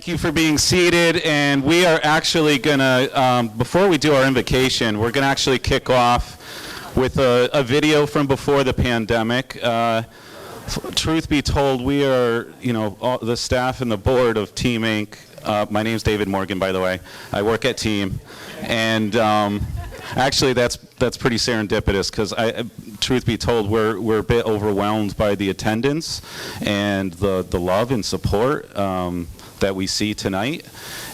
you for being seated, and we are actually going to, before we do our invocation, we're going to actually kick off with a video from before the pandemic. Truth be told, we are, all the staff and the board of Team Inc. My name's David Morgan, by the way. I work at Team, and actually that's pretty serendipitous because truth be told, we're a bit overwhelmed by the attendance and the love and support that we see tonight,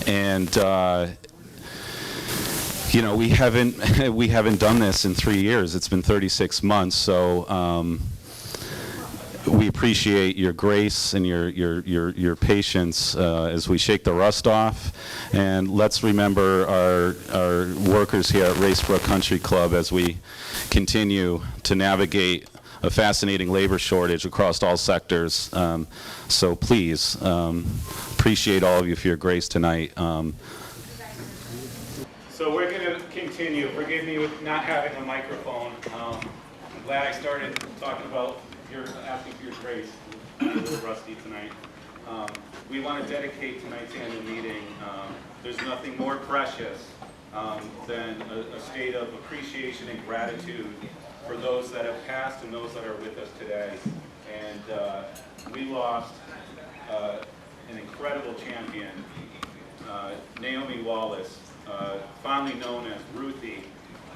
and we haven't done this in 3 years. It's been 36 months, so we appreciate your grace and your patience as we shake the rust off, and let's remember our workers here at Racebrook Country Club as we continue to navigate a fascinating labor shortage across all sectors. So please, appreciate all of you for your grace tonight. So we're going to continue. Forgive me with not having a microphone. I'm glad I started talking about asking for your grace. I'm a little rusty tonight. We want to dedicate tonight's annual meeting. There's nothing more precious than a state of appreciation and gratitude for those that have passed and those that are with us today. And we lost an incredible champion, Naomi Wallace, fondly known as Ruthie,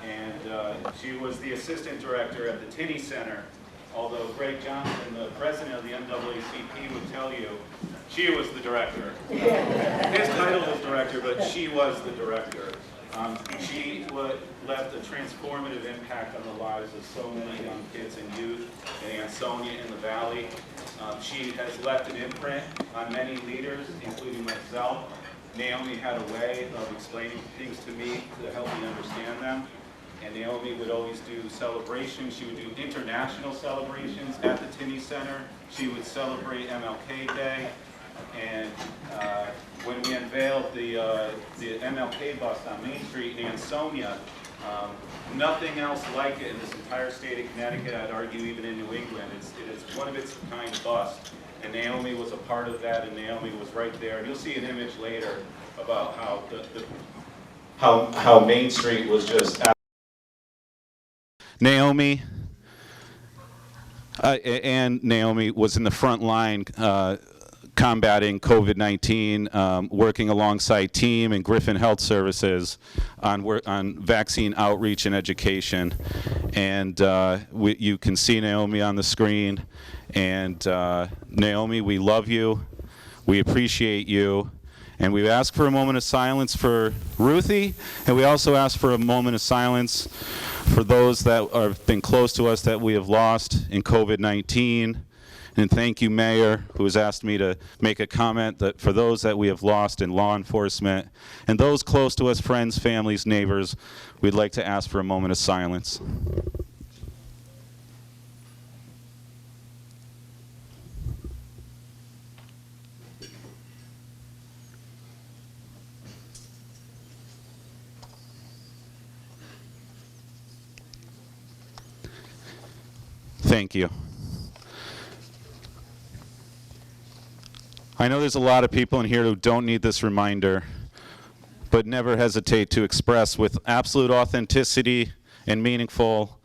and she was the assistant director at the Tinney Center, although Greg Johnson, the president of the NAACP, would tell you she was the director. His title was director, but she was the director. She left a transformative impact on the lives of so many young kids and youth in Ansonia and the Valley. She has left an imprint on many leaders, including myself. Naomi had a way of explaining things to me to help me understand them. And Naomi would always do celebrations. She would do international celebrations at the Tinney Center. She would celebrate MLK Day. And when we unveiled the MLK bust on Main Street in Ansonia, nothing else like it in this entire state of Connecticut, I'd argue even in New England. It is one of its kind bust. And Naomi was a part of that, and Naomi was right there. And you'll see an image later about how Main Street was just Naomi was in the front line combating COVID-19, working alongside Team and Griffin Health Services on vaccine outreach and education. And you can see Naomi on the screen. And Naomi, we love you. We appreciate you. And we ask for a moment of silence for Ruthie, and we also ask for a moment of silence for those that have been close to us that we have lost in COVID-19. And thank you, Mayor, who has asked me to make a comment that for those that we have lost in law enforcement, and those close to us, friends, families, neighbors, we'd like to ask for a moment of silence. Thank you. I know there's a lot of people in here who don't need this reminder, but never hesitate to express with absolute authenticity and meaningful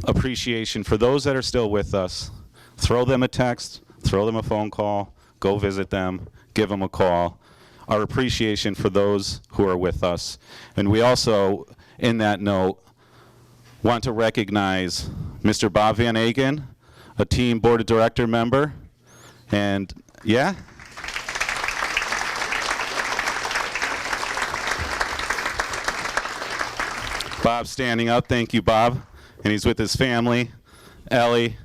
appreciation for those that are still with us. Throw them a text, throw them a phone call, go visit them, give them a call. Our appreciation for those who are with us. And we also, in that note, want to recognize Mr. Bob Van Agen, a Team Board of Director member, and yeah? Bob's standing up, thank you, Bob. And he's with his family, Ellie,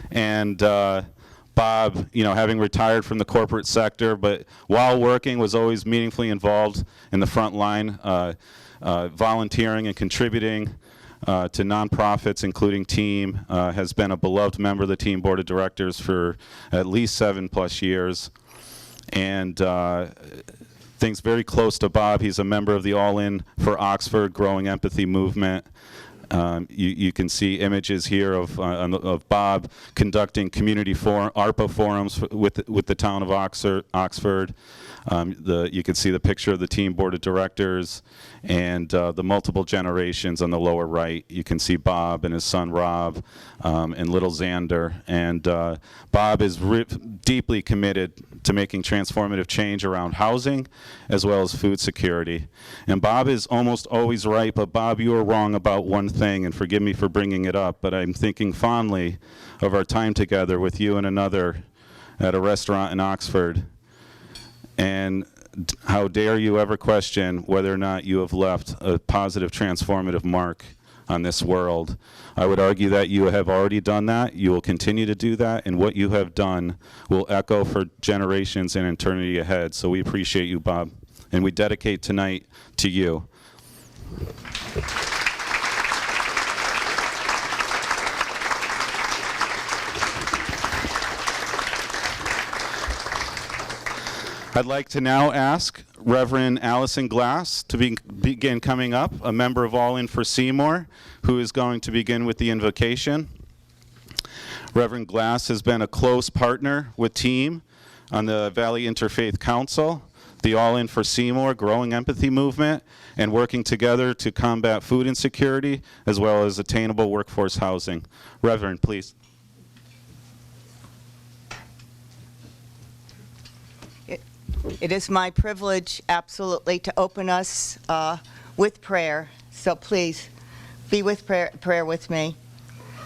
and Bob, having retired from the corporate sector, but while working was always meaningfully involved in the front line, volunteering and contributing to nonprofits, including Team, has been a beloved member of the Team Board of Directors for at least 7+ years. And things very close to Bob, he's a member of the All In for Oxford Growing Empathy movement, You can see images here of Bob conducting community ARPA forums with the town of Oxford. You can see the picture of the team board of directors and the multiple generations on the lower right. You can see Bob and his son Rob and little Xander. And Bob is deeply committed to making transformative change around housing as well as food security. And Bob is almost always right, but Bob, you are wrong about one thing, and forgive me for bringing it up, but I'm thinking fondly of our time together with you and another at a restaurant in Oxford. And how dare you ever question whether or not you have left a positive transformative mark on this world. I would argue that you have already done that, you will continue to do that, and what you have done will echo for generations and eternity ahead. So we appreciate you, Bob, and we dedicate tonight to you. I'd like to now ask Reverend Allison Glass to begin coming up, a member of All In for Seymour, who is going to begin with the invocation. Reverend Glass has been a close partner with Team on the Valley Interfaith Council, the All In for Seymour Growing Empathy Movement, and working together to combat food insecurity as well as attainable workforce housing. Reverend, please. It is my privilege, absolutely, to open us with prayer. So please, be with prayer with me.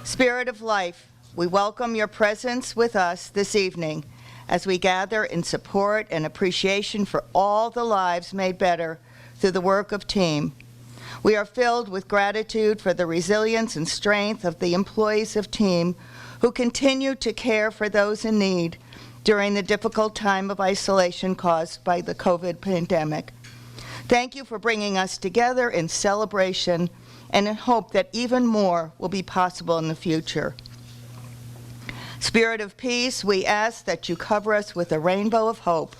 Spirit of life, we welcome your presence with us this evening as we gather in support and appreciation for all the lives made better through the work of Team. We are filled with gratitude for the resilience and strength of the employees of Team who continue to care for those in need during the difficult time of isolation caused by the COVID pandemic. Thank you for bringing us together in celebration and in hope that even more will be possible in the future. Spirit of peace, we ask that you cover us with a rainbow of hope,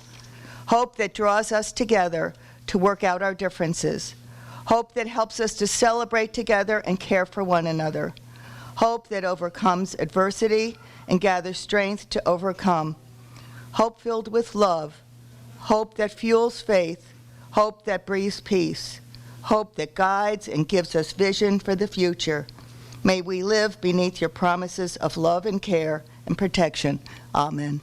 hope that draws us together to work out our differences, hope that helps us to celebrate together and care for one another, hope that overcomes adversity and gathers strength to overcome, hope filled with love, hope that fuels faith, hope that breathes peace, hope that guides and gives us vision for the future. May we live beneath your promises of love and care and protection. Amen.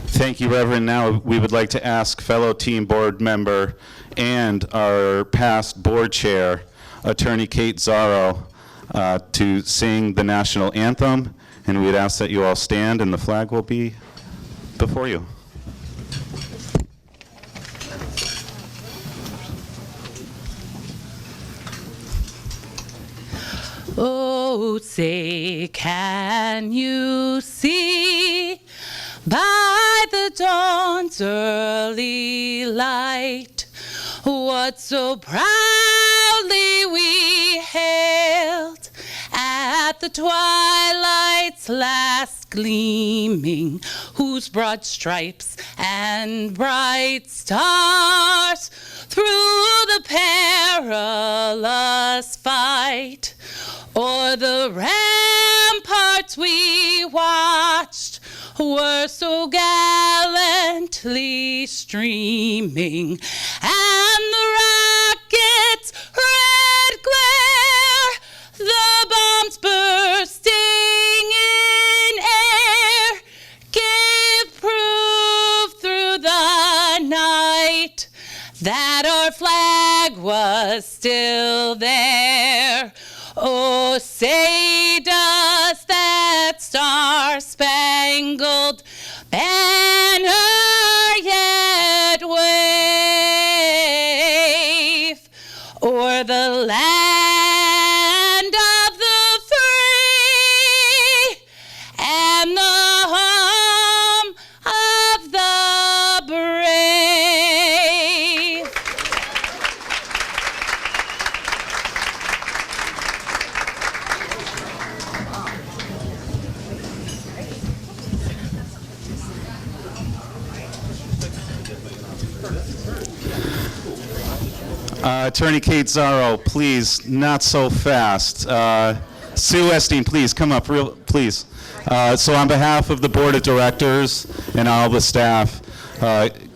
Thank you, Reverend. Now we would like to ask fellow Team board member and our past board chair, Attorney Kate Zaro, to sing the national anthem, and we would ask that you all stand and the flag will be before you. Oh, say, can you see by the dawn's early light what so proudly we hailed at the twilight's last gleaming, whose broad stripes and bright stars through the perilous fight o'er the ramparts we watched were so gallantly streaming, and the rocket's red glare, the bombs bursting in air, gave proof through the night that our flag was still there. Oh, say does that star-spangled banner yet wave o'er the land of the free and the home of the brave? Attorney Kate Zarro, please, not so fast. Sue Esteen, please, come up, please. So on behalf of the Board of Directors and all the staff,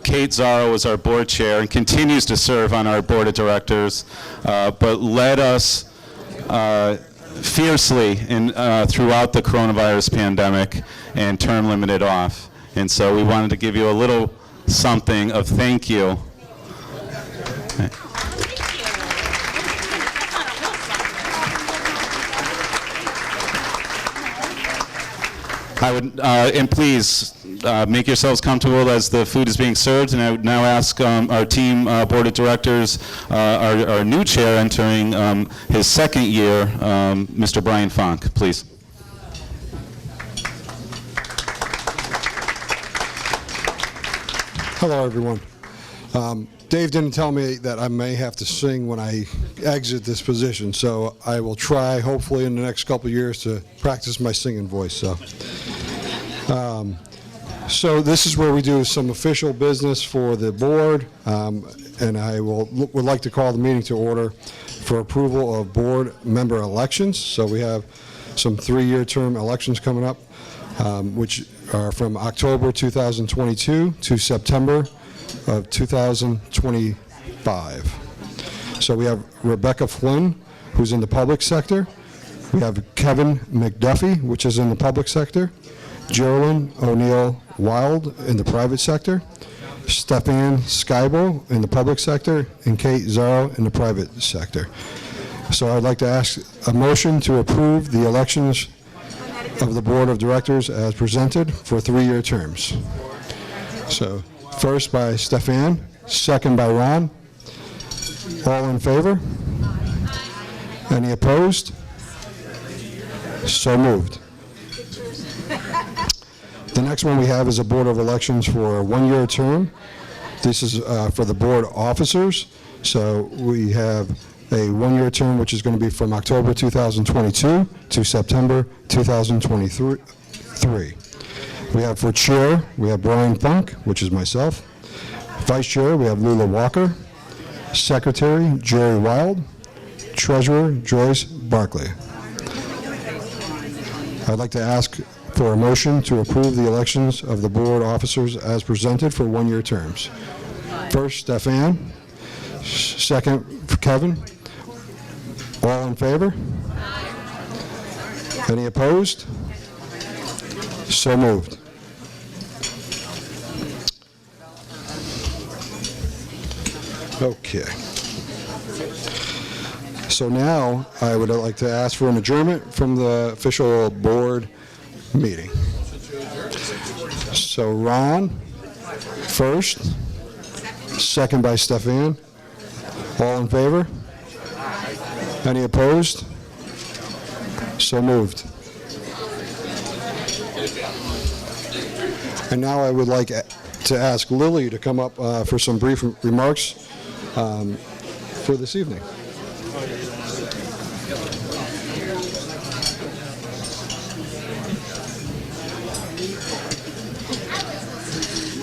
Kate Zarro is our board chair and continues to serve on our Board of Directors, but led us fiercely throughout the coronavirus pandemic and term limited off. And so we wanted to give you a little something of thank you. I would, and please make yourselves comfortable as the food is being served. And I would now ask our team board of directors, our new chair entering his second year, Mr. Brian Funk, please. Hello, everyone. Dave didn't tell me that I may have to sing when I exit this position, so I will try, hopefully, in the next couple of years to practice my singing voice. So this is where we do some official business for the board, and I would like to call the meeting to order for approval of board member elections. So we have some 3-year term elections coming up, which are from October 2022 to September of 2025. So we have Rebecca Flynn, who's in the public sector. We have Kevin McDuffie, which is in the public sector. Geraldine O'Neill Wild in the private sector. Stefan Skybo in the public sector. And Kate Zarro in the private sector. So I'd like to ask a motion to approve the elections of the Board of Directors as presented for 3-year terms. So first by Stefan, second by Ron. All in favor? Any opposed? So moved. The next one we have is a Board of Elections for a 1-year term. This is for the board officers. So we have a 1-year term, which is going to be from October 2022 to September 2023. We have for chair, we have Brian Funk, which is myself. Vice chair, we have Lula Walker. Secretary, Jerry Wild. Treasurer, Joyce Barkley. I'd like to ask for a motion to approve the elections of the board officers as presented for 1-year terms. First, Stefan. Second, for Kevin. All in favor? Any opposed? So moved. Okay. So now I would like to ask for an adjournment from the official board meeting. So Ron, first, second by Stefan. All in favor? Any opposed? So moved. And now I would like to ask Lily to come up for some brief remarks for this evening.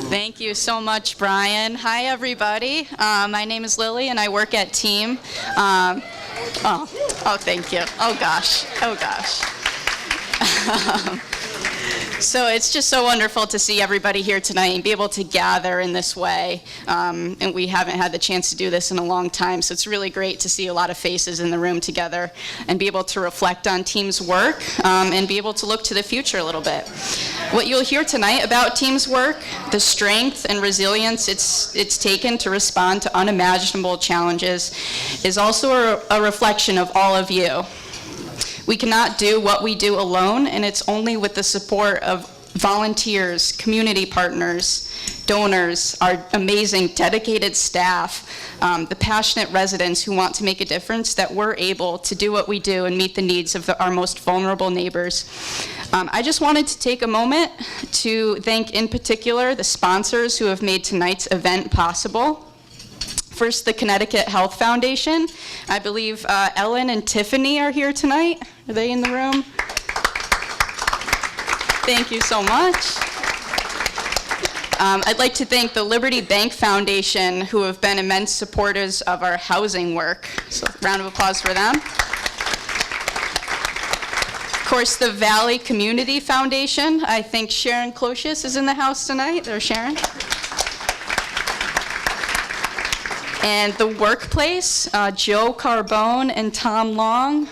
Thank you so much, Brian. Hi, everybody. My name is Lily, and I work at Team. Thank you. Oh, gosh. So it's just so wonderful to see everybody here tonight and be able to gather in this way. And we haven't had the chance to do this in a long time, so it's really great to see a lot of faces in the room together and be able to reflect on Team's work and be able to look to the future a little bit. What you'll hear tonight about Team's work, the strength and resilience it's taken to respond to unimaginable challenges, is also a reflection of all of you. We cannot do what we do alone, and it's only with the support of volunteers, community partners, donors, our amazing dedicated staff, the passionate residents who want to make a difference that we're able to do what we do and meet the needs of our most vulnerable neighbors. I just wanted to take a moment to thank in particular the sponsors who have made tonight's event possible. First, the Connecticut Health Foundation. I believe Ellen and Tiffany are here tonight. Are they in the room? Thank you so much. I'd like to thank the Liberty Bank Foundation, who have been immense supporters of our housing work. So round of applause for them. Of course, the Valley Community Foundation. I think Sharon Closius is in the house tonight. There's Sharon. And the Workplace, Joe Carbone and Tom Long.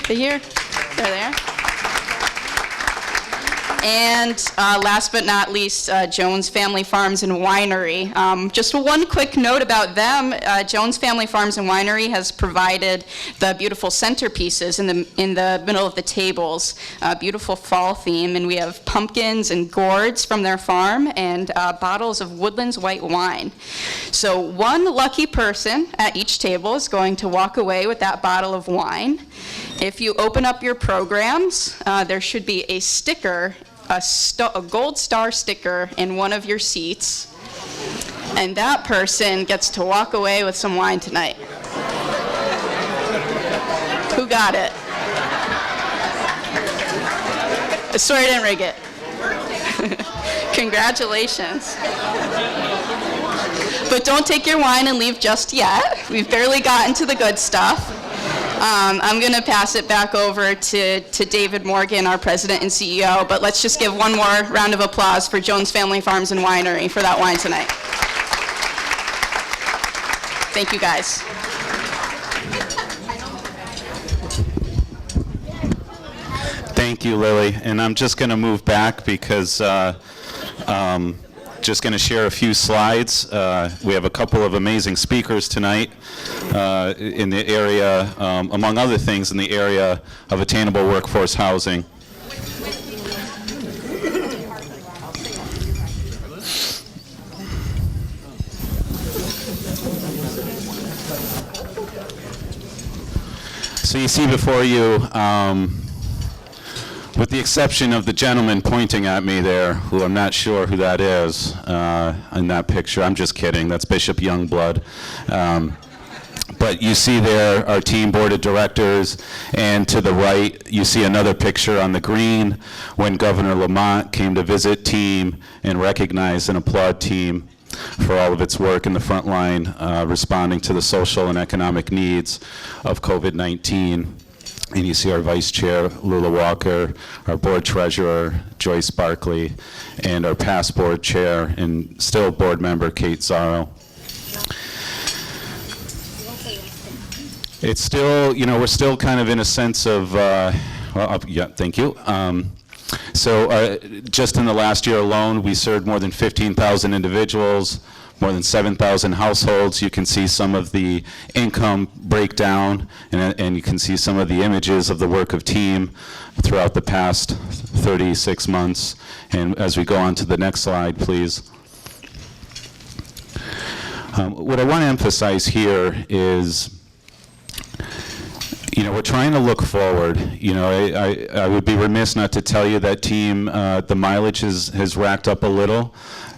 They here? They're there. And last but not least, Jones Family Farms and Winery. Just one quick note about them. Jones Family Farms and Winery has provided the beautiful centerpieces in the middle of the tables. Beautiful fall theme, and we have pumpkins and gourds from their farm and bottles of Woodlands white wine. So one lucky person at each table is going to walk away with that bottle of wine. If you open up your programs, there should be a sticker, a gold star sticker in one of your seats, and that person gets to walk away with some wine tonight. Who got it? Sorry, I didn't rig it. Congratulations. But don't take your wine and leave just yet. We've barely gotten to the good stuff. I'm going to pass it back over to David Morgan, our president and CEO, but let's just give one more round of applause for Jones Family Farms and Winery for that wine tonight. Thank you, guys. Thank you, Lily. And I'm just going to move back because just going to share a few slides. We have a couple of amazing speakers tonight in the area, among other things, in the area of attainable workforce housing. So you see before you, with the exception of the gentleman pointing at me there, who I'm not sure who that is in that picture. I'm just kidding. That's Bishop Youngblood. But you see there our team board of directors, and to the right you see another picture on the green when Governor Lamont came to visit team and recognize and applaud team for all of its work in the front line responding to the social and economic needs of COVID-19. And you see our Vice Chair, Lula Walker, our Board Treasurer, Joyce Barkley, and our past Board Chair and still Board Member, Kate Zaro. It's still, you know, we're still kind of in a sense of, yeah, thank you. So just in the last year alone, we served more than 15,000 individuals, more than 7,000 households. You can see some of the income breakdown, and you can see some of the images of the work of team throughout the past 36 months. And as we go on to the next slide, please. What I want to emphasize here is, you know, we're trying to look forward. You know, I would be remiss not to tell you that team, the mileage has racked up a little.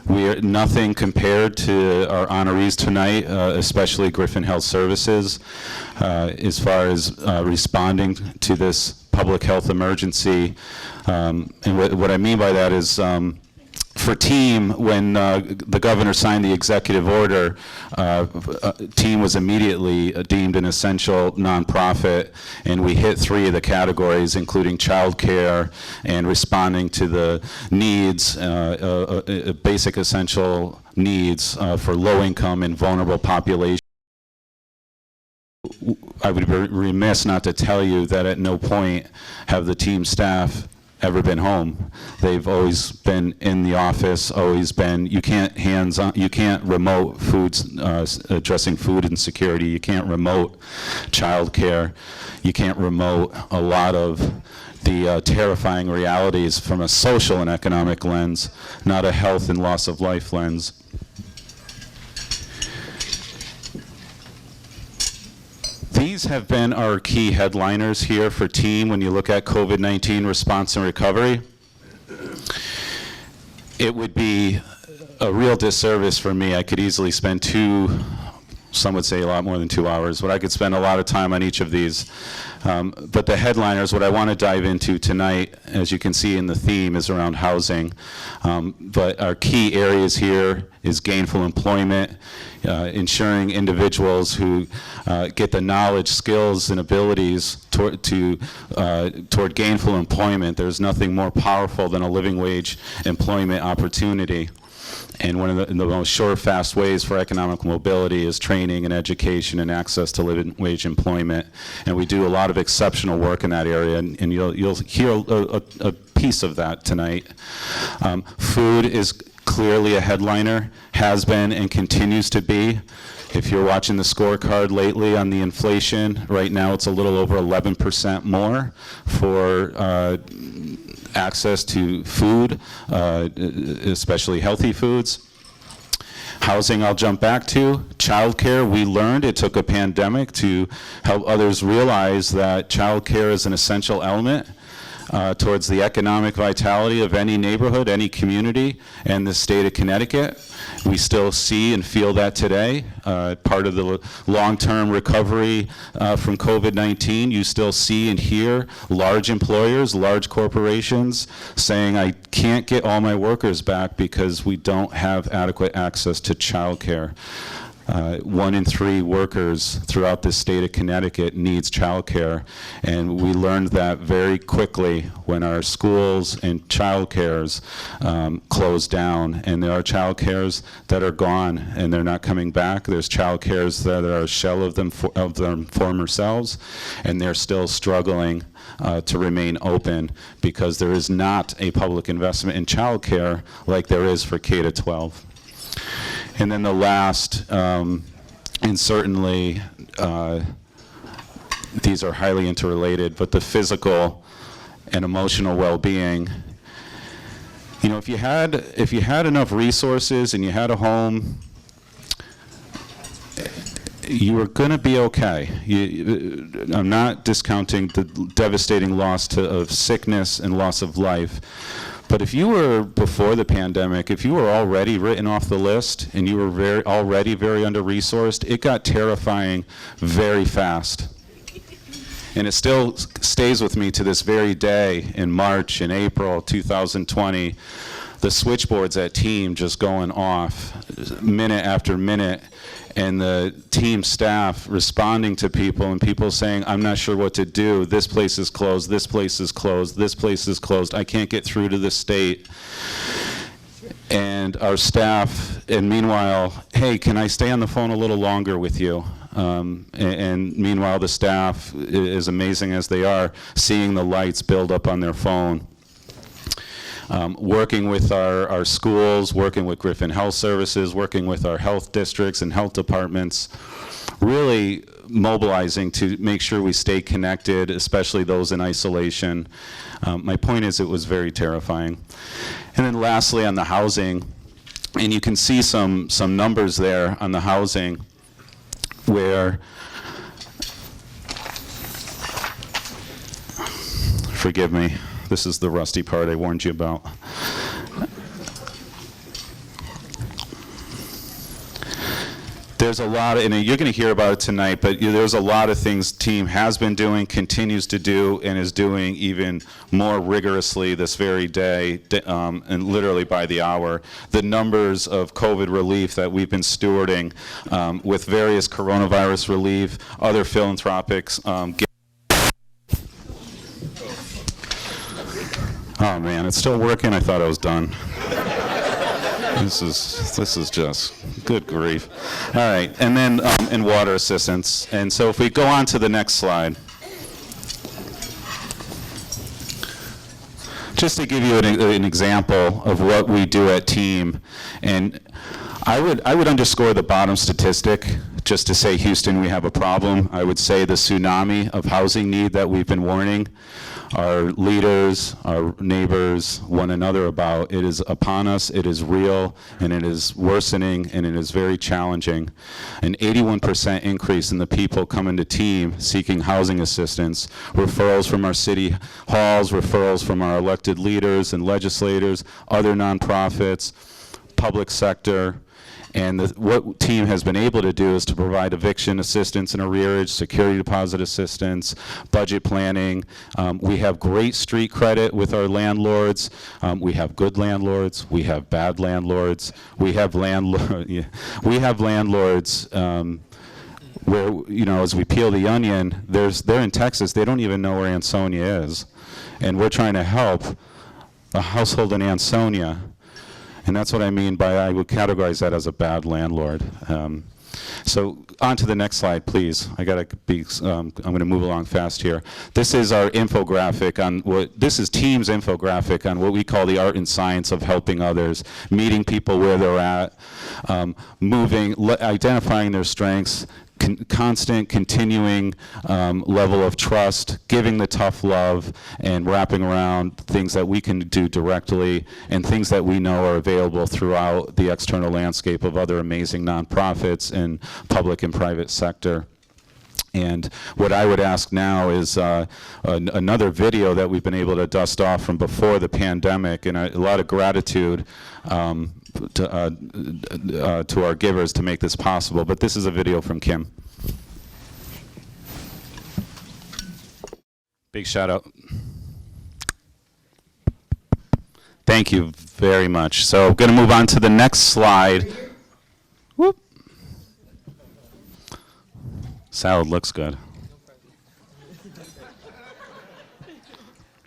We are nothing compared to our honorees tonight, especially Griffin Health Services, as far as responding to this public health emergency. And what I mean by that is, for team, when the governor signed the executive order, team was immediately deemed an essential nonprofit, and we hit 3 of the categories, including child care and responding to the needs, basic essential needs for low-income and vulnerable populations. I would be remiss not to tell you that at no point have the team staff ever been home. They've always been in the office, always been, you can't hands-on, you can't remote foods, addressing food insecurity, you can't remote child care, you can't remote a lot of the terrifying realities from a social and economic lens, not a health and loss of life lens. These have been our key headliners here for team when you look at COVID-19 response and recovery. It would be a real disservice for me. I could easily spend 2 some would say a lot more than 2 hours, but I could spend a lot of time on each of these. But the headliners, what I want to dive into tonight, as you can see in the theme, is around housing. But our key areas here is gainful employment, ensuring individuals who get the knowledge, skills, and abilities toward gainful employment. There's nothing more powerful than a living wage employment opportunity. And one of the most sure, fast ways for economic mobility is training and education and access to living wage employment. And we do a lot of exceptional work in that area, and you'll hear a piece of that tonight. Food is clearly a headliner, has been and continues to be. If you're watching the scorecard lately on the inflation, right now it's a little over 11% more for access to food, especially healthy foods. Housing, I'll jump back to. Childcare, we learned it took a pandemic to help others realize that childcare is an essential element towards the economic vitality of any neighborhood, any community, and the state of Connecticut. We still see and feel that today. Part of the long-term recovery from COVID-19, you still see and hear large employers, large corporations saying, I can't get all my workers back because we don't have adequate access to childcare. 1 in 3 workers throughout the state of Connecticut needs childcare, and we learned that very quickly when our schools and childcares closed down. And there are childcares that are gone and they're not coming back. There's childcares that are a shell of their former selves, and they're still struggling to remain open because there is not a public investment in childcare like there is for K-12. And then the last, and certainly these are highly interrelated, but the physical and emotional well-being. You know, if you had enough resources and you had a home, you were going to be okay. I'm not discounting the devastating loss of sickness and loss of life. But if you were, before the pandemic, if you were already written off the list and you were already very under-resourced, it got terrifying very fast. And it still stays with me to this very day in March and April 2020, the switchboards at Team just going off minute after minute, and the team staff responding to people and people saying, I'm not sure what to do. This place is closed, this place is closed, this place is closed. I can't get through to the state. And our staff, and meanwhile, hey, can I stay on the phone a little longer with you? And meanwhile, the staff, as amazing as they are, seeing the lights build up on their phone. Working with our schools, working with Griffin Health Services, working with our health districts and health departments, really mobilizing to make sure we stay connected, especially those in isolation. My point is, it was very terrifying. And then lastly, on the housing, and you can see some numbers there on the housing where, forgive me, this is the rusty part I warned you about. There's a lot of, and you're going to hear about it tonight, but there's a lot of things Team has been doing, continues to do, and is doing even more rigorously this very day, and literally by the hour. The numbers of COVID relief that we've been stewarding with various coronavirus relief, other philanthropics. Oh man, it's still working? I thought I was done. This is just, good grief. All right, and then in water assistance. And so if we go on to the next slide. Just to give you an example of what we do at Team, and I would underscore the bottom statistic just to say, Houston, we have a problem. I would say the tsunami of housing need that we've been warning our leaders, our neighbors, one another about. It is upon us, it is real, and it is worsening, and it is very challenging. An 81% increase in the people coming to Team seeking housing assistance, referrals from our city halls, referrals from our elected leaders and legislators, other nonprofits, public sector, And what team has been able to do is to provide eviction assistance and arrearage, security deposit assistance, budget planning. We have great street credit with our landlords. We have good landlords. We have bad landlords. We have landlords where, you know, as we peel the onion, they're in Texas. They don't even know where Ansonia is. And we're trying to help a household in Ansonia. And that's what I mean by, I would categorize that as a bad landlord. So on to the next slide, please. I gotta be, I'm gonna move along fast here. This is our infographic on this is Team's infographic on what we call the art and science of helping others, meeting people where they're at, identifying their strengths, constant, continuing level of trust, giving the tough love, and wrapping around things that we can do directly and things that we know are available throughout the external landscape of other amazing nonprofits and public and private sector. And what I would ask now is another video that we've been able to dust off from before the pandemic, and a lot of gratitude to our givers to make this possible. But this is a video from Kim. Big shout out. Thank you very much. So I'm going to move on to the next slide. Whoop. Salad looks good.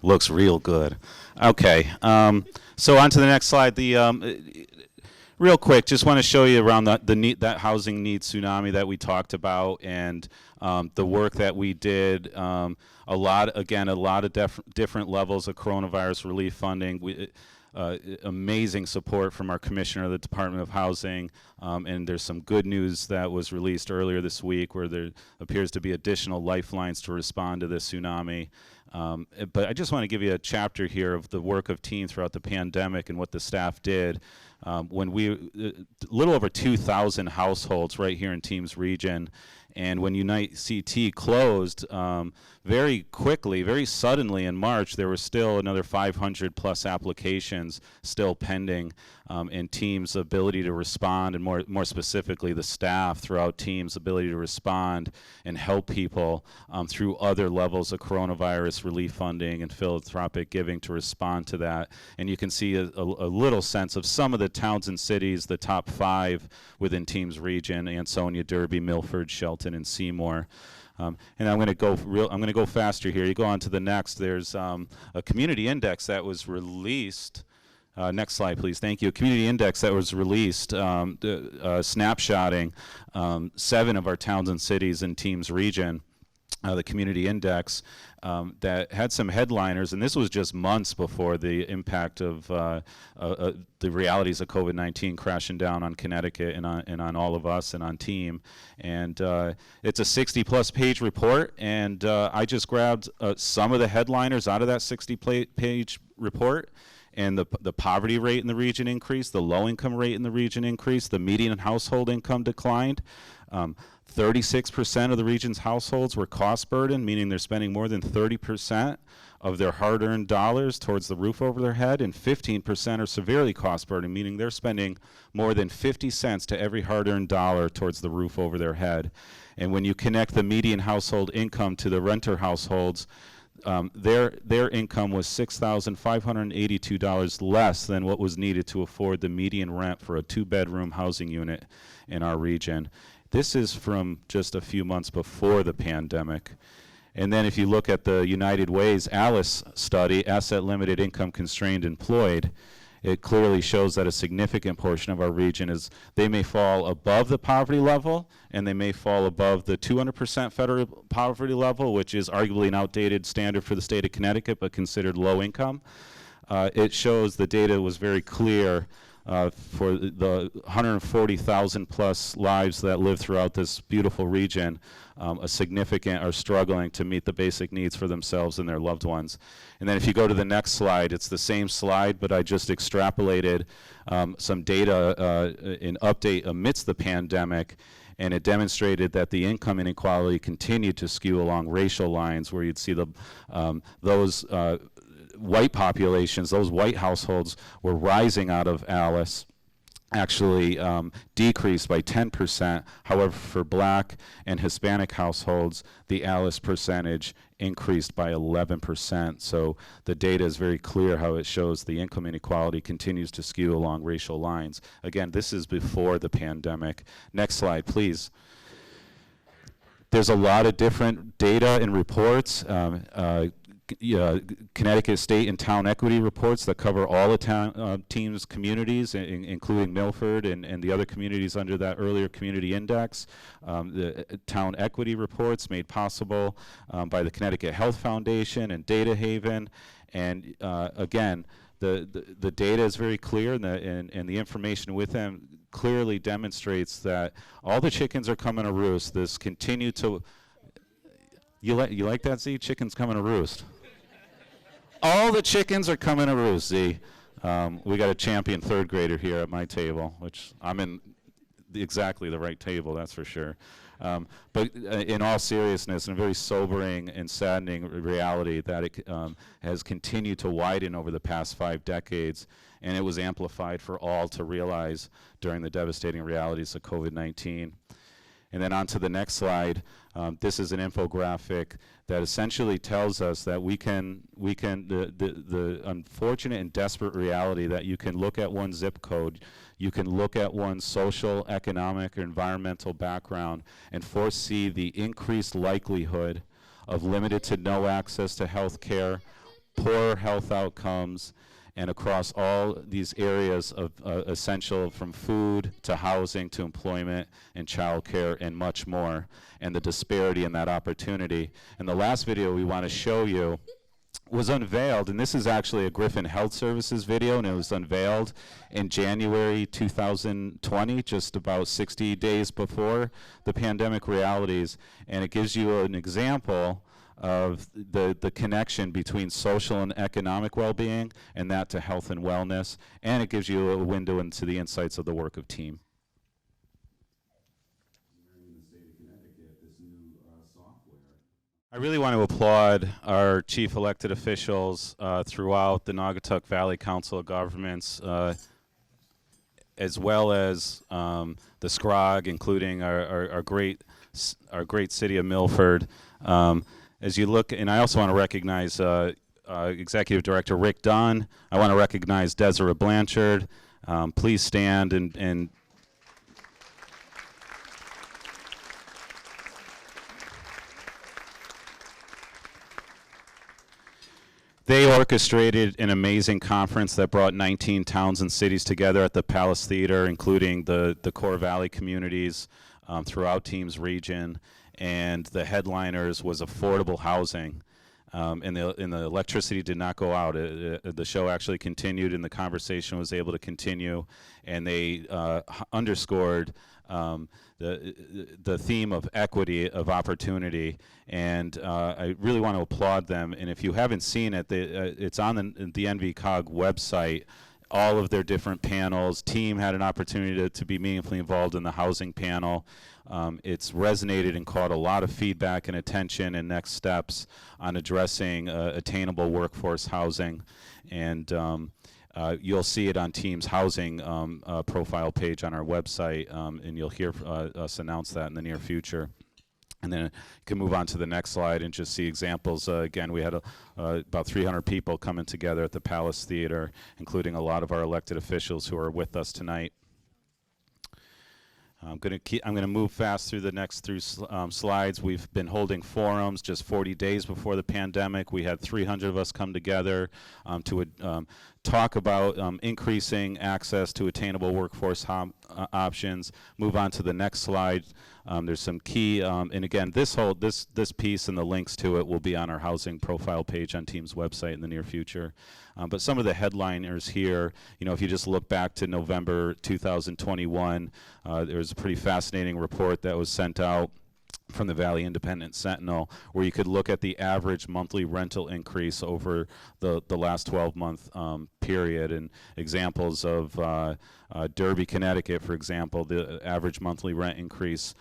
Looks real good. Okay. So on to the next slide. Real quick, just want to show you around that housing needs tsunami that we talked about, and the work that we did. A lot of different levels of coronavirus relief funding. Amazing support from our commissioner of the Department of Housing, and there's some good news that was released earlier this week where there appears to be additional lifelines to respond to this tsunami. But I just want to give you a chapter here of the work of Team throughout the pandemic and what the staff did. When a little over 2,000 households right here in Team's region, and when Unite CT closed, very quickly, very suddenly in March, there were still another 500 plus applications still pending, and Team's ability to respond, and more specifically the staff throughout Team's ability to respond and help people through other levels of coronavirus relief funding and philanthropic giving to respond to that. And you can see a little sense of some of the towns and cities, the top 5 within Team's region: Ansonia, Derby, Milford, Shelton, and Seymour. And I'm going to go faster here. You go on to the next. There's a community index that was released. Next slide, please. Thank you. A community index that was released, snapshotting 7 of our towns and cities in Team's region. The community index that had some headliners, and this was just months before the impact of the realities of COVID-19 crashing down on Connecticut and on all of us and on Team. And it's a 60-plus page report, and I just grabbed some of the headliners out of that 60-page report. And the poverty rate in the region increased, the low-income rate in the region increased, the median household income declined. 36% of the region's households were cost burdened, meaning they're spending more than 30% of their hard-earned dollars towards the roof over their head, and 15% are severely cost burdened, meaning they're spending more than 50 cents to every hard-earned dollar towards the roof over their head. And when you connect the median household income to the renter households, their income was $6,582 less than what was needed to afford the median rent for a 2-bedroom housing unit in our region. This is from just a few months before the pandemic. And then if you look at the United Way's ALICE study, Asset Limited Income Constrained Employed, it clearly shows that a significant portion of our region they may fall above the poverty level, and they may fall above the 200% federal poverty level, which is arguably an outdated standard for the state of Connecticut, but considered low income. It shows the data was very clear for the 140,000 plus lives that live throughout this beautiful region. Are struggling to meet the basic needs for themselves and their loved ones. And then if you go to the next slide, it's the same slide, but I just extrapolated some data in update amidst the pandemic, and it demonstrated that the income inequality continued to skew along racial lines, where you'd see those white populations, those white households were rising out of ALICE. actually decreased by 10%. However, for Black and Hispanic households, the ALIS percentage increased by 11%. So the data is very clear how it shows the income inequality continues to skew along racial lines. Again, this is before the pandemic. Next slide, please. There's a lot of different data and reports. Connecticut state and town equity reports that cover all the town teams' communities, including Milford and the other communities under that earlier community index. The town equity reports made possible by the Connecticut Health Foundation and Data Haven. And again, the data is very clear, and the information with them clearly demonstrates that all the chickens are coming to roost. This continue to, you like that, Z? Chickens coming to roost. All the chickens are coming to roost, Z. We got a champion third grader here at my table, which I'm in exactly the right table, that's for sure. But in all seriousness, and a very sobering and saddening reality that it has continued to widen over the past 5 decades, and it was amplified for all to realize during the devastating realities of COVID-19. And then on to the next slide. This is an infographic that essentially tells us that the unfortunate and desperate reality that you can look at one zip code, you can look at one's social, economic, or environmental background and foresee the increased likelihood of limited to no access to health care, poor health outcomes, and across all these areas of essential, from food to housing to employment and childcare and much more, and the disparity in that opportunity. And the last video we want to show you was unveiled, and this is actually a Griffin Health Services video, and it was unveiled in January 2020, just about 60 days before the pandemic realities, and it gives you an example of the connection between social and economic well-being and that to health and wellness, and it gives you a window into the insights of the work of TEAM. I really want to applaud our chief elected officials throughout the Naugatuck Valley Council of Governments, as well as the SCROG, including our great city of Milford. As you look, and I also want to recognize Executive Director Rick Dunn. I want to recognize Desiree Blanchard. Please stand and they orchestrated an amazing conference that brought 19 towns and cities together at the Palace Theater, including the Core Valley communities throughout TEAM's region. And the headliners was affordable housing, and the electricity did not go out. The show actually continued, and the conversation was able to continue, and they underscored the theme of equity, of opportunity, and I really want to applaud them. And if you haven't seen it, it's on the NVCOG website. All of their different panels. TEAM had an opportunity to be meaningfully involved in the housing panel. It's resonated and caught a lot of feedback and attention and next steps on addressing attainable workforce housing. And you'll see it on TEAM's housing profile page on our website, and you'll hear us announce that in the near future. And then you can move on to the next slide and just see examples. Again, we had about 300 people coming together at the Palace Theater, including a lot of our elected officials who are with us tonight. I'm going to move fast through the next slides. We've been holding forums just 40 days before the pandemic. We had 300 of us come together to talk about increasing access to attainable workforce options. Move on to the next slide. There's some key, and again, this piece and the links to it will be on our housing profile page on TEAM's website in the near future. But some of the headliners here, if you just look back to November 2021, there was a pretty fascinating report that was sent out from the Valley Independent Sentinel, where you could look at the average monthly rental increase over the last 12-month period, and examples of Derby, Connecticut, for example. The average monthly rent increase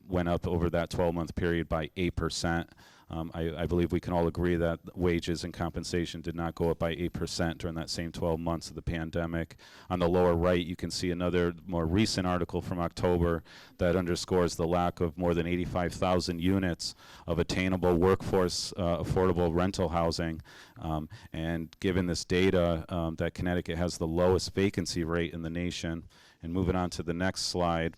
went up over that 12-month period by 8%. I believe we can all agree that wages and compensation did not go up by 8% during that same 12 months of the pandemic. On the lower right, you can see another more recent article from October that underscores the lack of more than 85,000 units of attainable workforce affordable rental housing. And given this data, that Connecticut has the lowest vacancy rate in the nation. And moving on to the next slide.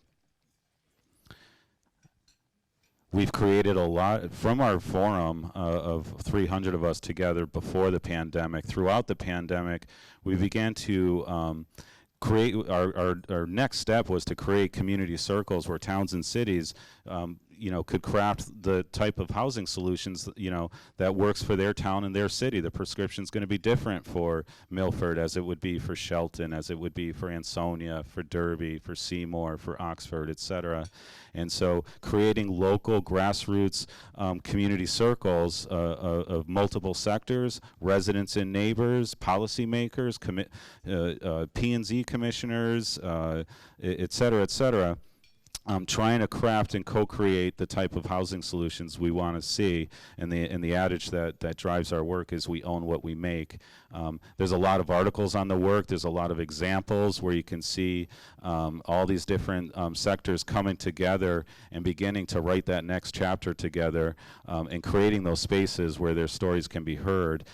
We've created a lot from our forum of 300 of us together before the pandemic. Throughout the pandemic, we began to create, our next step was to create community circles where towns and cities could craft the type of housing solutions, that works for their town and their city. The prescription's going to be different for Milford as it would be for Shelton, as it would be for Ansonia, for Derby, for Seymour, for Oxford, et cetera. And so creating local grassroots community circles of multiple sectors, residents and neighbors, policymakers, P&Z commissioners, et cetera, trying to craft and co-create the type of housing solutions we want to see. And the adage that drives our work is we own what we make. There's a lot of articles on the work. There's a lot of examples where you can see all these different sectors coming together and beginning to write that next chapter together, and creating those spaces where their stories can be heard.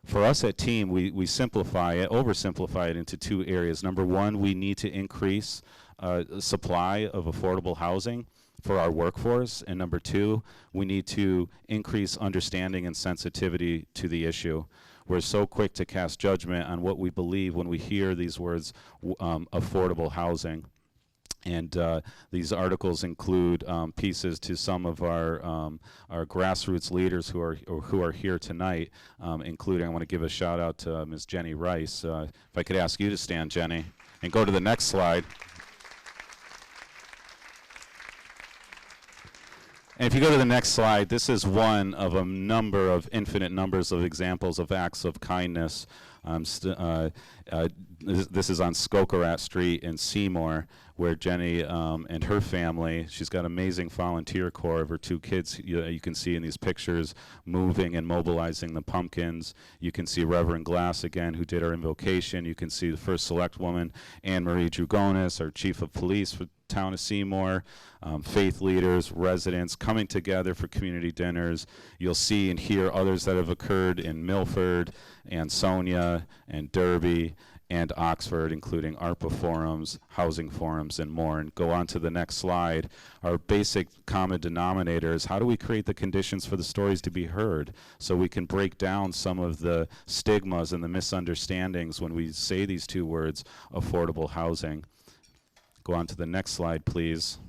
For us at TEAM, we oversimplify it into two areas. Number one, we need to increase supply of affordable housing for our workforce. And number two, we need to increase understanding and sensitivity to the issue. We're so quick to cast judgment on what we believe when we hear these words, affordable housing. And these articles include pieces to some of our grassroots leaders who are here tonight, including, I want to give a shout out to Ms. Jenny Rice. If I could ask you to stand, Jenny, and go to the next slide. And if you go to the next slide, this is one of a number of infinite numbers of examples of acts of kindness. This is on Skokorat Street in Seymour, where Jenny and her family, she's got an amazing volunteer corps of her two kids. You can see in these pictures moving and mobilizing the pumpkins. You can see Reverend Glass again, who did our invocation. You can see the first select woman, Anne Marie Drugonis, our chief of police for town of Seymour, faith leaders, residents coming together for community dinners. You'll see and hear others that have occurred in Milford, Ansonia, and Derby, and Oxford, including ARPA forums, housing forums, and more. And go on to the next slide. Our basic common denominator is how do we create the conditions for the stories to be heard so we can break down some of the stigmas and the misunderstandings when we say these two words, affordable housing. Go on to the next slide, please.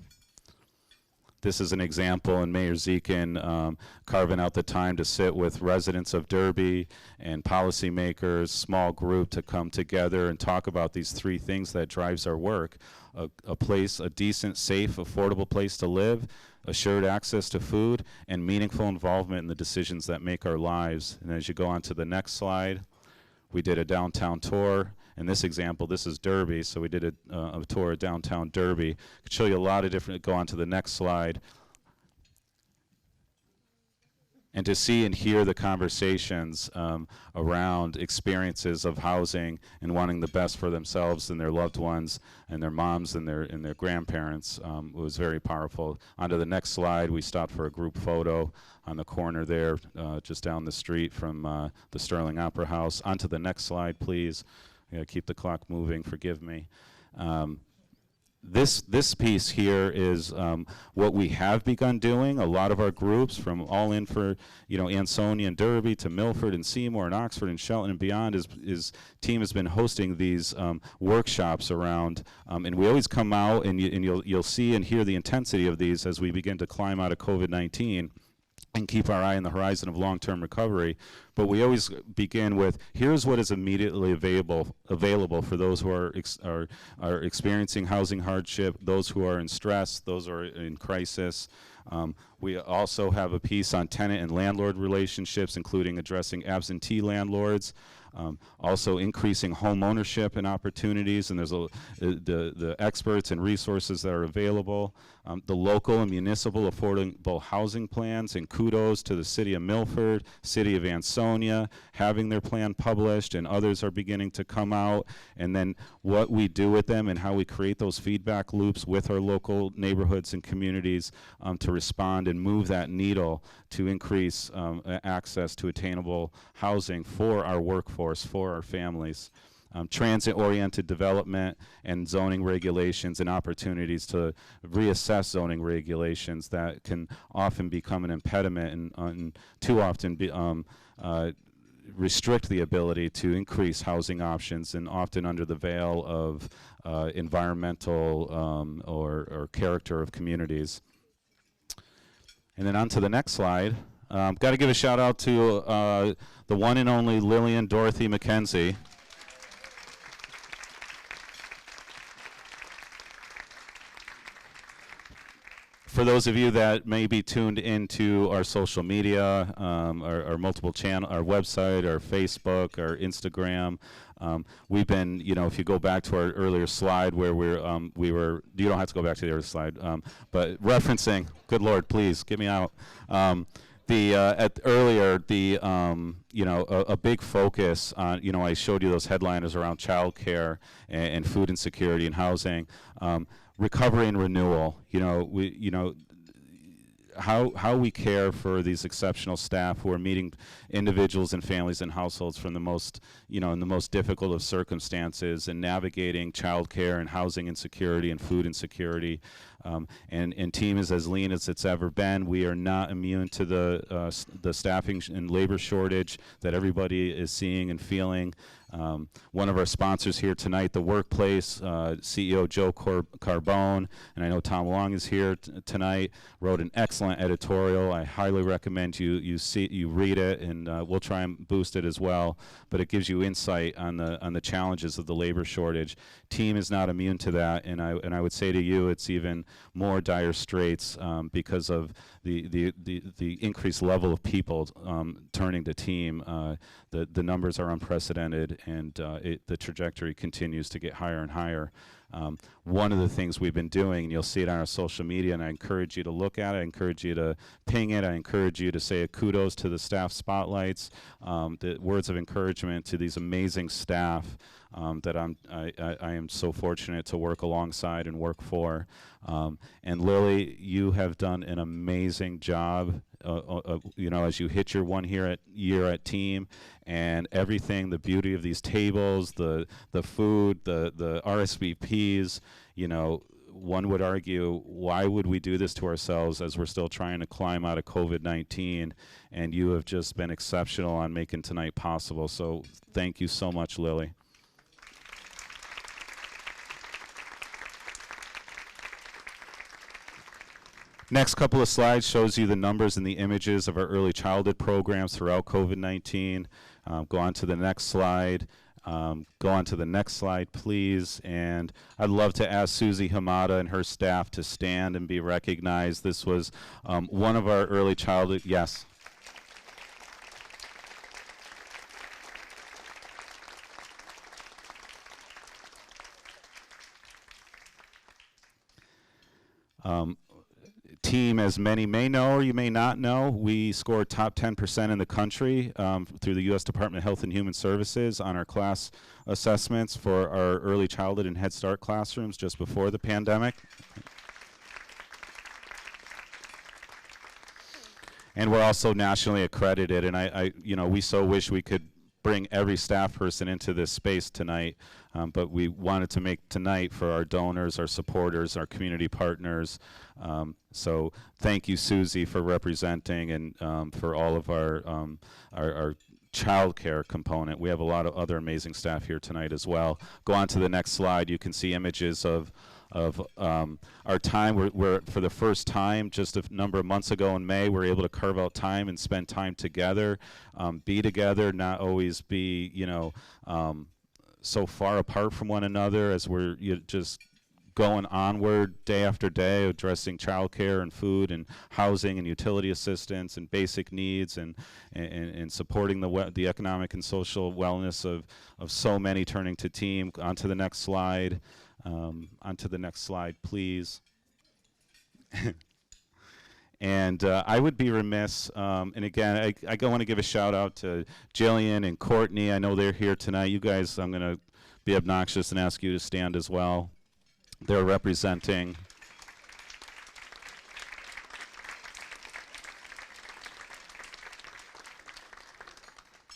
This is an example, and Mayor Zekin carving out the time to sit with residents of Derby and policymakers, small group, to come together and talk about these three things that drives our work. A place, a decent, safe, affordable place to live, assured access to food, and meaningful involvement in the decisions that make our lives. And as you go on to the next slide, we did a downtown tour. In this example, this is Derby, so we did a tour of downtown Derby. I could show you a lot of different, go on to the next slide. And to see and hear the conversations around experiences of housing and wanting the best for themselves and their loved ones and their moms and their grandparents was very powerful. On to the next slide, we stopped for a group photo on the corner there, just down the street from the Sterling Opera House. On to the next slide, please. I gotta keep the clock moving, forgive me. This piece here is what we have begun doing. A lot of our groups, from All In for Ansonia and Derby to Milford and Seymour and Oxford and Shelton and beyond, is team has been hosting these workshops around, and we always come out and you'll see and hear the intensity of these as we begin to climb out of COVID-19 and keep our eye on the horizon of long-term recovery. But we always begin with, here's what is immediately available for those who are experiencing housing hardship, those who are in stress, those who are in crisis. We also have a piece on tenant and landlord relationships, including addressing absentee landlords. Also increasing home ownership and opportunities, and there's the experts and resources that are available. The local and municipal affordable housing plans, and kudos to the City of Milford, City of Ansonia, having their plan published, and others are beginning to come out. And then what we do with them and how we create those feedback loops with our local neighborhoods and communities to respond and move that needle to increase access to attainable housing for our workforce, for our families. Transit-oriented development and zoning regulations and opportunities to reassess zoning regulations that can often become an impediment and too often restrict the ability to increase housing options, and often under the veil of environmental or character of communities. And then on to the next slide. Got to give a shout out to the one and only Lillian Dorothy McKenzie. For those of you that may be tuned into our social media, our multiple channel, our website, our Facebook, our Instagram, we've been, if you go back to our earlier slide where we were, you don't have to go back to the other slide, but referencing, good Lord, please get me out. A big focus on, I showed you those headliners around childcare and food insecurity and housing. Recovery and renewal, how we care for these exceptional staff who are meeting individuals and families and households from the most, in the most difficult of circumstances, and navigating childcare and housing insecurity and food insecurity. And team is as lean as it's ever been. We are not immune to the staffing and labor shortage that everybody is seeing and feeling. One of our sponsors here tonight, The Workplace, CEO Joe Carbone, and I know Tom Long is here tonight, wrote an excellent editorial. I highly recommend you read it, and we'll try and boost it as well. But it gives you insight on the challenges of the labor shortage. Team is not immune to that, and I would say to you, it's even more dire straits because of the increased level of people turning to team. The numbers are unprecedented, and the trajectory continues to get higher and higher. One of the things we've been doing, and you'll see it on our social media, and I encourage you to look at it, I encourage you to ping it, I encourage you to say a kudos to the staff spotlights, the words of encouragement to these amazing staff that I am so fortunate to work alongside and work for. And Lily, you have done an amazing job. As you hit your year at team, and everything, the beauty of these tables, the food, the RSVPs, one would argue, why would we do this to ourselves as we're still trying to climb out of COVID-19? And you have just been exceptional on making tonight possible. So thank you so much, Lily. Next couple of slides shows you the numbers and the images of our early childhood programs throughout COVID-19. Go on to the next slide. Go on to the next slide, please. And I'd love to ask Susie Hamada and her staff to stand and be recognized. This was one of our early childhood, yes. Team, as many may know or you may not know, we scored top 10% in the country through the U.S. Department of Health and Human Services on our class assessments for our early childhood and Head Start classrooms just before the pandemic. And we're also nationally accredited, and we so wish we could bring every staff person into this space tonight, but we wanted to make tonight for our donors, our supporters, our community partners. So thank you, Susie, for representing, and for all of our child care component. We have a lot of other amazing staff here tonight as well. Go on to the next slide. You can see images of our time. We're for the first time, just a number of months ago in May, we're able to carve out time and spend time together, be together, not always be, so far apart from one another as we're just going onward day after day, addressing childcare and food and housing and utility assistance and basic needs and supporting the economic and social wellness of so many turning to team. On to the next slide. Onto the next slide, please. And I would be remiss, and again, I want to give a shout out to Jillian and Courtney. I know they're here tonight. You guys, I'm going to be obnoxious and ask you to stand as well. They're representing.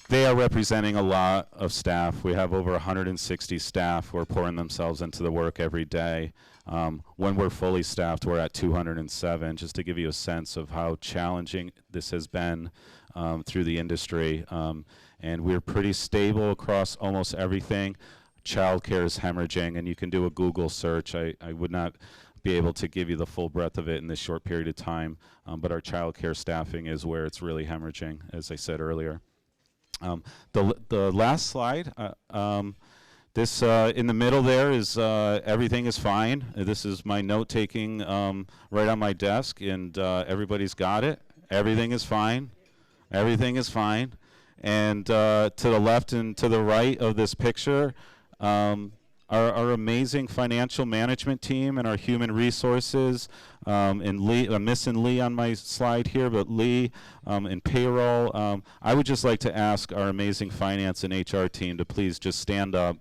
They are representing a lot of staff. We have over 160 staff who are pouring themselves into the work every day. When we're fully staffed, we're at 207, just to give you a sense of how challenging this has been through the industry. And we're pretty stable across almost everything. Childcare is hemorrhaging, and you can do a Google search. I would not be able to give you the full breadth of it in this short period of time, but our childcare staffing is where it's really hemorrhaging, as I said earlier. The last slide, this in the middle there is everything is fine. This is my note taking right on my desk, and everybody's got it. Everything is fine. Everything is fine. And to the left and to the right of this picture, our amazing financial management team and our human resources, and Lee, I'm missing Lee on my slide here, but Lee in payroll. I would just like to ask our amazing finance and HR team to please just stand up.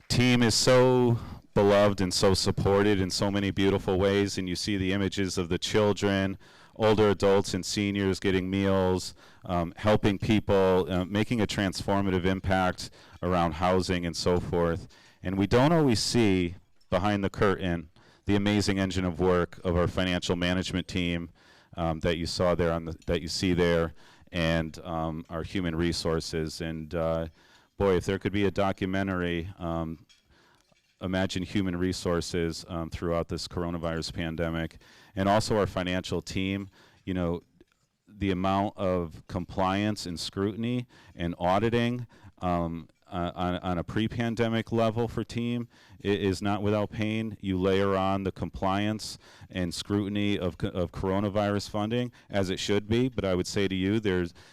Team is so beloved and so supported in so many beautiful ways, and you see the images of the children, older adults and seniors getting meals, helping people, making a transformative impact around housing and so forth. And we don't always see behind the curtain the amazing engine of work of our financial management team that you saw there that you see there, and our human resources. And boy, if there could be a documentary, imagine human resources throughout this coronavirus pandemic, and also our financial team. You know, the amount of compliance and scrutiny and auditing on a pre-pandemic level for team is not without pain. You layer on the compliance and scrutiny of coronavirus funding, as it should be. But I would say to you,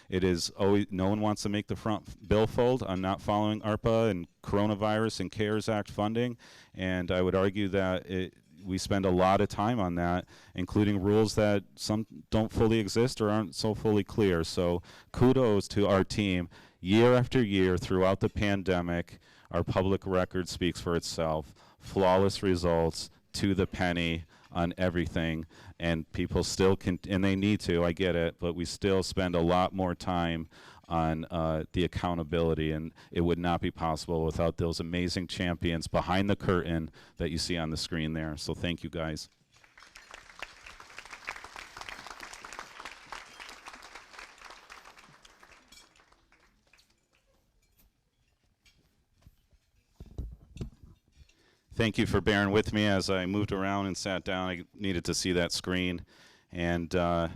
it is always, no one wants to make the front billfold on not following ARPA and coronavirus and CARES Act funding. And I would argue that we spend a lot of time on that, including rules that some don't fully exist or aren't so fully clear. So kudos to our team. Year after year throughout the pandemic, our public record speaks for itself. Flawless results to the penny on everything, and people still can, and they need to, I get it, but we still spend a lot more time on the accountability, and it would not be possible without those amazing champions behind the curtain that you see on the screen there. So thank you, guys. Thank you for bearing with me as I moved around and sat down. I needed to see that screen. And I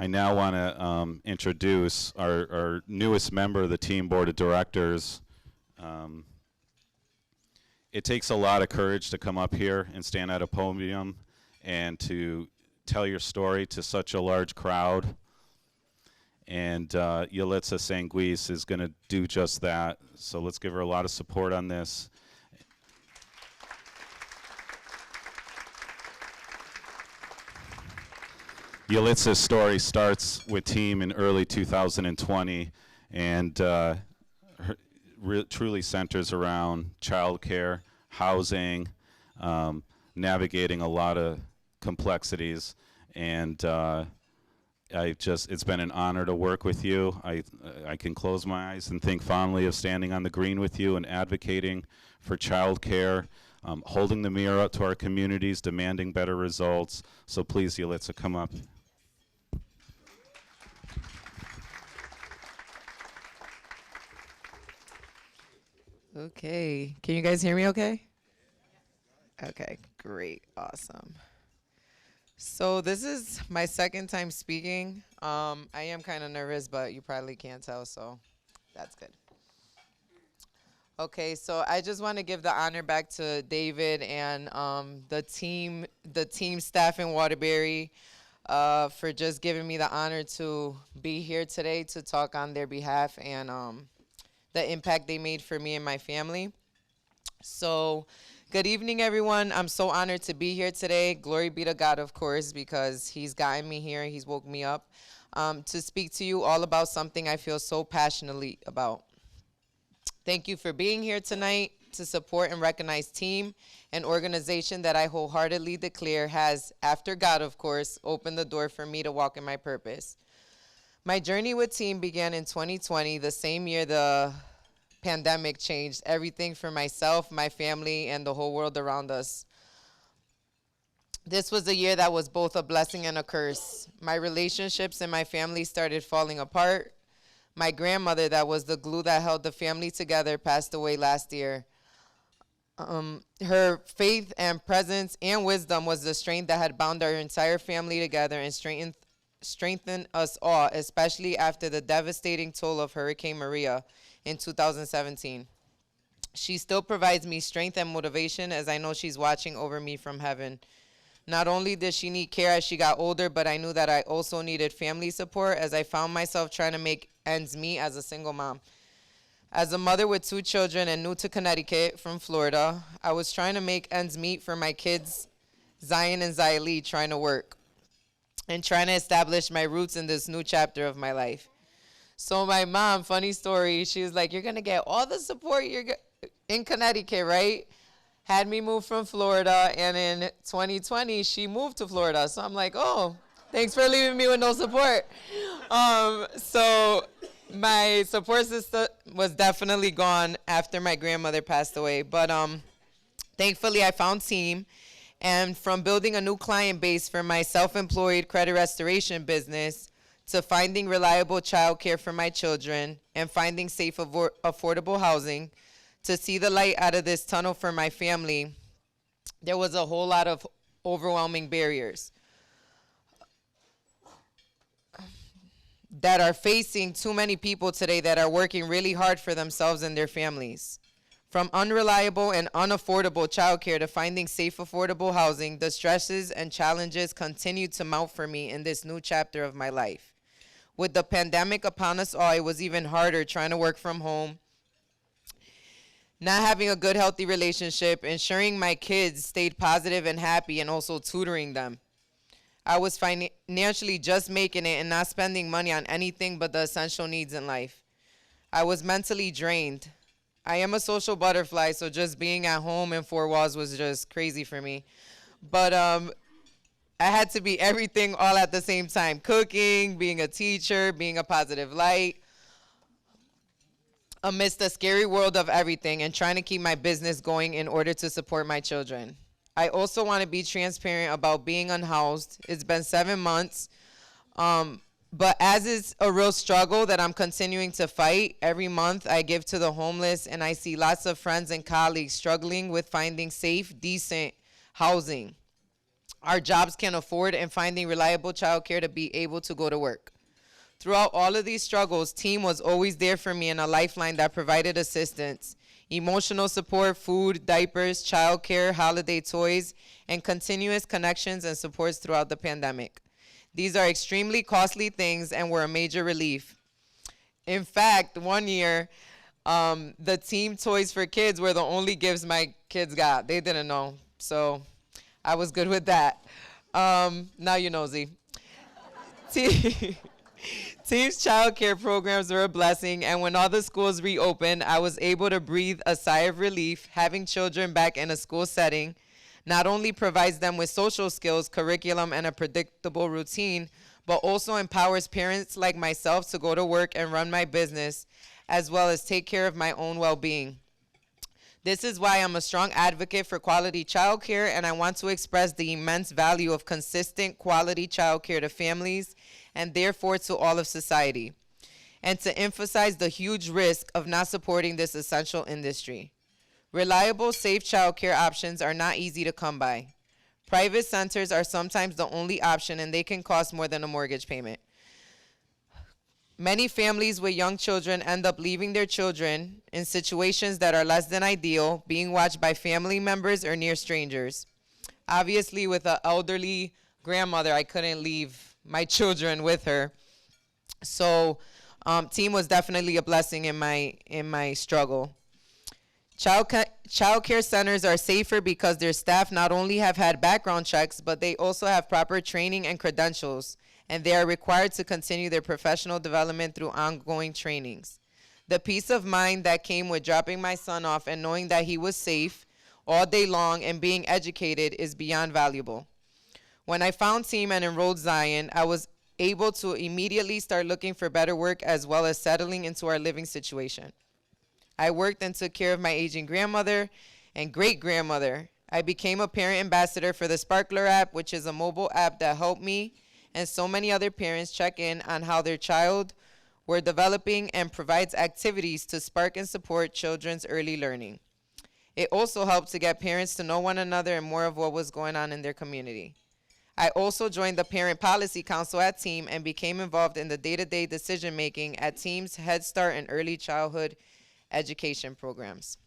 now want to introduce our newest member of the team board of directors. It takes a lot of courage to come up here and stand at a podium and to tell your story to such a large crowd. And Yalitza Sanguis is going to do just that. So let's give her a lot of support on this. Yalitza's story starts with team in early 2020, and truly centers around childcare, housing, navigating a lot of complexities, and it's been an honor to work with you. I can close my eyes and think fondly of standing on the green with you and advocating for childcare, holding the mirror up to our communities, demanding better results. So please, Yalitza, come up. Okay, can you guys hear me okay? Okay, great, awesome. So this is my second time speaking. I am kind of nervous, but you probably can't tell, so that's good. Okay, so I just want to give the honor back to David and the team staff in Waterbury for just giving me the honor to be here today to talk on their behalf and the impact they made for me and my family. So, good evening, everyone. I'm so honored to be here today. Glory be to God, of course, because He's gotten me here. He's woke me up to speak to you all about something I feel so passionately about. Thank you for being here tonight to support and recognize team, an organization that I wholeheartedly declare has, after God, of course, opened the door for me to walk in my purpose. My journey with team began in 2020, the same year the pandemic changed everything for myself, my family, and the whole world around us. This was a year that was both a blessing and a curse. My relationships and my family started falling apart. My grandmother, that was the glue that held the family together, passed away last year. Her faith and presence and wisdom was the strength that had bound our entire family together and strengthened us all, especially after the devastating toll of Hurricane Maria in 2017. She still provides me strength and motivation as I know she's watching over me from heaven. Not only did she need care as she got older, but I knew that I also needed family support as I found myself trying to make ends meet as a single mom. As a mother with 2 children and new to Connecticut from Florida, I was trying to make ends meet for my kids, Zion and Xylee, trying to work and trying to establish my roots in this new chapter of my life. So my mom, funny story, she was like, you're going to get all the support in Connecticut, right? Had me move from Florida, and in 2020, she moved to Florida. So I'm like, oh, thanks for leaving me with no support. So my support system was definitely gone after my grandmother passed away. But thankfully, I found team. And from building a new client base for my self-employed credit restoration business to finding reliable childcare for my children and finding safe, affordable housing, to see the light out of this tunnel for my family, there was a whole lot of overwhelming barriers that are facing too many people today that are working really hard for themselves and their families. From unreliable and unaffordable childcare to finding safe, affordable housing, the stresses and challenges continue to mount for me in this new chapter of my life. With the pandemic upon us all, it was even harder trying to work from home, not having a good, healthy relationship, ensuring my kids stayed positive and happy, and also tutoring them. I was financially just making it and not spending money on anything but the essential needs in life. I was mentally drained. I am a social butterfly, so just being at home in 4 walls was just crazy for me. But I had to be everything all at the same time. Cooking, being a teacher, being a positive light, amidst the scary world of everything and trying to keep my business going in order to support my children. I also want to be transparent about being unhoused. It's been 7 months. But as it's a real struggle that I'm continuing to fight, every month I give to the homeless, and I see lots of friends and colleagues struggling with finding safe, decent housing. Our jobs can't afford and finding reliable childcare to be able to go to work. Throughout all of these struggles, team was always there for me and a lifeline that provided assistance, emotional support, food, diapers, childcare, holiday toys, and continuous connections and supports throughout the pandemic. These are extremely costly things and were a major relief. In fact, one year, the team toys for kids were the only gifts my kids got. They didn't know, so I was good with that. Now you know, Z. Team's childcare programs were a blessing, and when all the schools reopened, I was able to breathe a sigh of relief. Having children back in a school setting not only provides them with social skills, curriculum, and a predictable routine, but also empowers parents like myself to go to work and run my business, as well as take care of my own well-being. This is why I'm a strong advocate for quality childcare, and I want to express the immense value of consistent quality childcare to families and therefore to all of society, and to emphasize the huge risk of not supporting this essential industry. Reliable, safe childcare options are not easy to come by. Private centers are sometimes the only option, and they can cost more than a mortgage payment. Many families with young children end up leaving their children in situations that are less than ideal, being watched by family members or near strangers. Obviously, with an elderly grandmother, I couldn't leave my children with her. So team was definitely a blessing in my struggle. Child care centers are safer because their staff not only have had background checks, but they also have proper training and credentials, and they are required to continue their professional development through ongoing trainings. The peace of mind that came with dropping my son off and knowing that he was safe all day long and being educated is beyond valuable. When I found Team and enrolled Zion, I was able to immediately start looking for better work as well as settling into our living situation. I worked and took care of my aging grandmother and great-grandmother. I became a parent ambassador for the Sparkler app, which is a mobile app that helped me and so many other parents check in on how their child were developing and provides activities to spark and support children's early learning. It also helped to get parents to know one another and more of what was going on in their community. I also joined the Parent Policy Council at Team and became involved in the day-to-day decision-making at Team's Head Start and Early Childhood education programs.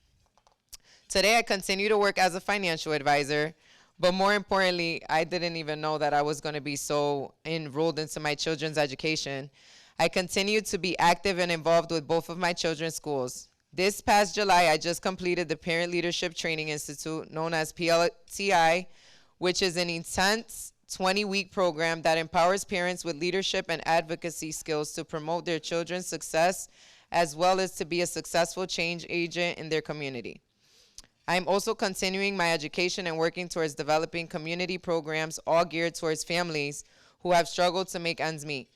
Today, I continue to work as a financial advisor, but more importantly, I didn't even know that I was going to be so enrolled into my children's education. I continue to be active and involved with both of my children's schools. This past July, I just completed the Parent Leadership Training Institute, known as PLTI, which is an intense 20-week program that empowers parents with leadership and advocacy skills to promote their children's success, as well as to be a successful change agent in their community. I'm also continuing my education and working towards developing community programs all geared towards families who have struggled to make ends meet.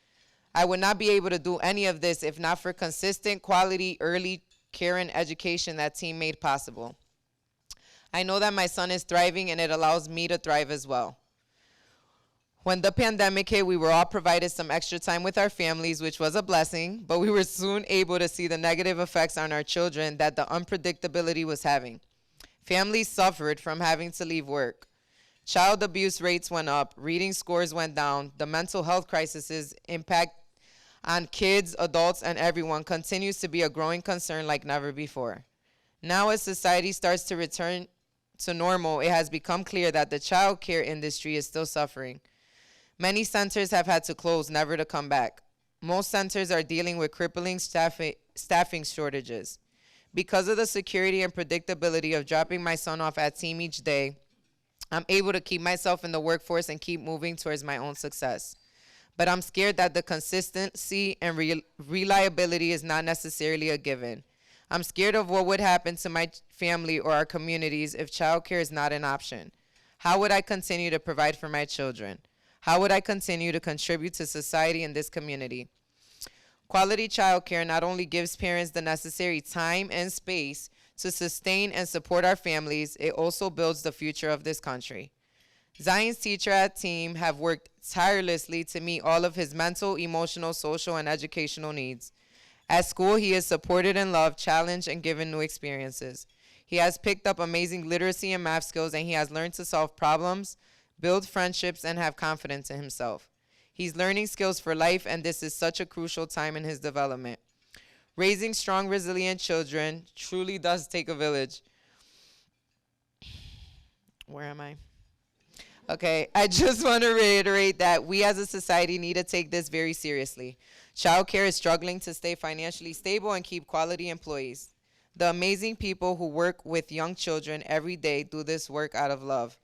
I would not be able to do any of this if not for consistent quality early care and education that Team made possible. I know that my son is thriving and it allows me to thrive as well. When the pandemic hit, we were all provided some extra time with our families, which was a blessing, but we were soon able to see the negative effects on our children that the unpredictability was having. Families suffered from having to leave work. Child abuse rates went up, reading scores went down, the mental health crisis impact on kids, adults, and everyone continues to be a growing concern like never before. Now, as society starts to return to normal, it has become clear that the child care industry is still suffering. Many centers have had to close, never to come back. Most centers are dealing with crippling staffing shortages. Because of the security and predictability of dropping my son off at Team each day, I'm able to keep myself in the workforce and keep moving towards my own success. But I'm scared that the consistency and reliability is not necessarily a given. I'm scared of what would happen to my family or our communities if childcare is not an option. How would I continue to provide for my children? How would I continue to contribute to society in this community? Quality childcare not only gives parents the necessary time and space to sustain and support our families, it also builds the future of this country. Zion's teacher at Team have worked tirelessly to meet all of his mental, emotional, social, and educational needs. At school, he is supported and loved, challenged, and given new experiences. He has picked up amazing literacy and math skills, and he has learned to solve problems, build friendships, and have confidence in himself. He's learning skills for life, and this is such a crucial time in his development. Raising strong, resilient children truly does take a village. Where am I? Okay, I just want to reiterate that we as a society need to take this very seriously. Childcare is struggling to stay financially stable and keep quality employees. The amazing people who work with young children every day do this work out of love.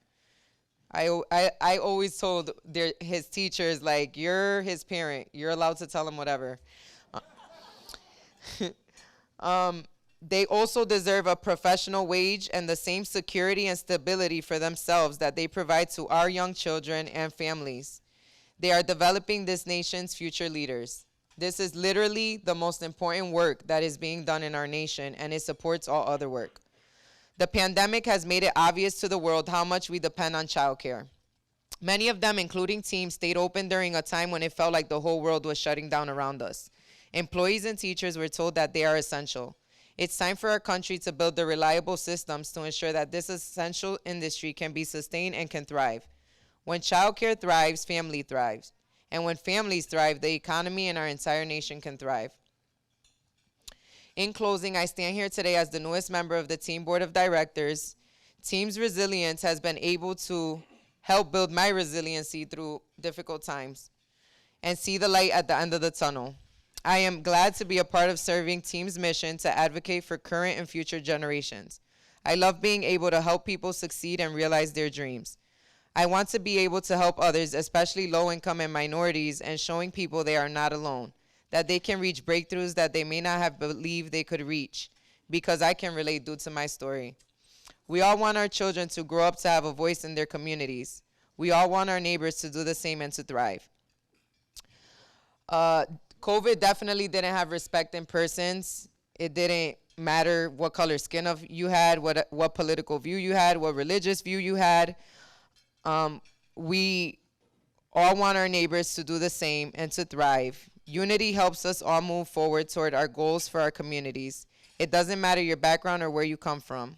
I always told his teachers, like, you're his parent. You're allowed to tell him whatever. They also deserve a professional wage and the same security and stability for themselves that they provide to our young children and families. They are developing this nation's future leaders. This is literally the most important work that is being done in our nation, and it supports all other work. The pandemic has made it obvious to the world how much we depend on childcare. Many of them, including Team, stayed open during a time when it felt like the whole world was shutting down around us. Employees and teachers were told that they are essential. It's time for our country to build the reliable systems to ensure that this essential industry can be sustained and can thrive. When childcare thrives, family thrives. And when families thrive, the economy and our entire nation can thrive. In closing, I stand here today as the newest member of the Team Board of Directors. Team's resilience has been able to help build my resiliency through difficult times and see the light at the end of the tunnel. I am glad to be a part of serving Team's mission to advocate for current and future generations. I love being able to help people succeed and realize their dreams. I want to be able to help others, especially low-income and minorities, and showing people they are not alone, that they can reach breakthroughs that they may not have believed they could reach, because I can relate due to my story. We all want our children to grow up to have a voice in their communities. We all want our neighbors to do the same and to thrive. COVID definitely didn't have respect in persons. It didn't matter what color skin of you had, what political view you had, what religious view you had. We all want our neighbors to do the same and to thrive. Unity helps us all move forward toward our goals for our communities. It doesn't matter your background or where you come from.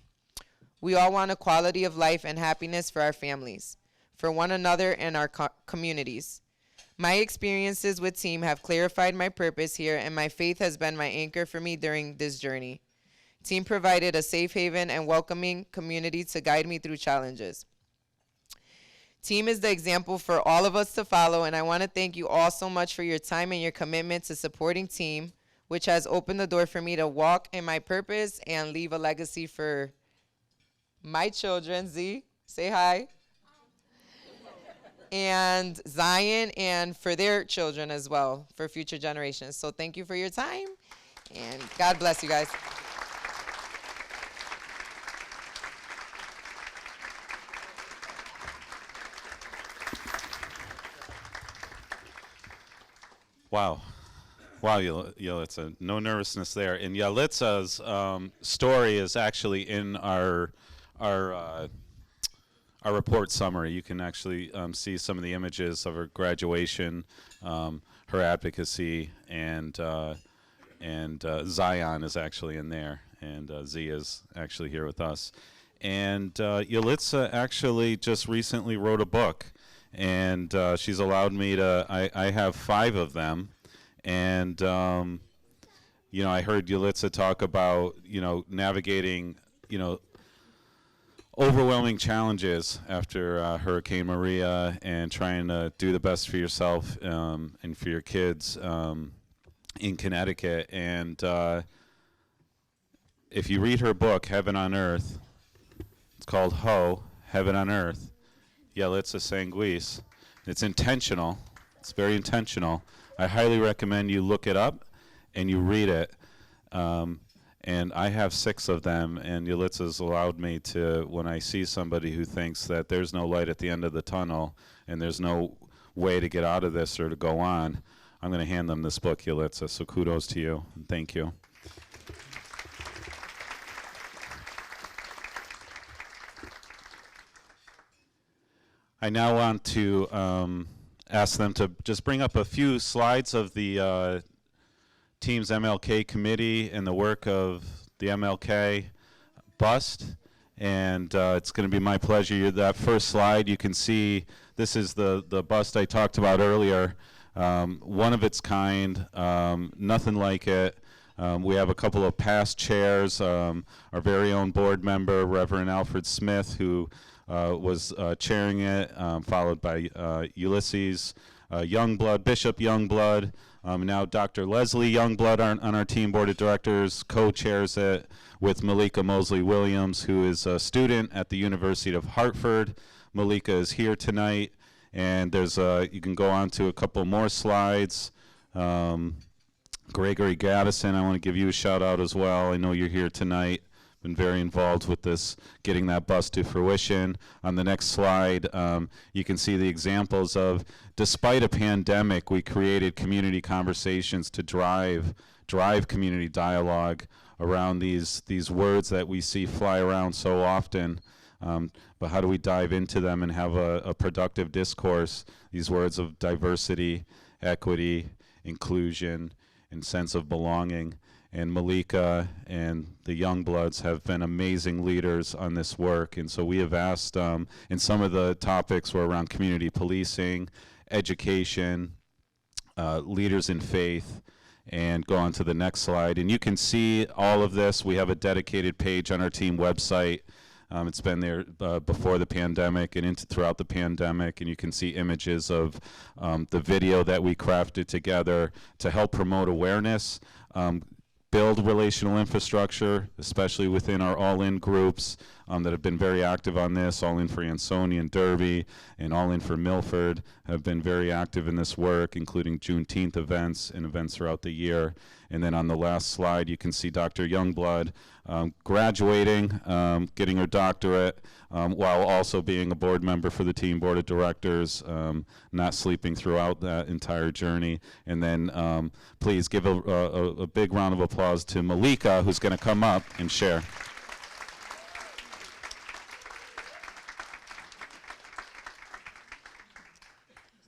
We all want a quality of life and happiness for our families, for one another and our communities. My experiences with Team have clarified my purpose here, and my faith has been my anchor for me during this journey. Team provided a safe haven and welcoming community to guide me through challenges. Team is the example for all of us to follow, and I want to thank you all so much for your time and your commitment to supporting Team, which has opened the door for me to walk in my purpose and leave a legacy for my children. Z, say hi. And Zion, and for their children as well, for future generations. So thank you for your time, and God bless you guys. Wow. Wow, Yalitza. No nervousness there. And Yalitza's story is actually in our report summary. You can actually see some of the images of her graduation, her advocacy, and Zion is actually in there, and Z is actually here with us. And Yalitza actually just recently wrote a book, and she's allowed me to, I have 5 of them, and I heard Yalitza talk about, navigating, overwhelming challenges after Hurricane Maria, and trying to do the best for yourself and for your kids in Connecticut. And if you read her book, Heaven on Earth, it's called Ho, Heaven on Earth, Yalitza Sanguis. It's intentional. It's very intentional. I highly recommend you look it up and you read it. And I have 6 of them, and Yalitza's allowed me to, when I see somebody who thinks that there's no light at the end of the tunnel and there's no way to get out of this or to go on, I'm going to hand them this book, Yalitza. So kudos to you, and thank you. I now want to ask them to just bring up a few slides of the Team's MLK committee and the work of the MLK bust, and it's going to be my pleasure. That first slide, you can see this is the bust I talked about earlier, one of its kind, nothing like it. We have a couple of past chairs, our very own board member, Reverend Alfred Smith, who was chairing it, followed by Ulysses Youngblood, Bishop Youngblood. Now Dr. Leslie Youngblood on our team board of directors co-chairs it with Malika Mosley Williams, who is a student at the University of Hartford. Malika is here tonight, and there's you can go on to a couple more slides. Gregory Gaddison, I want to give you a shout out as well. I know you're here tonight. Been very involved with this, getting that bust to fruition. On the next slide, you can see the examples of, despite a pandemic, we created community conversations to drive community dialogue around these words that we see fly around so often. But how do we dive into them and have a productive discourse? These words of diversity, equity, inclusion, and sense of belonging. and Malika and the Youngbloods have been amazing leaders on this work. And so we have asked, and some of the topics were around community policing, education, leaders in faith, and go on to the next slide. And you can see all of this. We have a dedicated page on our team website. It's been there before the pandemic and throughout the pandemic, and you can see images of the video that we crafted together to help promote awareness, build relational infrastructure, especially within our all-in groups that have been very active on this. All In for Ansonia and Derby and All In for Milford have been very active in this work, including Juneteenth events and events throughout the year. And then on the last slide, you can see Dr. Youngblood graduating, getting her doctorate, while also being a board member for the team board of directors, not sleeping throughout that entire journey. And then please give a big round of applause to Malika, who's going to come up and share.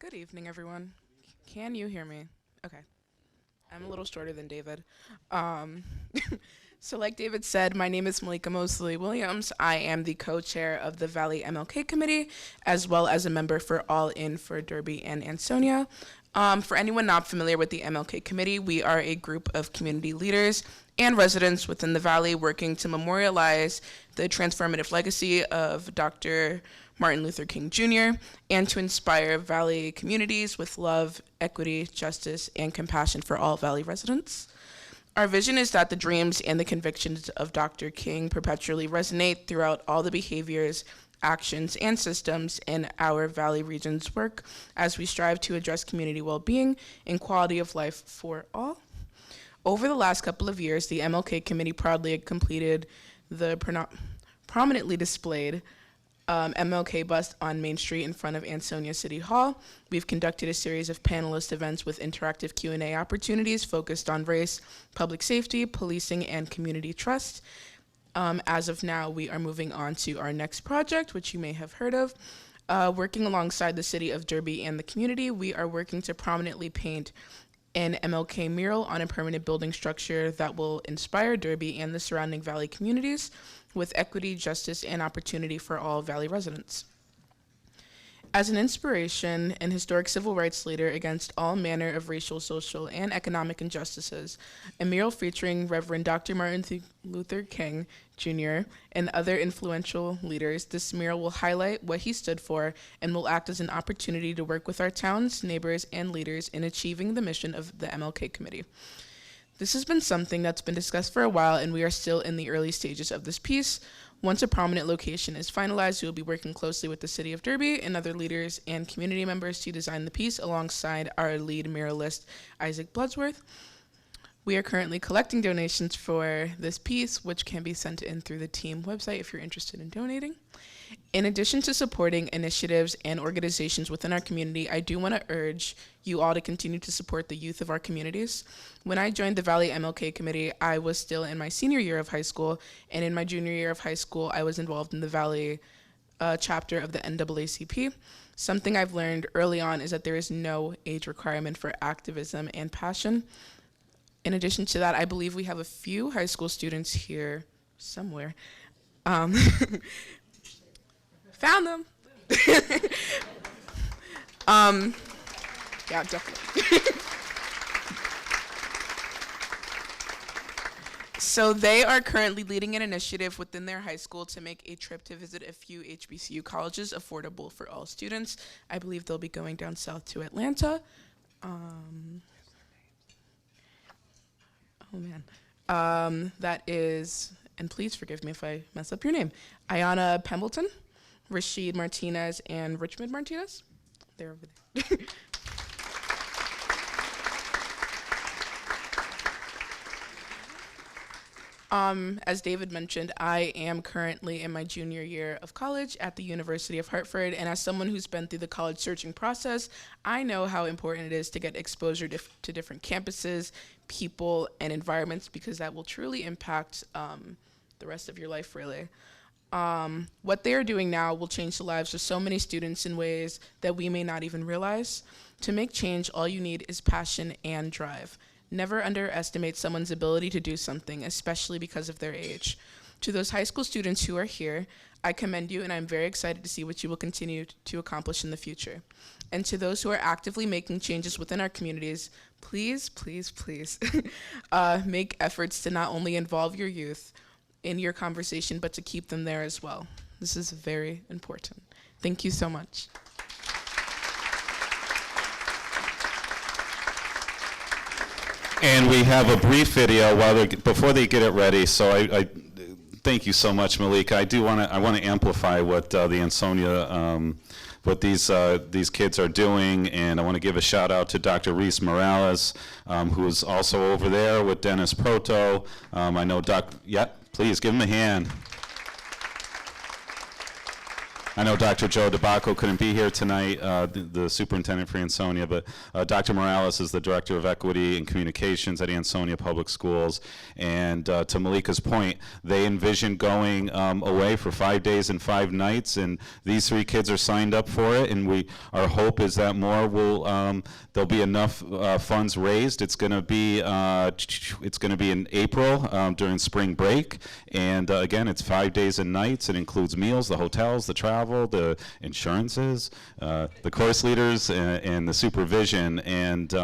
Good evening, everyone. Can you hear me? Okay. I'm a little shorter than David. So like David said, my name is Malika Mosley Williams. I am the co-chair of the Valley MLK Committee, as well as a member for All In for Derby and Ansonia. For anyone not familiar with the MLK Committee, we are a group of community leaders and residents within the Valley working to memorialize the transformative legacy of Dr. Martin Luther King Jr., and to inspire Valley communities with love, equity, justice, and compassion for all Valley residents. Our vision is that the dreams and the convictions of Dr. King perpetually resonate throughout all the behaviors, actions, and systems in our Valley region's work as we strive to address community well-being and quality of life for all. Over the last couple of years, the MLK Committee proudly completed the prominently displayed MLK bust on Main Street in front of Ansonia City Hall. We've conducted a series of panelist events with interactive Q&A opportunities focused on race, public safety, policing, and community trust. As of now, we are moving on to our next project, which you may have heard of. Working alongside the city of Derby and the community, we are working to prominently paint an MLK mural on a permanent building structure that will inspire Derby and the surrounding Valley communities with equity, justice, and opportunity for all Valley residents. As an inspiration and historic civil rights leader against all manner of racial, social, and economic injustices, a mural featuring Reverend Dr. Martin Luther King Jr. and other influential leaders, this mural will highlight what he stood for and will act as an opportunity to work with our towns, neighbors, and leaders in achieving the mission of the MLK Committee. This has been something that's been discussed for a while, and we are still in the early stages of this piece. Once a prominent location is finalized, we will be working closely with the City of Derby and other leaders and community members to design the piece alongside our lead muralist, Isaac Bloodsworth. We are currently collecting donations for this piece, which can be sent in through the team website if you're interested in donating. In addition to supporting initiatives and organizations within our community, I do want to urge you all to continue to support the youth of our communities. When I joined the Valley MLK Committee, I was still in my senior year of high school, and in my junior year of high school, I was involved in the Valley chapter of the NAACP. Something I've learned early on is that there is no age requirement for activism and passion. In addition to that, I believe we have a few high school students here somewhere. Found them. Yeah, definitely. So they are currently leading an initiative within their high school to make a trip to visit a few HBCU colleges affordable for all students. I believe they'll be going down south to Atlanta. That is, and please forgive me if I mess up your name, Ayanna Pembleton, Rashid Martinez, and Richmond Martinez. They're over there. As David mentioned, I am currently in my junior year of college at the University of Hartford, and as someone who's been through the college searching process, I know how important it is to get exposure to different campuses, people, and environments, because that will truly impact the rest of your life, really. What they are doing now will change the lives of so many students in ways that we may not even realize. To make change, all you need is passion and drive. Never underestimate someone's ability to do something, especially because of their age. To those high school students who are here, I commend you, and I'm very excited to see what you will continue to accomplish in the future. And to those who are actively making changes within our communities, please, please, please make efforts to not only involve your youth in your conversation, but to keep them there as well. This is very important. Thank you so much. And we have a brief video before they get it ready. So I thank you so much, Malika. I want to amplify what the Ansonia, what these kids are doing, and I want to give a shout out to Dr. Reese Morales, who is also over there with Dennis Proto. I know please give him a hand. I know Dr. Joe DeBacco couldn't be here tonight, the superintendent for Ansonia, but Dr. Morales is the director of equity and communications at Ansonia Public Schools. And to Malika's point, they envision going away for 5 days and 5 nights, and these 3 kids are signed up for it. And our hope is that more will there'll be enough funds raised. It's going to be in April during spring break, and again, it's 5 days and nights. It includes meals, the hotels, the travel, the insurances, the course leaders, and the supervision. And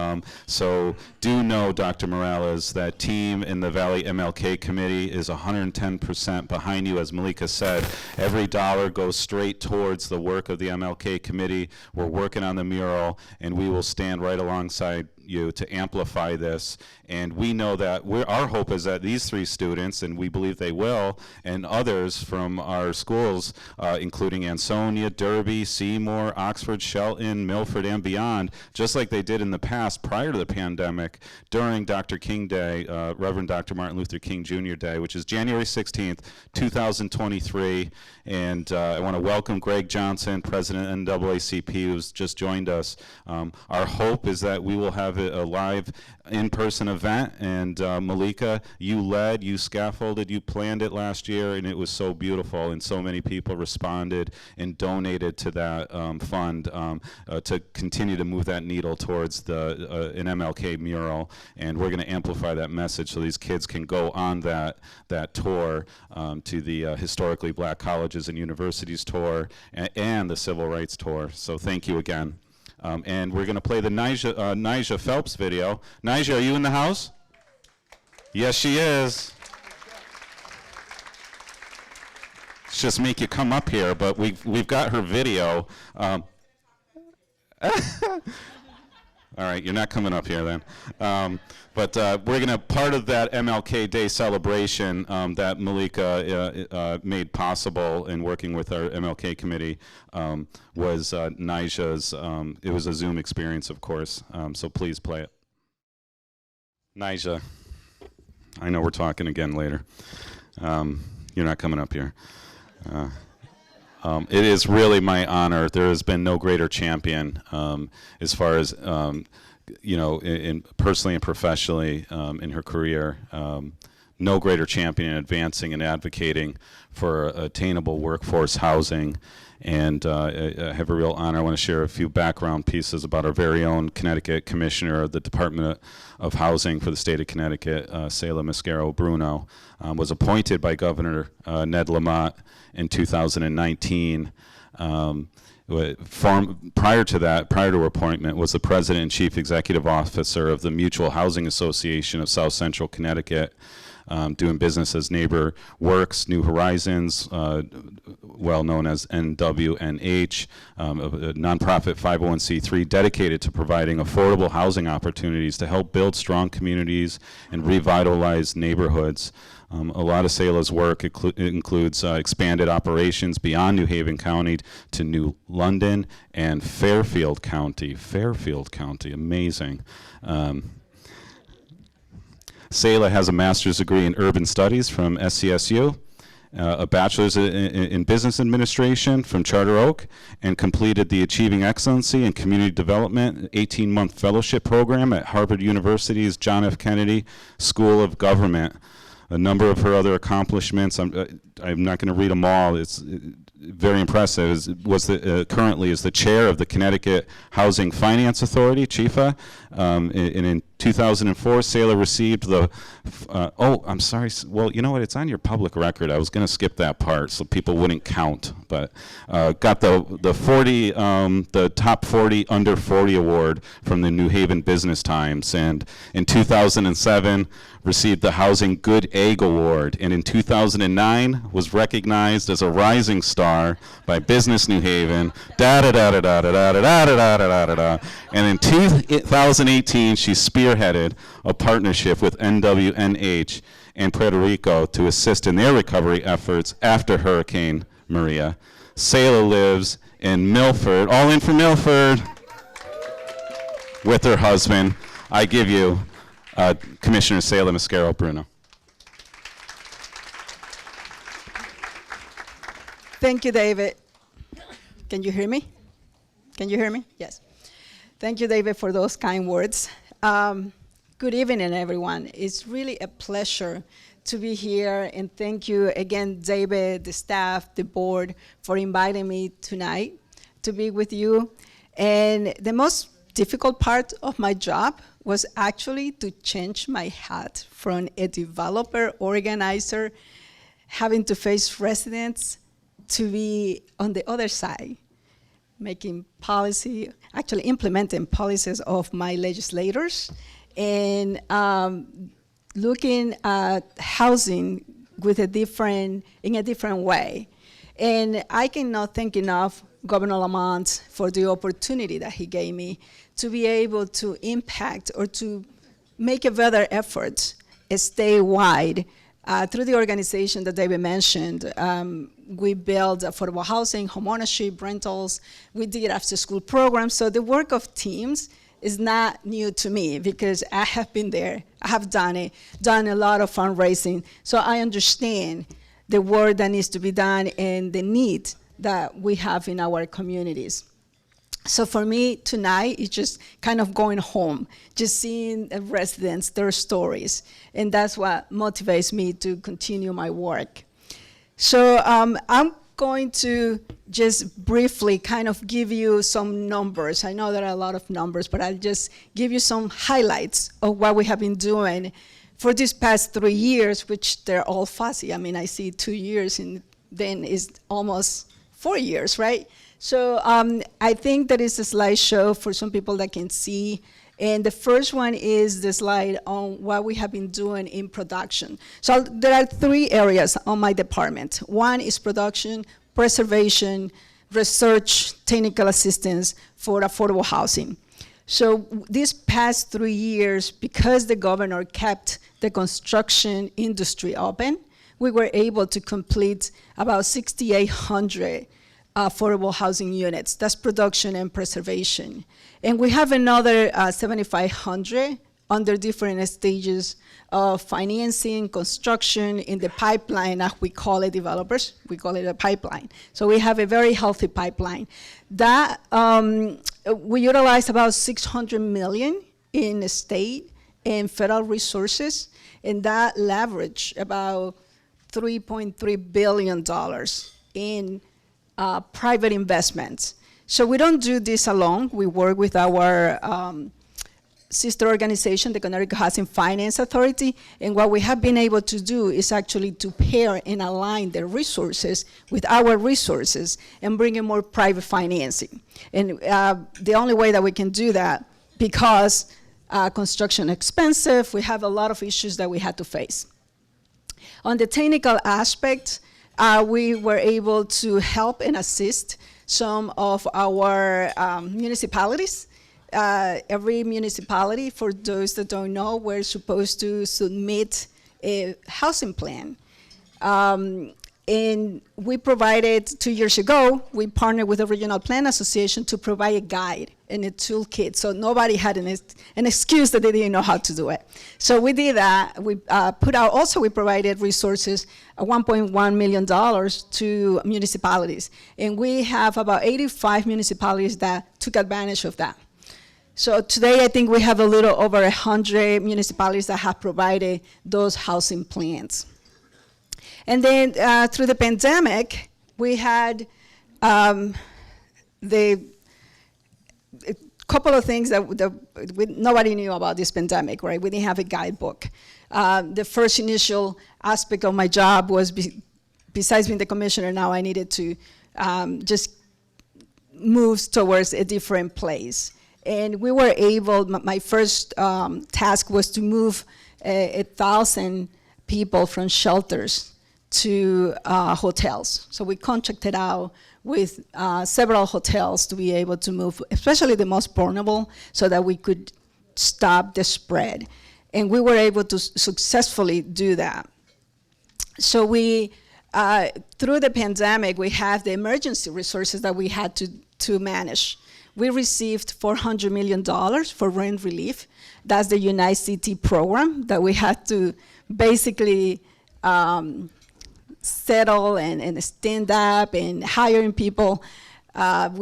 so do know, Dr. Morales, that team in the Valley MLK Committee is 110% behind you. As Malika said, every dollar goes straight towards the work of the MLK Committee. We're working on the mural, and we will stand right alongside you to amplify this. And we know that our hope is that these 3 students, and we believe they will, and others from our schools, including Ansonia, Derby, Seymour, Oxford, Shelton, Milford, and beyond, just like they did in the past prior to the pandemic, during Dr. King Day, Reverend Dr. Martin Luther King Jr. Day, which is January 16th, 2023. And I want to welcome Greg Johnson, President NAACP, who's just joined us. Our hope is that we will have a live in-person event, and Malika, you scaffolded, you planned it last year, and it was so beautiful, and so many people responded and donated to that fund to continue to move that needle towards an MLK mural. And we're going to amplify that message so these kids can go on that tour to the Historically Black Colleges and Universities tour and the Civil Rights tour. So thank you again. And we're going to play the Nyjah Phelps video. Nyjah, are you in the house? Yes, she is. Let's just make you come up here, but we've got her video. All right, you're not coming up here then. But we're going to, part of that MLK Day celebration that Malika made possible in working with our MLK committee was Nyjah's, it was a Zoom experience, of course, so please play it. Nyjah, I know we're talking again later. You're not coming up here. It is really my honor. There has been no greater champion as far as in personally and professionally in her career. No greater champion in advancing and advocating for attainable workforce housing. And I have a real honor. I want to share a few background pieces about our very own Connecticut Commissioner of the Department of Housing for the state of Connecticut, Selah Mascaro Bruno, was appointed by Governor Ned Lamont in 2019. Prior to her appointment, was the President and Chief Executive Officer of the Mutual Housing Association of South Central Connecticut, doing business as Neighbor Works, New Horizons, well known as NWNH, a nonprofit 501c3 dedicated to providing affordable housing opportunities to help build strong communities and revitalize neighborhoods. A lot of Selah's work includes expanded operations beyond New Haven County to New London and Fairfield County. Fairfield County, amazing. Selah has a master's degree in urban studies from SCSU, a bachelor's in business administration from Charter Oak, and completed the Achieving Excellency in Community Development 18-month fellowship program at Harvard University's John F. Kennedy School of Government. A number of her other accomplishments, I'm not going to read them all. very impressive, currently is the chair of the Connecticut Housing Finance Authority, CHIFA. And in 2004, Saylor received the, I'm sorry, well, you know what, it's on your public record. I was going to skip that part so people wouldn't count, but got the top 40 under 40 award from the New Haven Business Times, and in 2007 received the Housing Good Egg Award, and in 2009 was recognized as a rising star by Business New Haven. And in 2018, she spearheaded a partnership with NWNH and Puerto Rico to assist in their recovery efforts after Hurricane Maria. Saylor lives in Milford, all in for Milford, with her husband. I give you Commissioner Saylor Mascaro-Bruno. Thank you, David. Can you hear me? Can you hear me? Yes. Thank you, David, for those kind words. Good evening, everyone. It's really a pleasure to be here, and thank you again, David, the staff, the board, for inviting me tonight to be with you. And the most difficult part of my job was actually to change my hat from a developer, organizer, having to face residents, to be on the other side, making policy, actually implementing policies of my legislators, and looking at housing with in a different way. And I cannot thank enough Governor Lamont for the opportunity that he gave me to be able to impact or to make a better effort statewide through the organization that David mentioned. We build affordable housing, homeownership, rentals. We did after-school programs. So the work of teams is not new to me because I have been there. I have done it, done a lot of fundraising. So I understand the work that needs to be done and the need that we have in our communities. So for me tonight, it's just kind of going home, just seeing the residents, their stories. And that's what motivates me to continue my work. So I'm going to just briefly kind of give you some numbers. I know there are a lot of numbers, but I'll just give you some highlights of what we have been doing for these past 3 years, which they're all fuzzy. I mean, I see 2 years and then it's almost 4 years, right? So I think that is a slideshow for some people that can see. And the first one is the slide on what we have been doing in production. So there are 3 areas on my department. One is production, preservation, research, technical assistance for affordable housing. So these past 3 years, because the governor kept the construction industry open, we were able to complete about 6,800 affordable housing units. That's production and preservation. And we have another 7,500 under different stages of financing, construction, in the pipeline, as we call it, developers, we call it a pipeline. So we have a very healthy pipeline. That, we utilize about $600 million in state and federal resources, and that leverage about $3.3 billion in private investments. So we don't do this alone. We work with our sister organization, the Connecticut Housing Finance Authority, and what we have been able to do is actually to pair and align their resources with our resources and bring in more private financing. And the only way that we can do that, because construction is expensive, we have a lot of issues that we had to face. On the technical aspect, we were able to help and assist some of our municipalities. Every municipality, for those that don't know, we're supposed to submit a housing plan. And we provided, 2 years ago, we partnered with the Regional Plan Association to provide a guide and a toolkit, so nobody had an excuse that they didn't know how to do it. So we did that. We we provided resources, $1.1 million to municipalities. And we have about 85 municipalities that took advantage of that. So today, I think we have a little over 100 municipalities that have provided those housing plans. And then through the pandemic, we had the a couple of things that nobody knew about this pandemic, right? We didn't have a guidebook. The first initial aspect of my job was, besides being the commissioner, now I needed to just move towards a different place. And we were able, my first task was to move 1,000 people from shelters to hotels. So we contracted out with several hotels to be able to move, especially the most vulnerable, so that we could stop the spread. And we were able to successfully do that. So we, through the pandemic, we have the emergency resources that we had to manage. We received $400 million for rent relief. That's the Unite City program that we had to basically settle and stand up and hiring people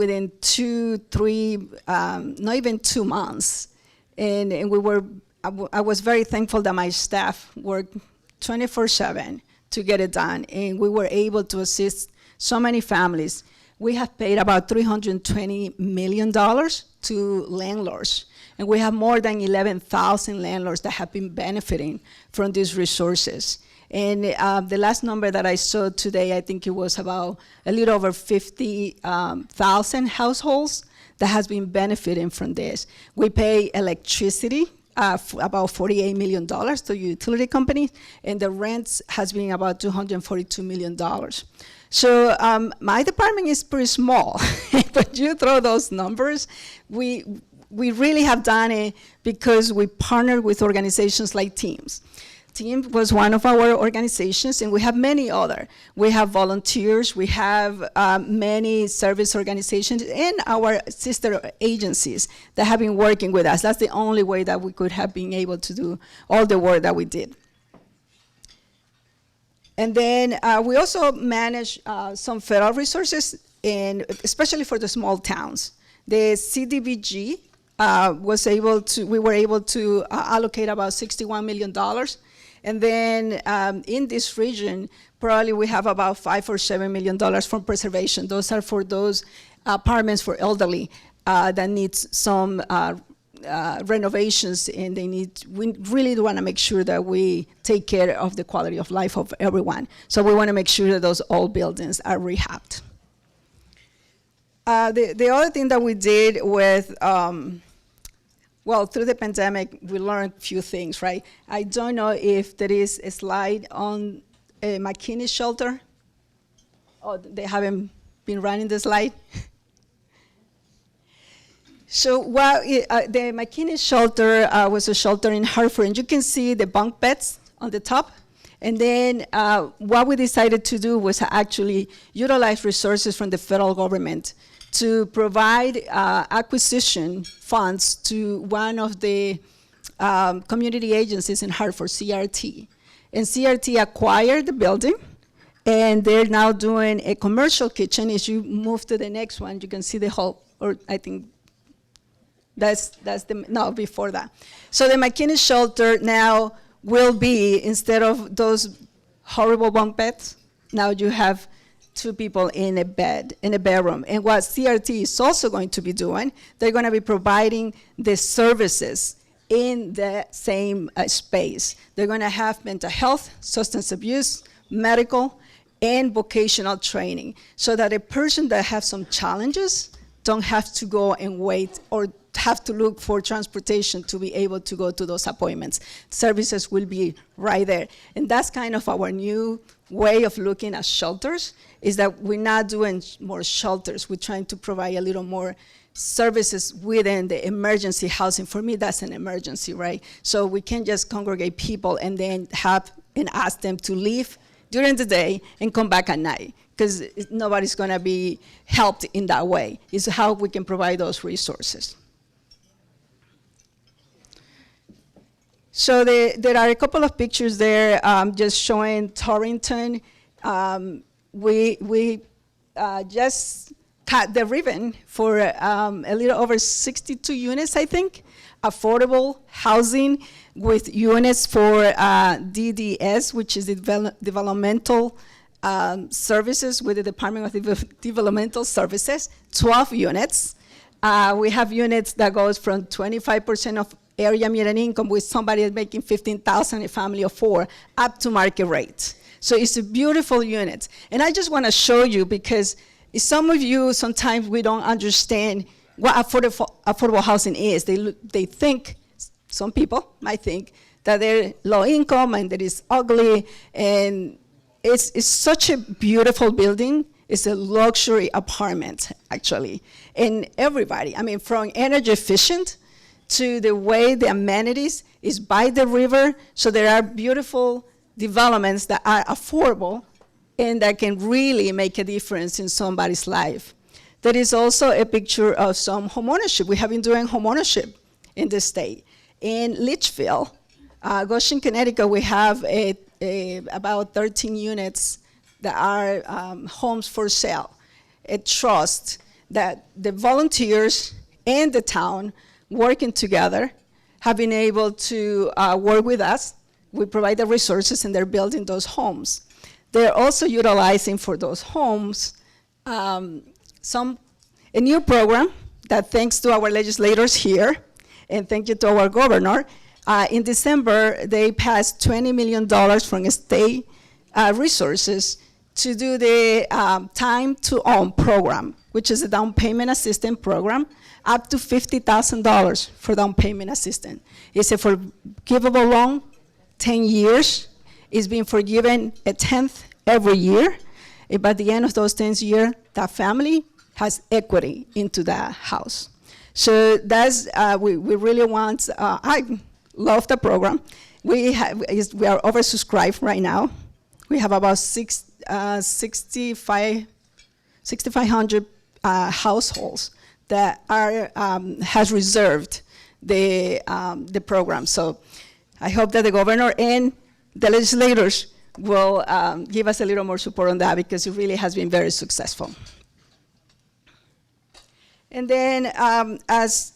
within 2, 3, not even 2 months. And we were, I was very thankful that my staff worked 24/7 to get it done. And we were able to assist so many families. We have paid about $320 million to landlords. And we have more than 11,000 landlords that have been benefiting from these resources. And the last number that I saw today, I think it was about a little over 50,000 households that has been benefiting from this. We pay electricity, about $48 million to utility companies, and the rents has been about $242 million. So my department is pretty small, but you throw those numbers, we really have done it because we partnered with organizations like TEAMS. TEAMS was one of our organizations, and we have many other. We have volunteers, we have many service organizations, and our sister agencies that have been working with us. That's the only way that we could have been able to do all the work that we did. And then we also manage some federal resources, and especially for the small towns. The CDBG we were able to allocate about $61 million. And then in this region, probably we have about $5 or $7 million from preservation. Those are for those apartments for elderly that needs some renovations, and we really do want to make sure that we take care of the quality of life of everyone. So we want to make sure that those old buildings are rehabbed. The other thing that we did with, well, through the pandemic, we learned a few things, right? I don't know if there is a slide on a McKinney shelter. Oh, they haven't been running the slide. So the McKinney shelter was a shelter in Hartford, and you can see the bunk beds on the top. And then what we decided to do was actually utilize resources from the federal government to provide acquisition funds to one of the community agencies in Hartford, CRT. And CRT acquired the building, and they're now doing a commercial kitchen. As you move to the next one, you can see the whole, or I think no, before that. So the McKinney shelter now will be, instead of those horrible bunk beds, now you have 2 people in a bed, in a bedroom. And what CRT is also going to be doing, they're going to be providing the services in the same space. They're going to have mental health, substance abuse, medical, and vocational training, so that a person that has some challenges don't have to go and wait or have to look for transportation to be able to go to those appointments. Services will be right there. And that's kind of our new way of looking at shelters, is that we're not doing more shelters. We're trying to provide a little more services within the emergency housing. For me, that's an emergency, right? So we can't just congregate people and then have and ask them to leave during the day and come back at night, because nobody's going to be helped in that way. It's how we can provide those resources. So there are a couple of pictures there just showing Torrington. We just cut the ribbon for a little over 62 units, I think, affordable housing with units for DDS, which is the developmental services with the Department of Developmental Services, 12 units. We have units that goes from 25% of area median income with somebody making $15,000, a family of 4, up to market rate. So it's a beautiful unit. And I just want to show you, because some of you, sometimes we don't understand what affordable housing is. They think, some people might think, that they're low income and that it's ugly, and it's such a beautiful building. It's a luxury apartment, actually. And everybody, I mean, from energy efficient to the way the amenities is by the river, so there are beautiful developments that are affordable and that can really make a difference in somebody's life. There is also a picture of some homeownership. We have been doing homeownership in the state. In Litchfield, Goshen, Connecticut, we have about 13 units that are homes for sale. A trust that the volunteers and the town working together have been able to work with us. We provide the resources and they're building those homes. They're also utilizing for those homes a new program that, thanks to our legislators here, and thank you to our governor, in December, they passed $20 million from state resources to do the Time to Own program, which is a down payment assistance program, up to $50,000 for down payment assistance. It's a forgivable loan, 10 years. It's being forgiven a tenth every year. And by the end of those 10 years, that family has equity into that house. So that's, we really want, I love the program. We are oversubscribed right now. We have about 6,500 households that are, has reserved the program. So I hope that the governor and the legislators will give us a little more support on that, because it really has been very successful. And then as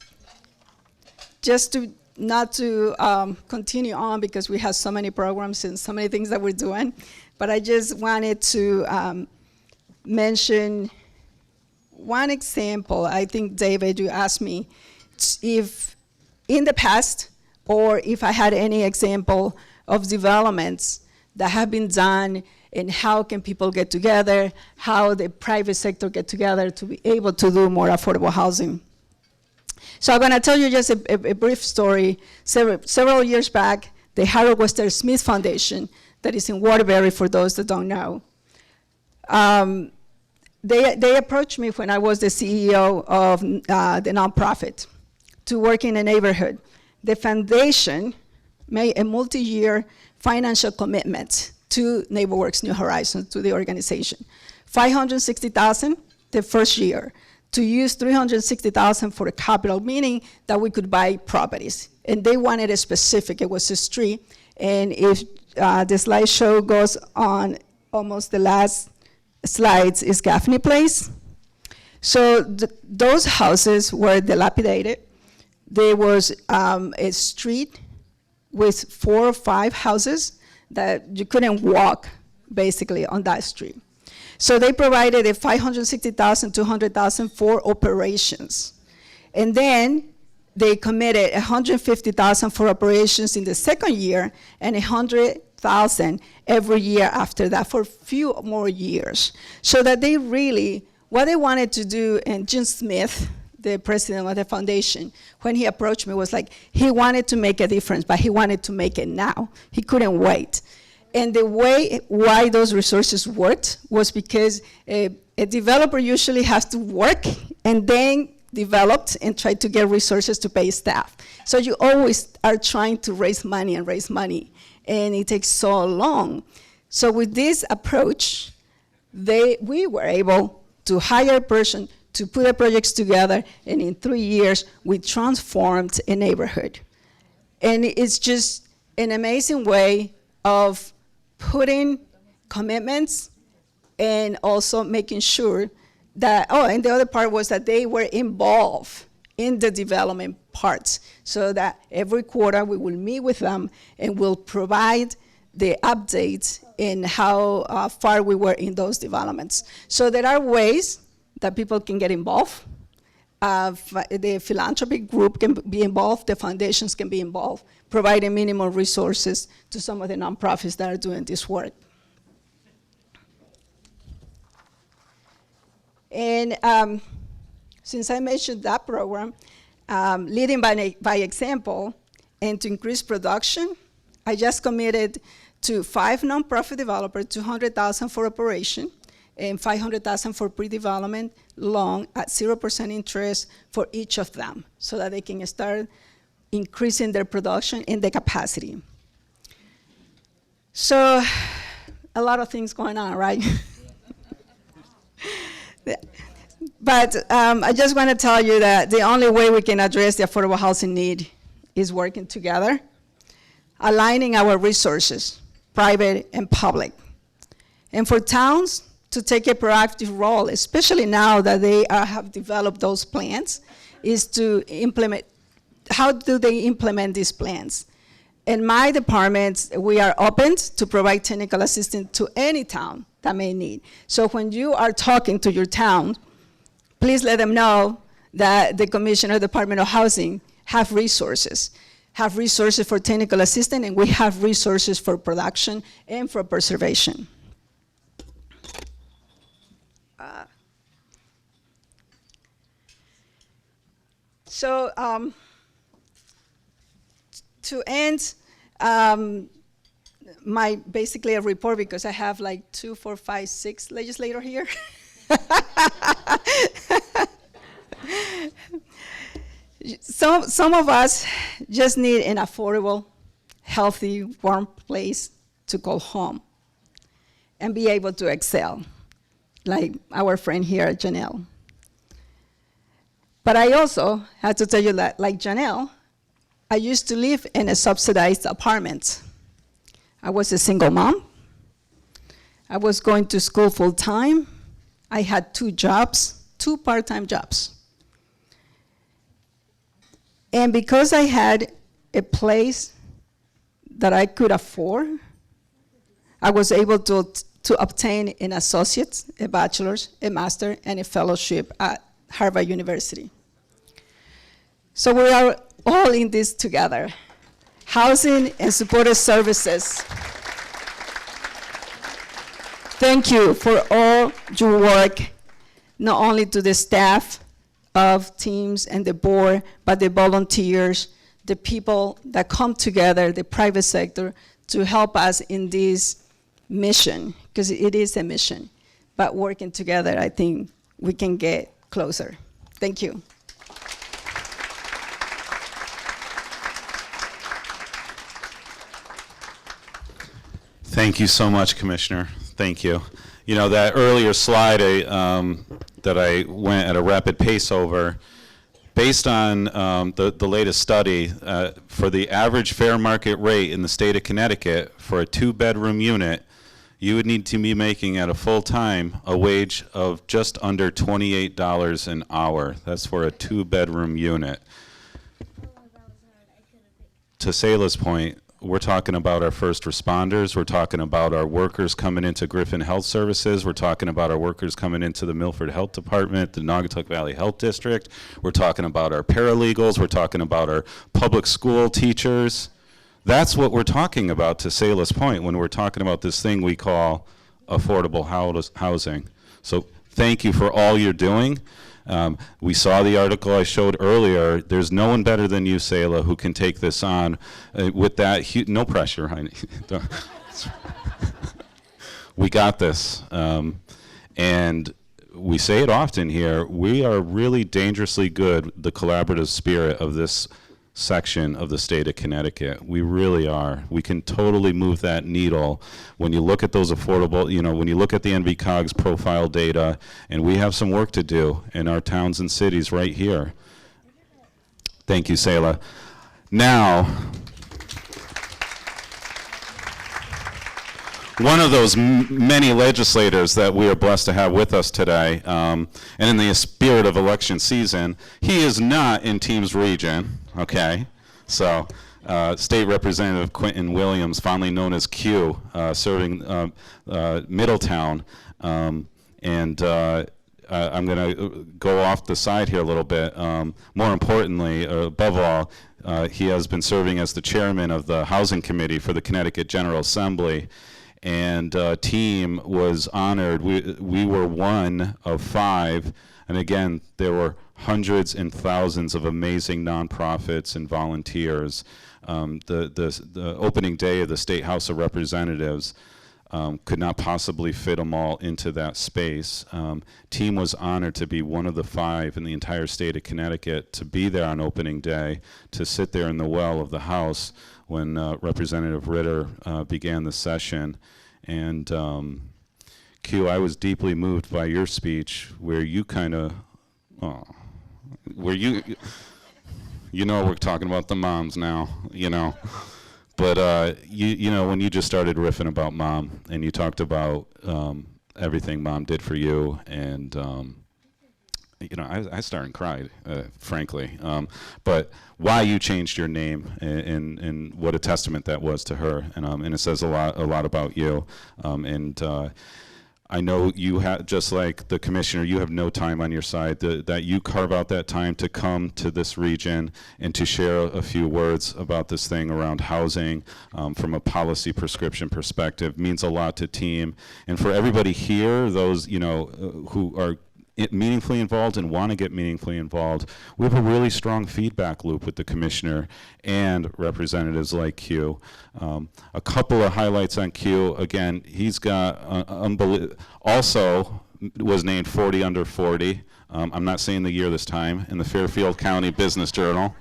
just to not to continue on, because we have so many programs and so many things that we're doing, but I just wanted to mention one example. I think, David, you asked me if in the past, or if I had any example of developments that have been done, and how can people get together, how the private sector get together to be able to do more affordable housing. So I'm gonna tell you just a brief story. Several years back, the Harold Wester Smith Foundation, that is in Waterbury for those that don't know, they approached me when I was the CEO of the nonprofit to work in a neighborhood. The foundation made a multi-year financial commitment to NeighborWorks New Horizons, to the organization. $560,000 the first year, to use $360,000 for a capital, meaning that we could buy properties. And they wanted a specific, it was a street. And if the slideshow goes on, almost the last slides is Gaffney Place. So those houses were dilapidated. There was a street with 4 or 5 houses that you couldn't walk, basically, on that street. So they provided a $560,000, $200,000 for operations. And then they committed $150,000 for operations in the second year, and $100,000 every year after that for a few more years. So that they really, what they wanted to do, and Jim Smith, the president of the foundation, when he approached me, was like, he wanted to make a difference, but he wanted to make it now. He couldn't wait. And the way why those resources worked was because a developer usually has to work and then developed and try to get resources to pay staff. So you always are trying to raise money, and it takes so long. So with this approach, we were able to hire a person to put the projects together, and in 3 years, we transformed a neighborhood. And it's just an amazing way of putting commitments and also making sure that, and the other part was that they were involved in the development parts, so that every quarter we will meet with them and we'll provide the updates in how far we were in those developments. So there are ways that people can get involved. The philanthropic group can be involved, the foundations can be involved, providing minimal resources to some of the nonprofits that are doing this work. And since I mentioned that program, leading by example and to increase production, I just committed to 5 nonprofit developers, $200,000 for operation, and $500,000 for pre-development loan at 0% interest for each of them, so that they can start increasing their production and the capacity. So, a lot of things going on, right? But I just want to tell you that the only way we can address the affordable housing need is working together, aligning our resources, private and public. And for towns to take a proactive role, especially now that they have developed those plans, is to implement. How do they implement these plans? In my department, we are open to provide technical assistance to any town that may need. So when you are talking to your town, please let them know that the Commissioner, Department of Housing, have resources for technical assistance, and we have resources for production and for preservation. So to end my basically a report, because I have like 2, 4, 5, 6 legislators here. Some of us just need an affordable, healthy, warm place to call home and be able to excel, like our friend here, Janelle. But I also have to tell you that, like Janelle, I used to live in a subsidized apartment. I was a single mom. I was going to school full time. I had 2 jobs, 2 part-time jobs. And because I had a place that I could afford, I was able to obtain an associate's, a bachelor's, a master's, and a fellowship at Harvard University. So we are all in this together. Housing and supportive services. Thank you for all your work, not only to the staff of teams and the board, but the volunteers, the people that come together, the private sector, to help us in this mission, because it is a mission. But working together, I think we can get closer. Thank you. Thank you so much, Commissioner. Thank you. You know, that earlier slide that I went at a rapid pace over, based on the latest study, for the average fair market rate in the state of Connecticut for a 2-bedroom unit, you would need to be making at a full-time a wage of just under $28 an hour. That's for a 2-bedroom unit. To Sayla's point, we're talking about our first responders. We're talking about our workers coming into Griffin Health Services. We're talking about our workers coming into the Milford Health Department, the Naugatuck Valley Health District. We're talking about our paralegals. We're talking about our public school teachers. That's what we're talking about, to Sayla's point, when we're talking about this thing we call affordable housing. So thank you for all you're doing. We saw the article I showed earlier. There's no one better than you, Sayla, who can take this on with that. No pressure, honey. We got this. And we say it often here. We are really dangerously good, the collaborative spirit of this section of the state of Connecticut. We really are. We can totally move that needle when you look at those affordable, you know, when you look at the NVCOG's profile data, and we have some work to do in our towns and cities right here. Thank you, Sayla. Now, one of those many legislators that we are blessed to have with us today, and in the spirit of election season, he is not in Teams Region, okay? So State Representative Quentin Williams, fondly known as Q, serving Middletown. I'm going to go off the side here a little bit. More importantly, above all, he has been serving as the chairman of the Housing Committee for the Connecticut General Assembly. And team was honored. We were one of 5. And again, there were hundreds and thousands of amazing nonprofits and volunteers. The opening day of the State House of Representatives could not possibly fit them all into that space. Team was honored to be one of the 5 in the entire state of Connecticut to be there on opening day, to sit there in the well of the House when Representative Ritter began the session. And Q, I was deeply moved by your speech where you kind of, you know, we're talking about the moms now, you know. But, you know, when you just started riffing about Mom and you talked about everything Mom did for you, and, you know, I started and cried, frankly. But why you changed your name and what a testament that was to her. And it says a lot about you. I know you have, just like the commissioner, you have no time on your side, that you carve out that time to come to this region and to share a few words about this thing around housing from a policy prescription perspective means a lot to team. And for everybody here, those, you know, who are meaningfully involved and want to get meaningfully involved, we have a really strong feedback loop with the commissioner and representatives like Q. A couple of highlights on Q. Again, he's got also was named 40 under 40. I'm not saying the year this time, in the Fairfield County Business Journal,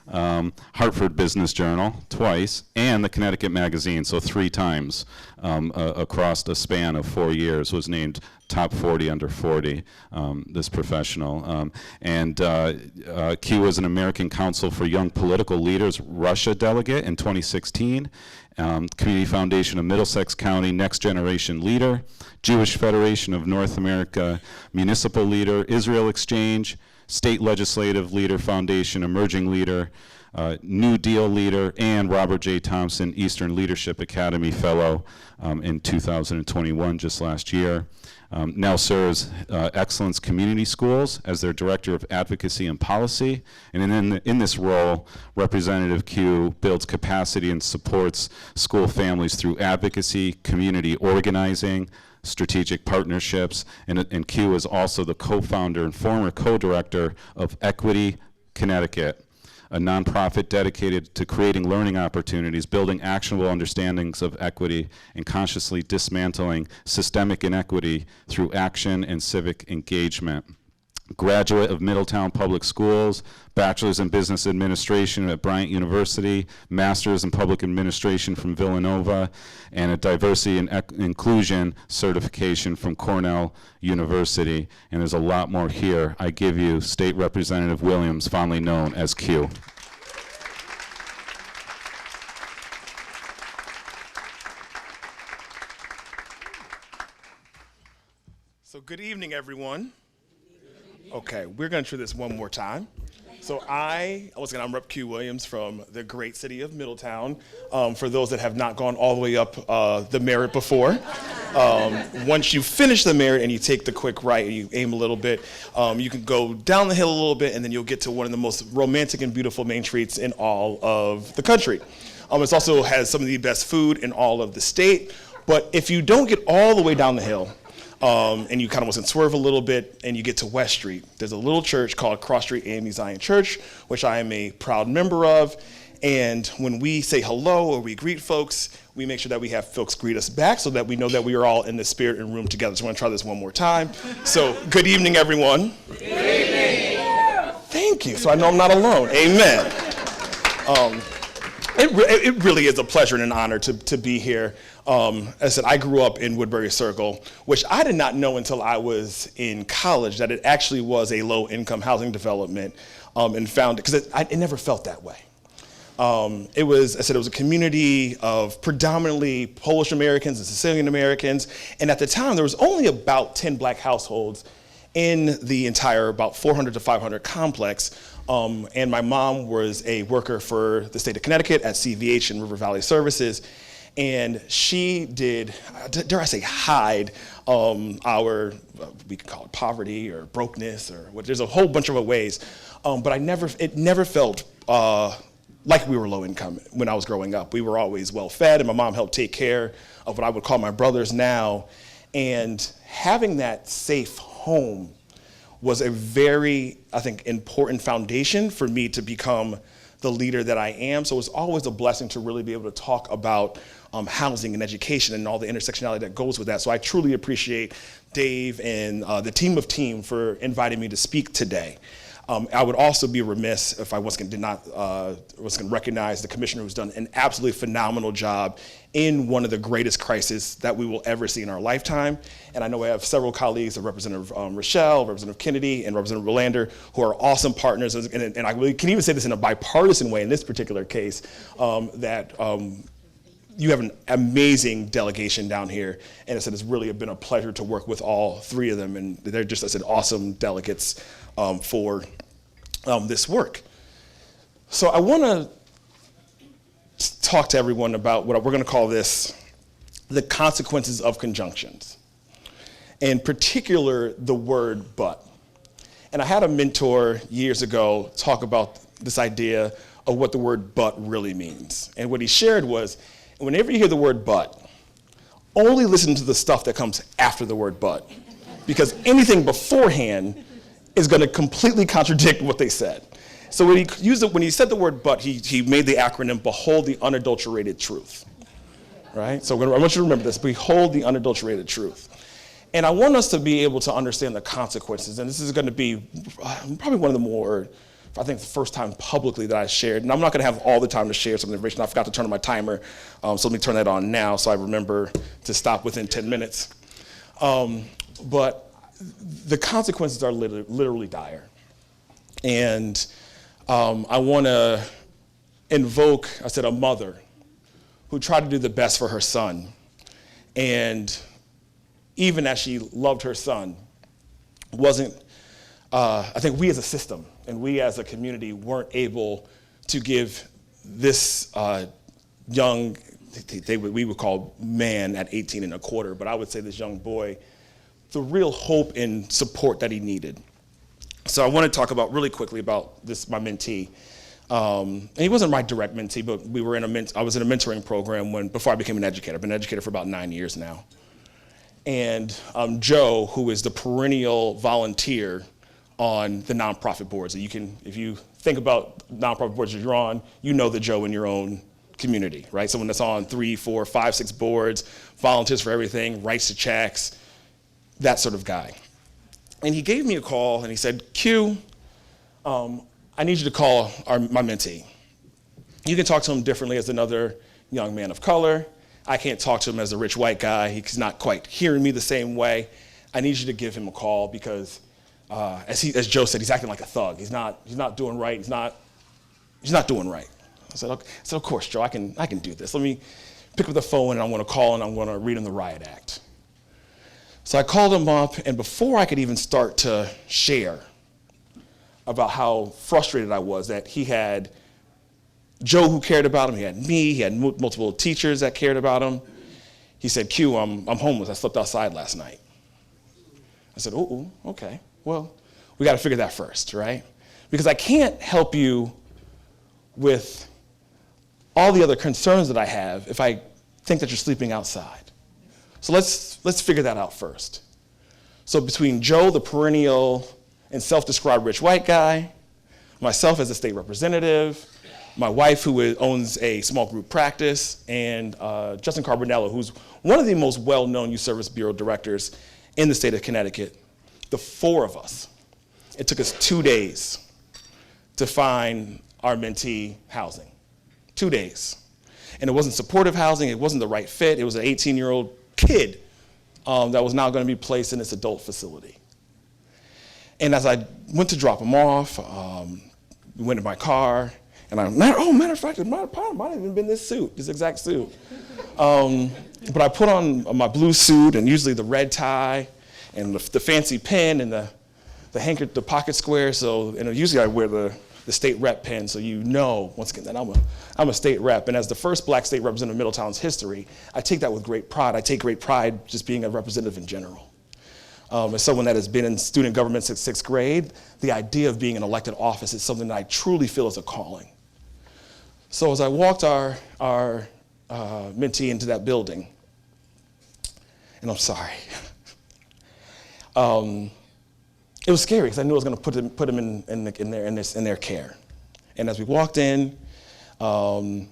Hartford Business Journal twice, and the Connecticut Magazine, so 3 times across a span of 4 years was named top 40 under 40, this professional. Q was an American Council for Young Political Leaders Russia delegate in 2016, Community Foundation of Middlesex County Next Generation Leader, Jewish Federation of North America Municipal Leader, Israel Exchange, State Legislative Leader Foundation Emerging Leader, New Deal Leader, and Robert J. Thompson Eastern Leadership Academy Fellow in 2021, just last year. Now serves Excellence Community Schools as their Director of Advocacy and Policy. And in this role, Representative Q builds capacity and supports school families through advocacy, community organizing, strategic partnerships, and Q is also the co-founder and former co-director of Equity Connecticut, a nonprofit dedicated to creating learning opportunities, building actionable understandings of equity, and consciously dismantling systemic inequity through action and civic engagement. Graduate of Middletown Public Schools, Bachelor's in Business Administration at Bryant University, Master's in Public Administration from Villanova, and a Diversity and Inclusion certification from Cornell University. And there's a lot more here. I give you State Representative Williams, fondly known as Q. So good evening, everyone. Okay, we're going to try this one more time. So I'm Rep. Q. Williams from the great city of Middletown. For those that have not gone all the way up the Merritt before, once you finish the Merritt and you take the quick right and you aim a little bit, you can go down the hill a little bit and then you'll get to one of the most romantic and beautiful main streets in all of the country. It also has some of the best food in all of the state. But if you don't get all the way down the hill, and you kind of want to swerve a little bit and you get to West Street, there's a little church called Cross Street AME Zion Church, which I am a proud member of. And when we say hello or we greet folks, we make sure that we have folks greet us back so that we know that we are all in the spirit and room together. So I want to try this one more time. So good evening, everyone. Good evening. Thank you. So I know I'm not alone. Amen. It really is a pleasure and an honor to be here. As I said, I grew up in Woodbury Circle, which I did not know until I was in college that it actually was a low-income housing development, and found it, because it never felt that way. It was a community of predominantly Polish Americans and Sicilian Americans, and at the time there was only about 10 black households in the entire about 400 to 500 complex. And my mom was a worker for the state of Connecticut at CVH and River Valley Services. And she did, dare I say, hide our, we could call it poverty or brokenness or what, there's a whole bunch of ways. But it never felt like we were low income when I was growing up. We were always well fed, and my mom helped take care of what I would call my brothers now. And having that safe home was a very, I think, important foundation for me to become the leader that I am. So it's always a blessing to really be able to talk about housing and education and all the intersectionality that goes with that. So I truly appreciate Dave and the team for inviting me to speak today. I would also be remiss if I wasn't going to recognize the commissioner who's done an absolutely phenomenal job in one of the greatest crises that we will ever see in our lifetime. And I know I have several colleagues, Representative Rochelle, Representative Kennedy, and Representative Relander, who are awesome partners. And I really can even say this in a bipartisan way in this particular case, that you have an amazing delegation down here. And I said, it's really been a pleasure to work with all three of them. And they're just, I said, awesome delegates for this work. So I want to talk to everyone about what we're going to call this, the consequences of conjunctions. In particular, the word but. And I had a mentor years ago talk about this idea of what the word but really means. And what he shared was, whenever you hear the word but, only listen to the stuff that comes after the word but, because anything beforehand is going to completely contradict what they said. So when he said the word but, he made the acronym BEHOLD the unadulterated truth, right? So I want you to remember this, BEHOLD the unadulterated truth. And I want us to be able to understand the consequences, and this is going to be probably one of the more, I think, the first time publicly that I shared, and I'm not going to have all the time to share some information. I forgot to turn on my timer, so let me turn that on now so I remember to stop within 10 minutes. But the consequences are literally dire. And I want to invoke, I said, a mother who tried to do the best for her son. And even as she loved her son, I think we as a system and we as a community weren't able to give this young, we would call man at 18 and a quarter, but I would say this young boy, the real hope and support that he needed. So I want to talk about really quickly about this, my mentee. And he wasn't my direct mentee, but I was in a mentoring program before I became an educator. I've been an educator for about 9 years now. And Joe, who is the perennial volunteer on the nonprofit boards. If you think about nonprofit boards that you're on, you know the Joe in your own community, right? Someone that's on 3, 4, 5, 6 boards, volunteers for everything, writes the checks, that sort of guy. And he gave me a call and he said, Q, I need you to call my mentee. You can talk to him differently as another young man of color. I can't talk to him as a rich white guy. He's not quite hearing me the same way. I need you to give him a call because, as Joe said, he's acting like a thug. He's not doing right. He's not doing right. I said, okay. Of course, Joe, I can do this. Let me pick up the phone and I'm going to call and I'm going to read him the riot act. So I called him up, and before I could even start to share about how frustrated I was that he had Joe who cared about him, he had me, he had multiple teachers that cared about him, he said, Q, I'm homeless. I slept outside last night. I said, oh, okay. Well, we got to figure that first, right? Because I can't help you with all the other concerns that I have if I think that you're sleeping outside. So let's figure that out first. So between Joe, the perennial and self-described rich white guy, myself as a state representative, my wife who owns a small group practice, and Justin Carbonello, who's one of the most well-known Youth Service Bureau directors in the state of Connecticut, the four of us, it took us 2 days to find our mentee housing. 2 days. And it wasn't supportive housing, it wasn't the right fit, it was an 18-year-old kid that was now going to be placed in this adult facility. And as I went to drop him off, went in my car, and matter of fact, it might have even been this exact suit. But I put on my blue suit and usually the red tie and the fancy pin and the pocket square. So usually I wear the the state rep pin, so you know, once again, that I'm a state rep. And as the first black state representative in Middletown's history, I take that with great pride. I take great pride just being a representative in general. As someone that has been in student government since 6th grade, the idea of being in elected office is something that I truly feel is a calling. So as I walked our mentee into that building, and I'm sorry, it was scary because I knew I was going to put them in their care. And as we walked in, and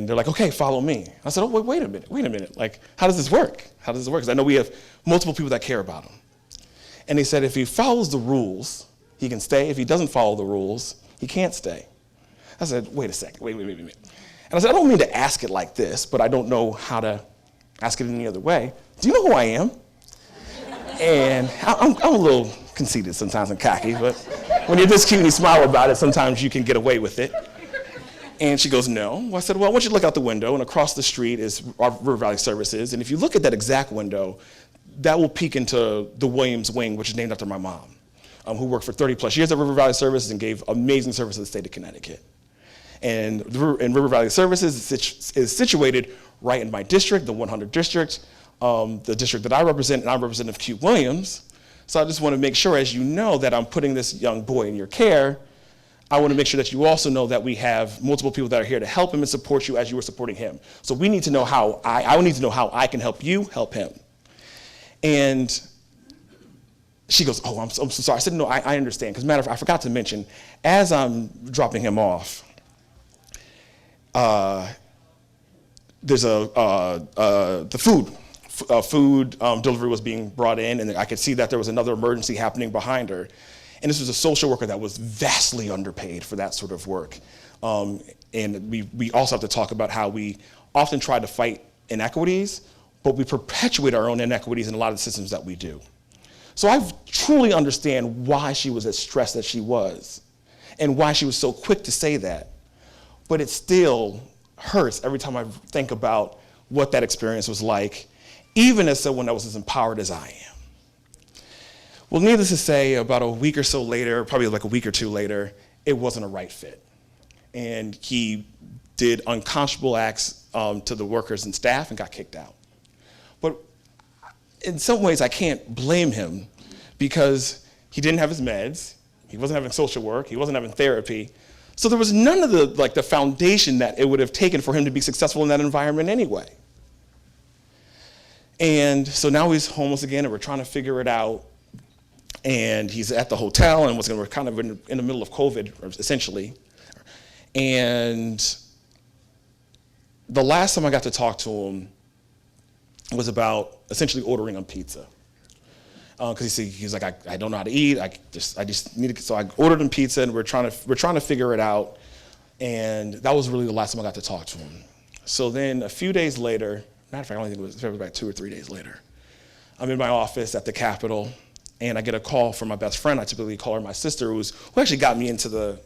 they're like, okay, follow me. I said, oh, wait a minute. Like, how does this work? How does this work? Because I know we have multiple people that care about him. And he said, if he follows the rules, he can stay. If he doesn't follow the rules, he can't stay. I said, wait a second, wait. And I said, I don't mean to ask it like this, but I don't know how to ask it any other way. Do you know who I am? And I'm a little conceited sometimes and cocky, but when you're this cute and you smile about it, sometimes you can get away with it. And she goes, no. I said, well, I want you to look out the window, and across the street is our River Valley Services. And if you look at that exact window, that will peek into the Williams Wing, which is named after my mom, who worked for 30 plus years at River Valley Services and gave amazing service to the state of Connecticut. And River Valley Services is situated right in my district, the 100 district, the district that I represent, and I'm Representative Q. Williams. So I just want to make sure, as you know, that I'm putting this young boy in your care. I want to make sure that you also know that we have multiple people that are here to help him and support you as you were supporting him. So we need to know how I need to know how I can help you help him. And she goes, oh, I'm so sorry. I said, no, I understand. Because matter of fact, I forgot to mention, as I'm dropping him off, there's the food delivery was being brought in, and I could see that there was another emergency happening behind her. And this was a social worker that was vastly underpaid for that sort of work. And we also have to talk about how we often try to fight inequities, but we perpetuate our own inequities in a lot of the systems that we do. So I truly understand why she was as stressed as she was, and why she was so quick to say that. But it still hurts every time I think about what that experience was like, even as someone that was as empowered as I am. Well, needless to say, about a week or so later, probably like a week or two later, it wasn't a right fit. And he did unconscionable acts to the workers and staff and got kicked out. But in some ways, I can't blame him because he didn't have his meds, he wasn't having social work, he wasn't having therapy. So there was none of the foundation that it would have taken for him to be successful in that environment anyway. And so now he's homeless again, and we're trying to figure it out. And he's at the hotel, and we're kind of in the middle of COVID, essentially. And the last time I got to talk to him was about essentially ordering him pizza. Because he's like, I don't know how to eat. I just need to. So I ordered him pizza, and we're trying to figure it out. And that was really the last time I got to talk to him. So then a few days later, matter of fact, I don't think it was about 2 or 3 days later, I'm in my office at the Capitol. And I get a call from my best friend. I typically call her my sister, who actually got me into the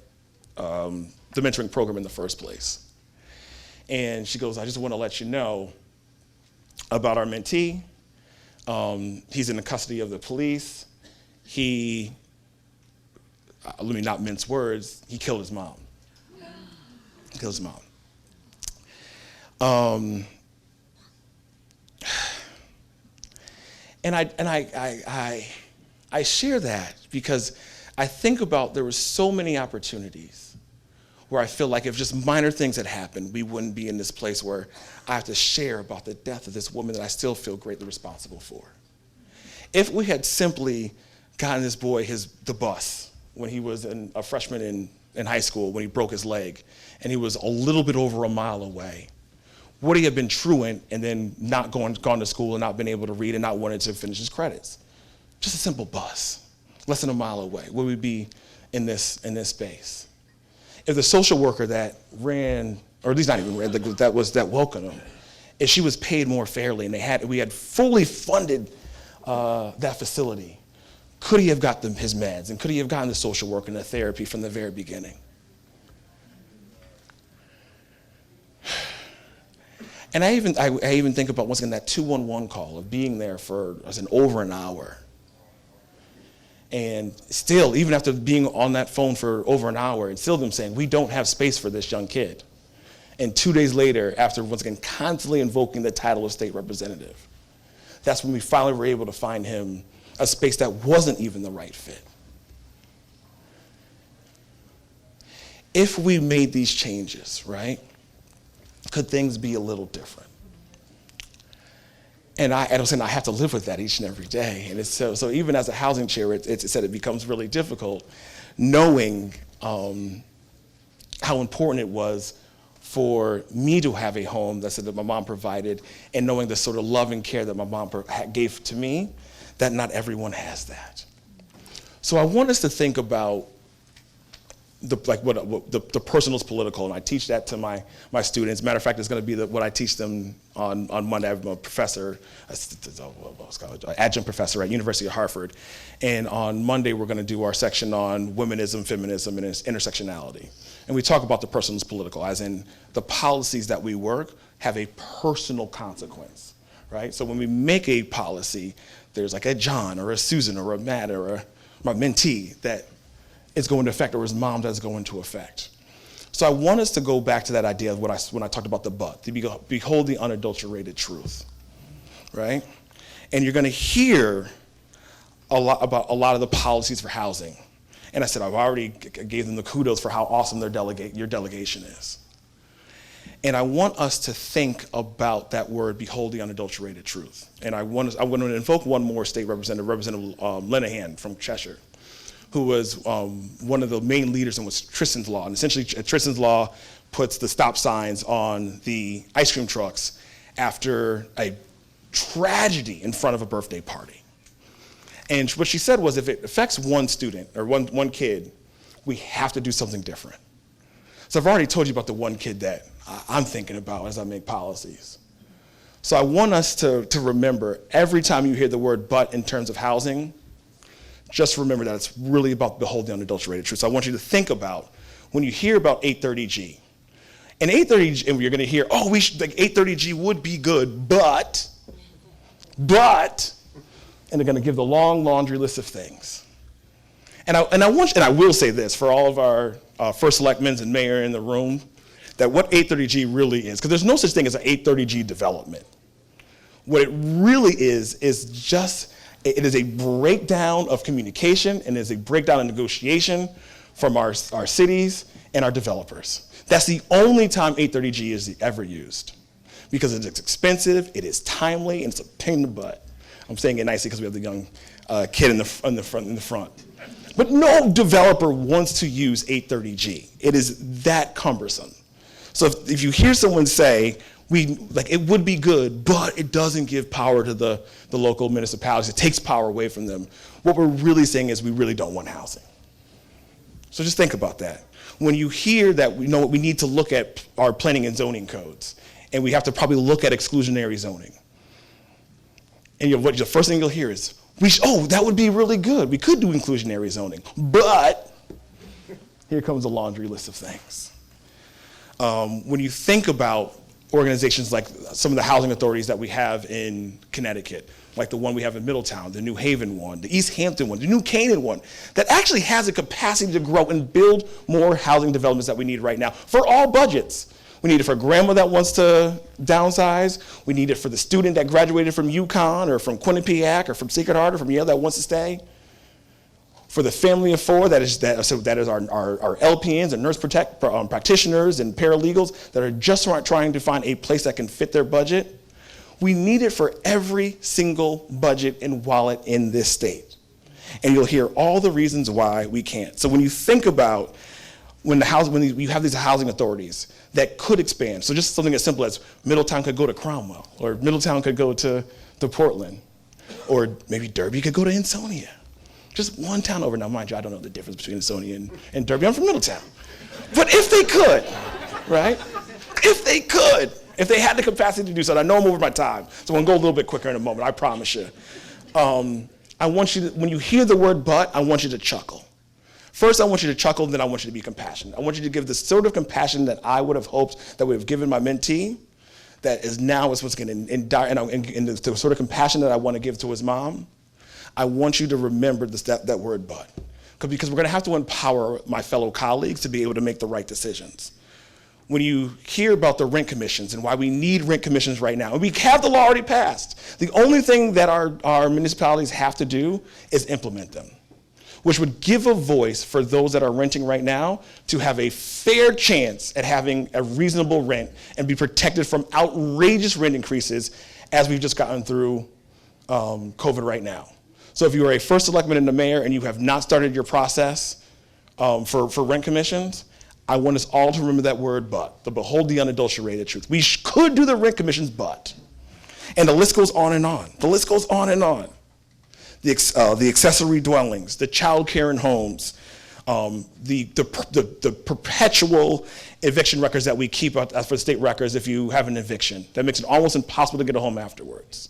mentoring program in the first place. And she goes, I just want to let you know about our mentee. He's in the custody of the police. Let me not mince words, he killed his mom. He killed his mom. I share that because I think about there were so many opportunities where I feel like if just minor things had happened, we wouldn't be in this place where I have to share about the death of this woman that I still feel greatly responsible for. If we had simply gotten this boy the bus when he was a freshman in high school, when he broke his leg, and he was a little bit over a mile away, would he have been truant and then not gone to school and not been able to read and not wanted to finish his credits? Just a simple bus, less than a mile away, would we be in this space? If the social worker that ran, or at least not even ran, that welcomed him, if she was paid more fairly and we had fully funded that facility, could he have got his meds, and could he have gotten the social work and the therapy from the very beginning? And I even think about, once again, that 211 call of being there for over an hour. And still, even after being on that phone for over an hour, and still them saying, we don't have space for this young kid. And 2 days later, after once again constantly invoking the title of state representative, that's when we finally were able to find him a space that wasn't even the right fit. If we made these changes, right, could things be a little different? And I'm saying I have to live with that each and every day. And it's so even as a housing chair, it said it becomes really difficult knowing how important it was for me to have a home that my mom provided, and knowing the sort of love and care that my mom gave to me, that not everyone has that. So I want us to think about the personal is political, and I teach that to my students. Matter of fact, it's going to be what I teach them on Monday. I'm a professor, adjunct professor at University of Hartford, and on Monday we're going to do our section on womenism, feminism, and intersectionality. And we talk about the personal is political, as in the policies that we work have a personal consequence, right? So when we make a policy, there's like a John or a Susan or a Matt or my mentee that is going to affect, or his mom that's going to affect. So I want us to go back to that idea of when I talked about the but, to behold the unadulterated truth, right? And you're gonna hear a lot about a lot of the policies for housing. And I said, I've already gave them the kudos for how awesome your delegation is. And I want us to think about that word, behold the unadulterated truth. And I'm going to invoke one more state representative, Representative Linehan from Cheshire, who was one of the main leaders in was Tristan's Law. And essentially, Tristan's Law puts the stop signs on the ice cream trucks after a tragedy in front of a birthday party. And what she said was, if it affects one student or one kid, we have to do something different. So I've already told you about the one kid that I'm thinking about as I make policies. So I want us to remember, every time you hear the word but in terms of housing, just remember that it's really about beholding the unadulterated truth. So I want you to think about when you hear about 830G. And 830G, and you're going to hear, oh, 830G would be good, but, and they're going to give the long laundry list of things. And I will say this for all of our first selectmen and mayor in the room, that what 830G really is, because there's no such thing as an 830G development. What it really is just, it is a breakdown of communication, and it is a breakdown of negotiation from our cities and our developers. That's the only time 830G is ever used, because it's expensive, it is timely, and it's a pain in the butt. I'm saying it nicely because we have the young kid in the front. But no developer wants to use 830G. It is that cumbersome. So if you hear someone say, it would be good, but it doesn't give power to the local municipalities, it takes power away from them, what we're really saying is we really don't want housing. So just think about that. When you hear that, we know we need to look at our planning and zoning codes, and we have to probably look at exclusionary zoning. And the first thing you'll hear is, that would be really good. We could do inclusionary zoning, but here comes a laundry list of things. When you think about organizations like some of the housing authorities that we have in Connecticut, like the one we have in Middletown, the New Haven one, the East Hampton one, the New Canaan one, that actually has a capacity to grow and build more housing developments that we need right now for all budgets. We need it for grandma that wants to downsize. We need it for the student that graduated from UConn or from Quinnipiac or from Sacred Heart or from Yale that wants to stay. For the family of four, that is our LPNs and nurse practitioners and paralegals that are just trying to find a place that can fit their budget. We need it for every single budget and wallet in this state. And you'll hear all the reasons why we can't. So when you think about when you have these housing authorities that could expand, so just something as simple as Middletown could go to Cromwell, or Middletown could go to Portland, or maybe Derby could go to Ansonia. Just one town over. Now, mind you, I don't know the difference between Ansonia and Derby. I'm from Middletown. But if they could, right? If they had the capacity to do so, and I know I'm over my time, so I'm going to go a little bit quicker in a moment, I promise you. I want you to, when you hear the word but, I want you to chuckle. First, I want you to chuckle, then I want you to be compassionate. I want you to give the sort of compassion that I would have hoped that would have given my mentee, that is now what's going to, and the sort of compassion that I want to give to his mom. I want you to remember that word but. Because we're going to have to empower my fellow colleagues to be able to make the right decisions. When you hear about the rent commissions and why we need rent commissions right now, and we have the law already passed, the only thing that our municipalities have to do is implement them, which would give a voice for those that are renting right now to have a fair chance at having a reasonable rent and be protected from outrageous rent increases as we've just gotten through COVID right now. So if you are a first selectman and the mayor and you have not started your process for rent commissions, I want us all to remember that word but, the behold the unadulterated truth. We could do the rent commissions but. And the list goes on and on. The list goes on and on. The accessory dwellings, the child care in homes, the perpetual eviction records that we keep as for state records if you have an eviction. That makes it almost impossible to get a home afterwards.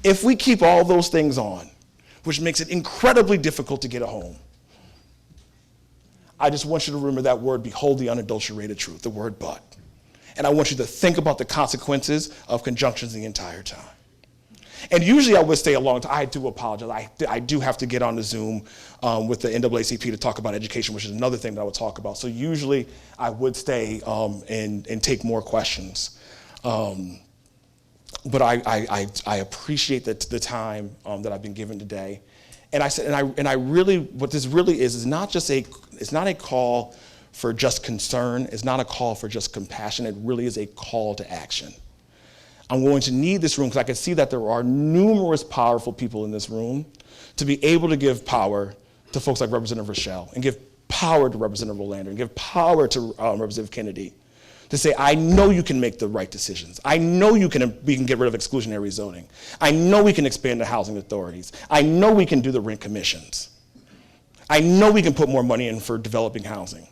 If we keep all those things on, which makes it incredibly difficult to get a home, I just want you to remember that word, behold the unadulterated truth, the word but. And I want you to think about the consequences of conjunctions the entire time. And usually I would stay a long time. I do apologize. I do have to get on the Zoom with the NAACP to talk about education, which is another thing that I would talk about. So usually I would stay and take more questions. But I appreciate the time that I've been given today. And I really, what this really is not just it's not a call for just concern. It's not a call for just compassion. It really is a call to action. I'm going to need this room because I can see that there are numerous powerful people in this room to be able to give power to folks like Representative Rochelle and give power to Representative Olander and give power to Representative Kennedy to say, I know you can make the right decisions. I know we can get rid of exclusionary zoning. I know we can expand the housing authorities. I know we can do the rent commissions. I know we can put more money in for developing housing.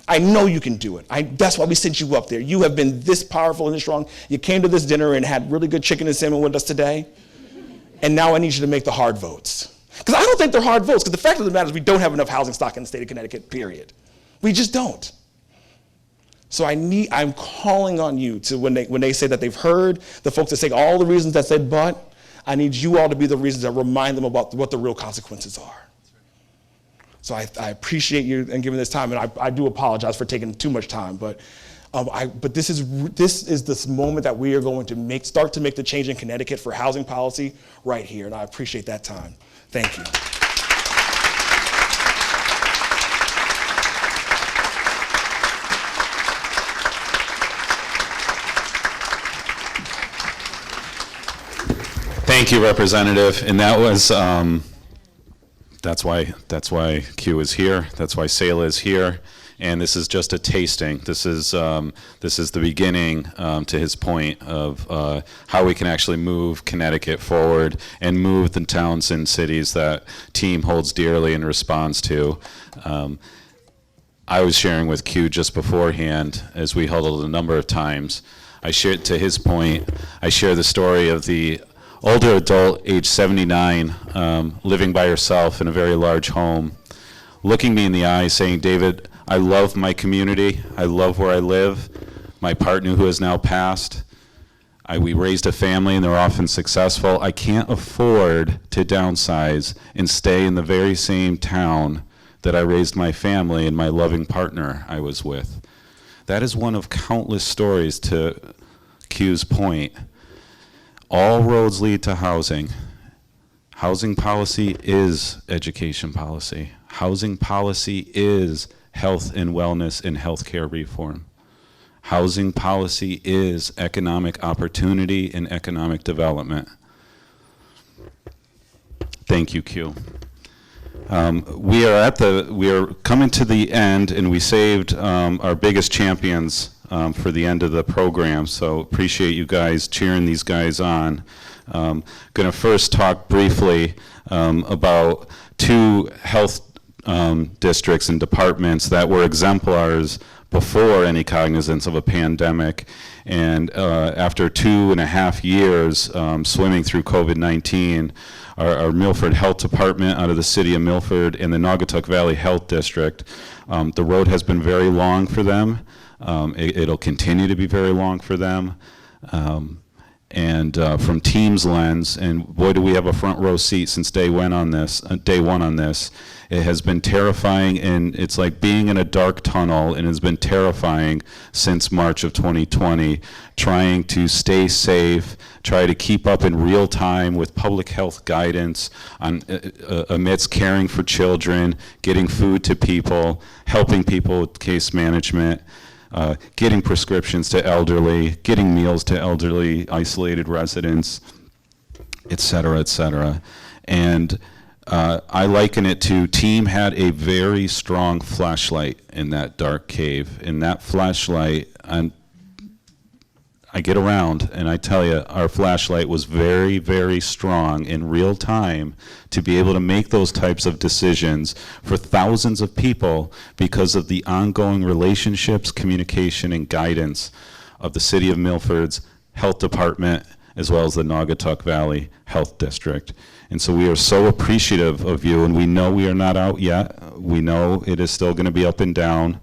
I know you can do it. That's why we sent you up there. You have been this powerful and this strong. You came to this dinner and had really good chicken and salmon with us today. And now I need you to make the hard votes. Because I don't think they're hard votes, because the fact of the matter is we don't have enough housing stock in the state of Connecticut, period. We just don't. So I'm calling on you to, when they say that they've heard the folks that say all the reasons that said but, I need you all to be the reasons that remind them about what the real consequences are. So I appreciate you and giving this time, and I do apologize for taking too much time, but this is this moment that we are going to start to make the change in Connecticut for housing policy right here, and I appreciate that time. Thank you. Thank you, Representative. And that was, that's why Q is here. That's why Selah is here. And this is just a tasting. This is the beginning, to his point, of how we can actually move Connecticut forward and move the towns and cities that team holds dearly and responds to. I was sharing with Q just beforehand, as we huddled a number of times. I shared, to his point, I share the story of the older adult, age 79, living by herself in a very large home, looking me in the eye saying, David, I love my community. I love where I live. My partner who has now passed, we raised a family and they're often successful. I can't afford to downsize and stay in the very same town that I raised my family and my loving partner I was with. That is one of countless stories, to Q's point. All roads lead to housing. Housing policy is education policy. Housing policy is health and wellness and healthcare reform. Housing policy is economic opportunity and economic development. Thank you, Q. We are coming to the end, and we saved our biggest champions for the end of the program, so appreciate you guys cheering these guys on. Going to first talk briefly about two health districts and departments that were exemplars before any cognizance of a pandemic, and after 2.5 years swimming through COVID-19, our Milford Health Department out of the city of Milford and the Naugatuck Valley Health District, the road has been very long for them. It'll continue to be very long for them. And from team's lens, and boy, do we have a front row seat since day one on this. It has been terrifying, and it's like being in a dark tunnel, and it's been terrifying since March of 2020, trying to stay safe, try to keep up in real time with public health guidance on, amidst caring for children, getting food to people, helping people with case management, getting prescriptions to elderly, getting meals to elderly, isolated residents, et cetera, et cetera. And I liken it to team had a very strong flashlight in that dark cave. In that flashlight, I get around and I tell you, our flashlight was very, very strong in real time to be able to make those types of decisions for thousands of people because of the ongoing relationships, communication, and guidance of the City of Milford's Health Department as well as the Naugatuck Valley Health District. And so we are so appreciative of you, and we know we are not out yet. We know it is still going to be up and down.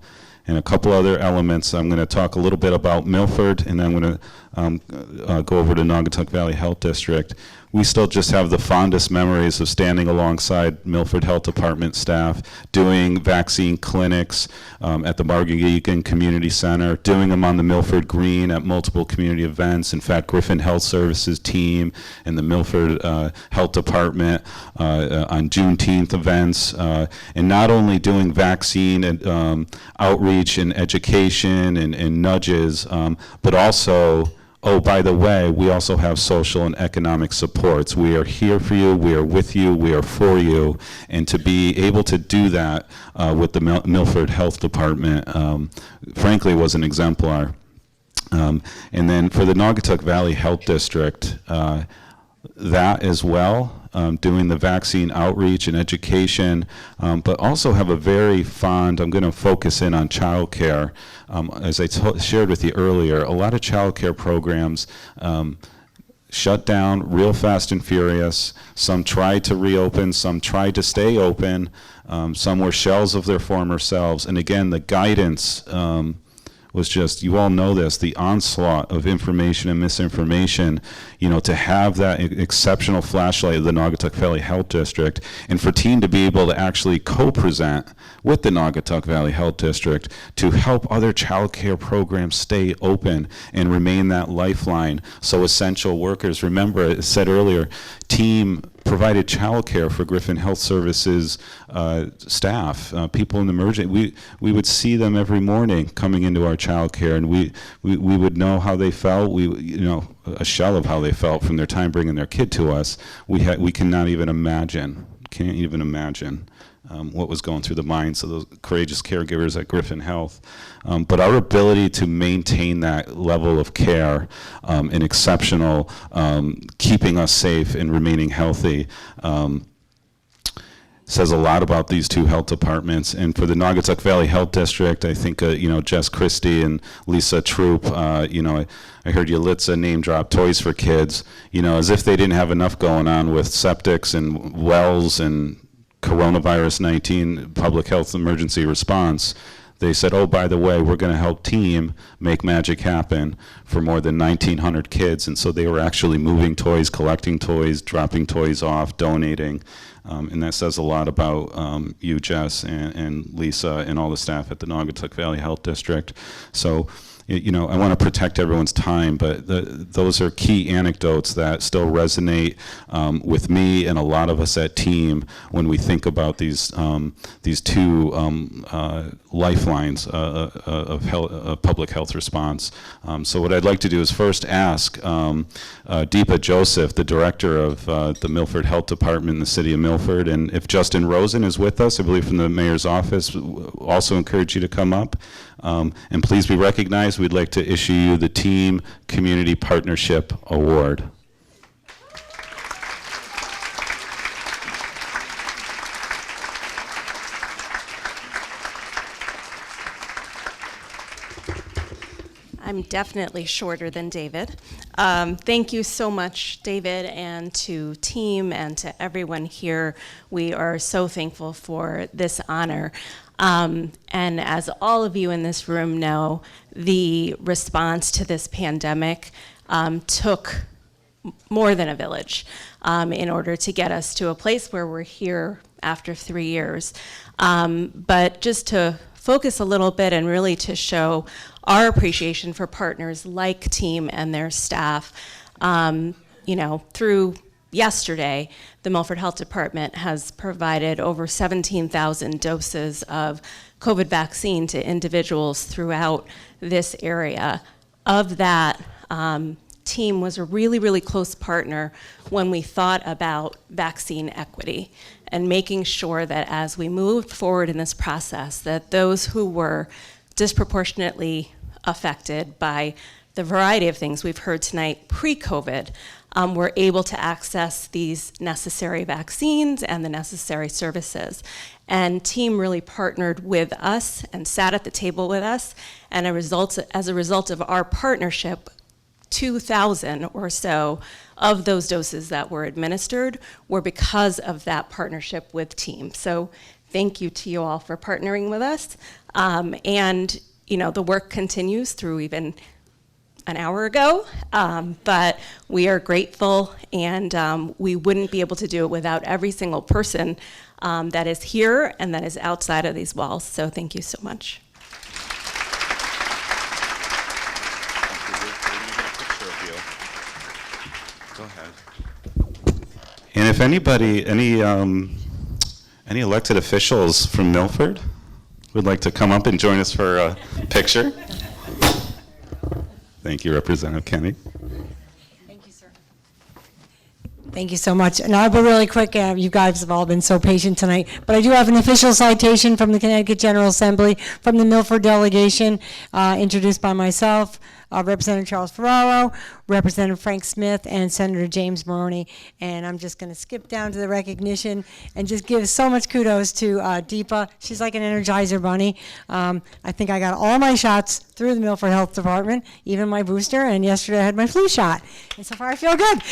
And a couple other elements. I'm going to talk a little bit about Milford, and then I'm going to go over to Naugatuck Valley Health District. We still just have the fondest memories of standing alongside Milford Health Department staff, doing vaccine clinics at the Margagegan Community Center, doing them on the Milford Green at multiple community events. In fact, Griffin Health Services team and the Milford Health Department on Juneteenth events, and not only doing vaccine and outreach and education and nudges, but also, oh, by the way, we also have social and economic supports. We are here for you, we are with you, we are for you. And to be able to do that with the Milford Health Department, frankly, was an exemplar. And then for the Naugatuck Valley Health District, that as well, doing the vaccine outreach and education, but also have a very fond, I'm going to focus in on childcare. As I shared with you earlier, a lot of childcare programs shut down real fast and furious. Some tried to reopen, some tried to stay open, some were shells of their former selves. And again, the guidance was just, you all know this, the onslaught of information and misinformation, you know, to have that exceptional flashlight of the Naugatuck Valley Health District, and for team to be able to actually co-present with the Naugatuck Valley Health District to help other child care programs stay open and remain that lifeline. So essential workers, remember, it said earlier, team provided childcare for Griffin Health Services staff, people in the emergency. We would see them every morning coming into our childcare, and we would know how they felt. A shell of how they felt from their time bringing their kid to us. We cannot even imagine. Can't even imagine what was going through the minds of those courageous caregivers at Griffin Health. But our ability to maintain that level of care and exceptional, keeping us safe and remaining healthy, says a lot about these two health departments. And for the Naugatuck Valley Health District, I think, Jess Christie and Lisa Troop, I heard Yalitza name drop Toys for Kids, as if they didn't have enough going on with septics and wells and coronavirus 19 public health emergency response. They said, oh, by the way, we're going to help team make magic happen for more than 1,900 kids. And so they were actually moving toys, collecting toys, dropping toys off, donating. And that says a lot about you, Jess, and Lisa, and all the staff at the Naugatuck Valley Health District. So, I want to protect everyone's time, but those are key anecdotes that still resonate with me and a lot of us at team when we think about these two lifelines of public health response. So what I'd like to do is first ask Deepa Joseph, the director of the Milford Health Department in the City of Milford, and if Justin Rosen is with us, I believe from the mayor's office, also encourage you to come up. And please be recognized. We'd like to issue you the Team Community Partnership Award. I'm definitely shorter than David. Thank you so much, David, and to team and to everyone here. We are so thankful for this honor. And as all of you in this room know, the response to this pandemic took more than a village in order to get us to a place where we're here after 3 years. But just to focus a little bit and really to show our appreciation for partners like Team and their staff, through yesterday, the Milford Health Department has provided over 17,000 doses of COVID vaccine to individuals throughout this area. Of that, Team was a really, really close partner when we thought about vaccine equity and making sure that as we moved forward in this process, that those who were disproportionately affected by the variety of things we've heard tonight pre-COVID were able to access these necessary vaccines and the necessary services. And Team really partnered with us and sat at the table with us, and as a result of our partnership, 2,000 or so of those doses that were administered were because of that partnership with Team. So thank you to you all for partnering with us. And the work continues through even an hour ago, but we are grateful, and we wouldn't be able to do it without every single person that is here and that is outside of these walls. So thank you so much. Go ahead. And if anybody, any elected officials from Milford would like to come up and join us for a picture. Thank you, Representative Kenny. Thank you, sir. Thank you so much. And I'll be really quick. You guys have all been so patient tonight. But I do have an official citation from the Connecticut General Assembly from the Milford delegation, introduced by myself, Representative Charles Ferraro, Representative Frank Smith, and Senator James Maroney. And I'm just going to skip down to the recognition and just give so much kudos to Deepa. She's like an Energizer bunny. I think I got all my shots through the Milford Health Department, even my booster, and yesterday I had my flu shot. And so far I feel good.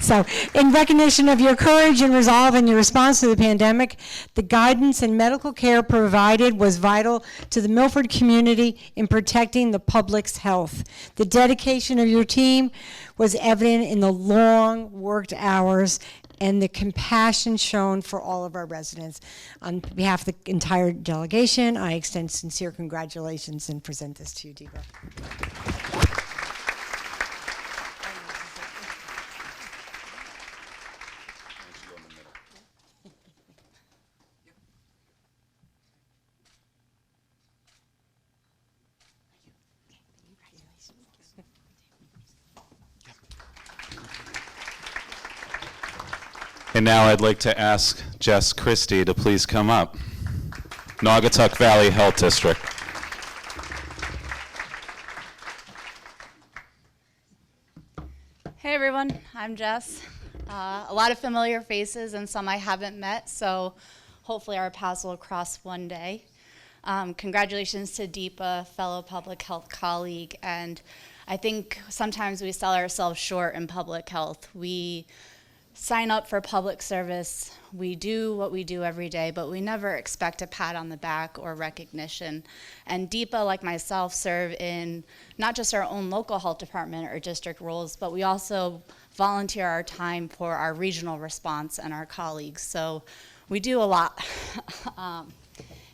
So in recognition of your courage and resolve in your response to the pandemic, the guidance and medical care provided was vital to the Milford community in protecting the public's health. The dedication of your team was evident in the long worked hours and the compassion shown for all of our residents. On behalf of the entire delegation, I extend sincere congratulations and present this to you, Deepa. And now I'd like to ask Jess Christie to please come up. Naugatuck Valley Health District. Hey everyone, I'm Jess. A lot of familiar faces and some I haven't met, so hopefully our paths will cross one day. Congratulations to Deepa, fellow public health colleague, and I think sometimes we sell ourselves short in public health. We sign up for public service, we do what we do every day, but we never expect a pat on the back or recognition. And Deepa, like myself, serve in not just our own local health department or district roles, but we also volunteer our time for our regional response and our colleagues. So we do a lot.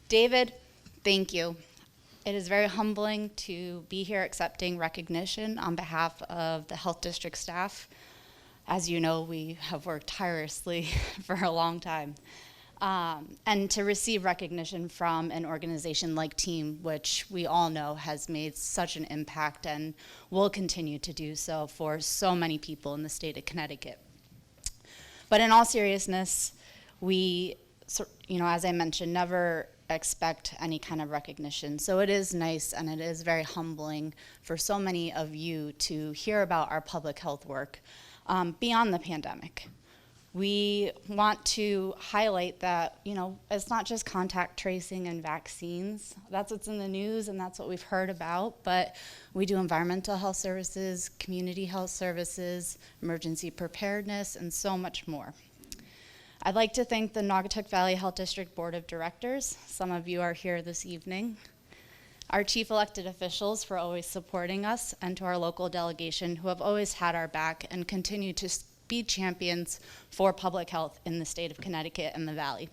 David, thank you. It is very humbling to be here accepting recognition on behalf of the health district staff. As you know, we have worked tirelessly for a long time. And to receive recognition from an organization like Team, which we all know has made such an impact and will continue to do so for so many people in the state of Connecticut. But in all seriousness, we, as I mentioned, never expect any kind of recognition. So it is nice and it is very humbling for so many of you to hear about our public health work. Beyond the pandemic. We want to highlight that, it's not just contact tracing and vaccines. That's what's in the news and that's what we've heard about, but we do environmental health services, community health services, emergency preparedness, and so much more. I'd like to thank the Naugatuck Valley Health District Board of Directors. Some of you are here this evening. our chief elected officials for always supporting us, and to our local delegation who have always had our back and continue to be champions for public health in the state of Connecticut and the Valley.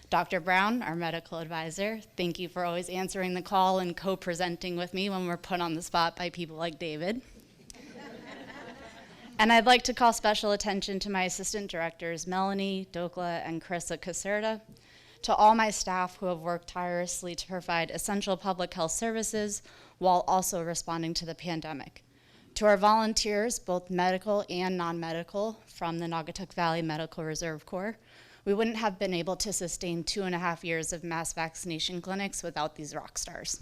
Dr. Brown, our medical advisor, thank you for always answering the call and co-presenting with me when we're put on the spot by people like David. And I'd like to call special attention to my assistant directors, Melanie, Dokla, and Carissa Caserta, to all my staff who have worked tirelessly to provide essential public health services while also responding to the pandemic. To our volunteers, both medical and non-medical, from the Naugatuck Valley Medical Reserve Corps, we wouldn't have been able to sustain 2.5 years of mass vaccination clinics without these rock stars.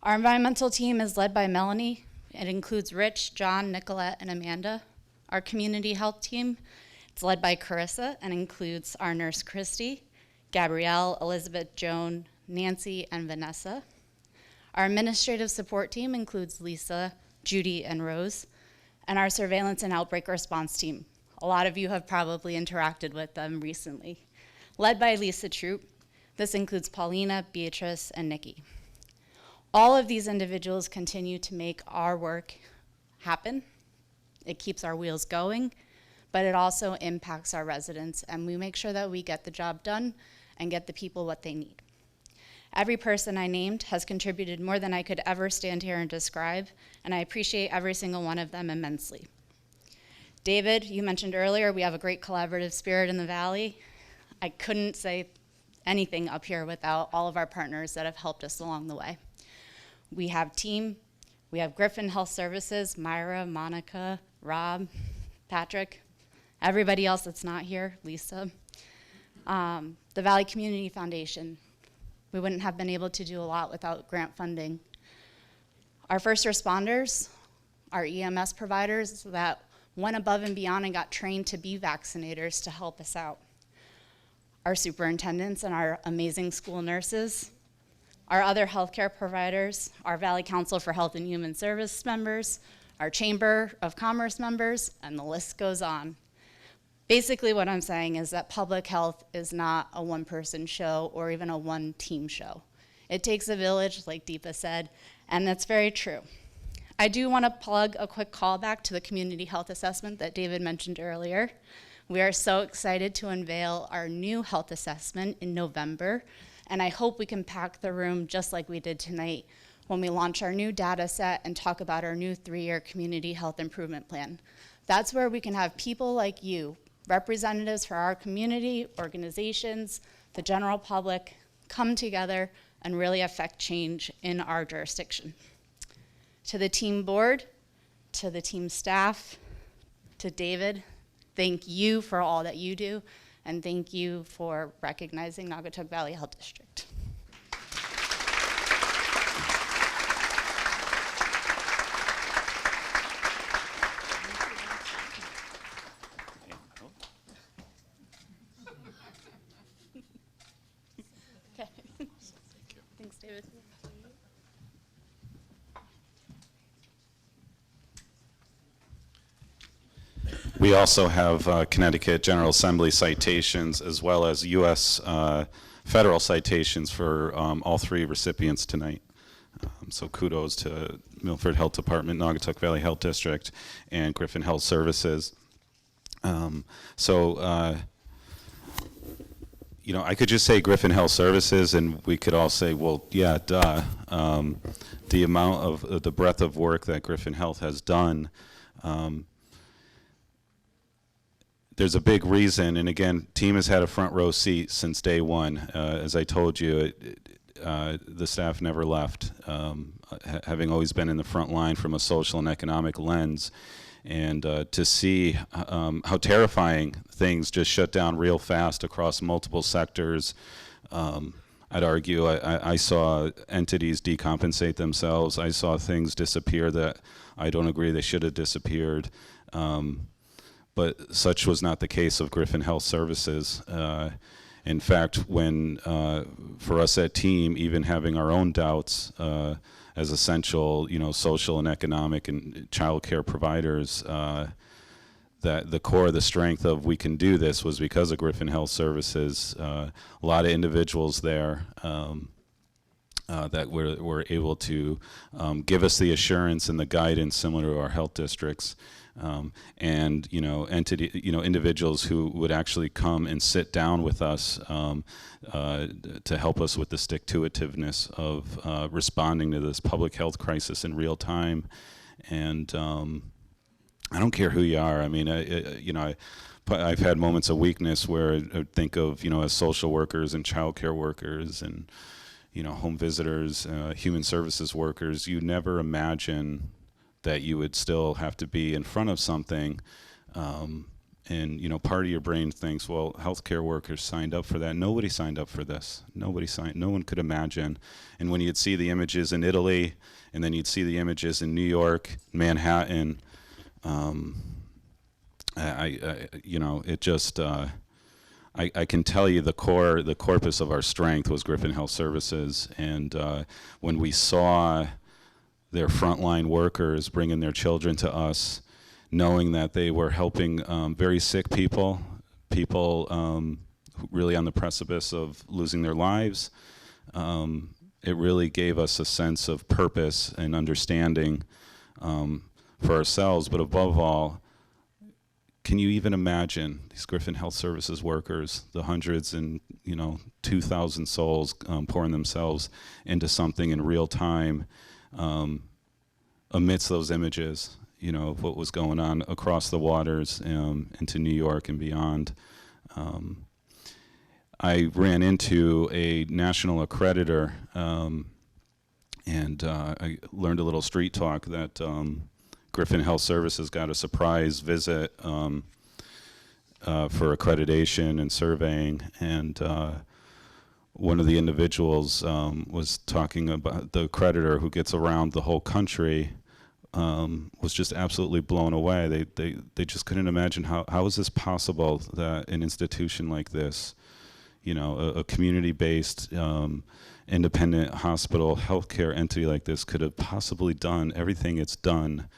Our environmental team is led by Melanie. It includes Rich, John, Nicolette, and Amanda. Our community health team, it's led by Carissa and includes our nurse Christy, Gabrielle, Elizabeth, Joan, Nancy, and Vanessa. Our administrative support team includes Lisa, Judy, and Rose, and our surveillance and outbreak response team. A lot of you have probably interacted with them recently. Led by Lisa Troop, this includes Paulina, Beatrice, and Nikki. All of these individuals continue to make our work happen. It keeps our wheels going, but it also impacts our residents, and we make sure that we get the job done and get the people what they need. Every person I named has contributed more than I could ever stand here and describe, and I appreciate every single one of them immensely. David, you mentioned earlier, we have a great collaborative spirit in the Valley. I couldn't say anything up here without all of our partners that have helped us along the way. We have team, we have Griffin Health Services, Myra, Monica, Rob, Patrick, everybody else that's not here, Lisa. The Valley Community Foundation. We wouldn't have been able to do a lot without grant funding. Our first responders, our EMS providers that went above and beyond and got trained to be vaccinators to help us out. Our superintendents and our amazing school nurses, our other healthcare providers, our Valley Council for Health and Human Service members, our Chamber of Commerce members, and the list goes on. Basically what I'm saying is that public health is not a one-person show or even a one-team show. It takes a village, like Deepa said, and that's very true. I do want to plug a quick callback to the community health assessment that David mentioned earlier. We are so excited to unveil our new health assessment in November, and I hope we can pack the room just like we did tonight when we launch our new data set and talk about our new 3-year community health improvement plan. That's where we can have people like you, representatives for our community, organizations, the general public, come together and really affect change in our jurisdiction. To the team board, to the team staff, to David, thank you for all that you do, and thank you for recognizing Naugatuck Valley Health District. Okay. Thanks, David. We also have Connecticut General Assembly citations as well as U.S. Federal citations for all 3 recipients tonight. So kudos to Milford Health Department, Naugatuck Valley Health District, and Griffin Health Services. You know, I could just say Griffin Health Services, and we could all say, well, yeah, duh. The amount of the breadth of work that Griffin Health has done. There's a big reason, and again, team has had a front row seat since day one. As I told you, the staff never left, having always been in the front line from a social and economic lens. And to see how terrifying things just shut down real fast across multiple sectors. I'd argue I saw entities decompensate themselves. I saw things disappear that I don't agree they should have disappeared. But such was not the case of Griffin Health Services. In fact, when for us at team, even having our own doubts as essential, you know, social and economic and child care providers, that the core, the strength of we can do this was because of Griffin Health Services. A lot of individuals there. that were able to give us the assurance and the guidance similar to our health districts, and individuals who would actually come and sit down with us to help us with the stick-to-itiveness of responding to this public health crisis in real time. And I don't care who you are. I mean, I've had moments of weakness where I think of, as social workers and child care workers and home visitors, human services workers. You never imagine that you would still have to be in front of something, and part of your brain thinks, well, healthcare workers signed up for that. Nobody signed up for this. No one could imagine. And when you'd see the images in Italy, and then you'd see the images in New York, Manhattan, it just. I can tell you the corpus of our strength was Griffin Health Services, and when we saw their frontline workers bringing their children to us, knowing that they were helping very sick people really on the precipice of losing their lives, it really gave us a sense of purpose and understanding for ourselves, but above all, can you even imagine these Griffin Health Services workers, the hundreds and 2,000 souls pouring themselves into something in real time, amidst those images, of what was going on across the waters into New York and beyond. I ran into a national accreditor, and I learned a little street talk that Griffin Health Services got a surprise visit for accreditation and surveying, and one of the individuals was talking about the accreditor who gets around the whole country, was just absolutely blown away. They just couldn't imagine how is this possible that an institution like this, a community-based independent hospital healthcare entity like this could have possibly done everything it's done.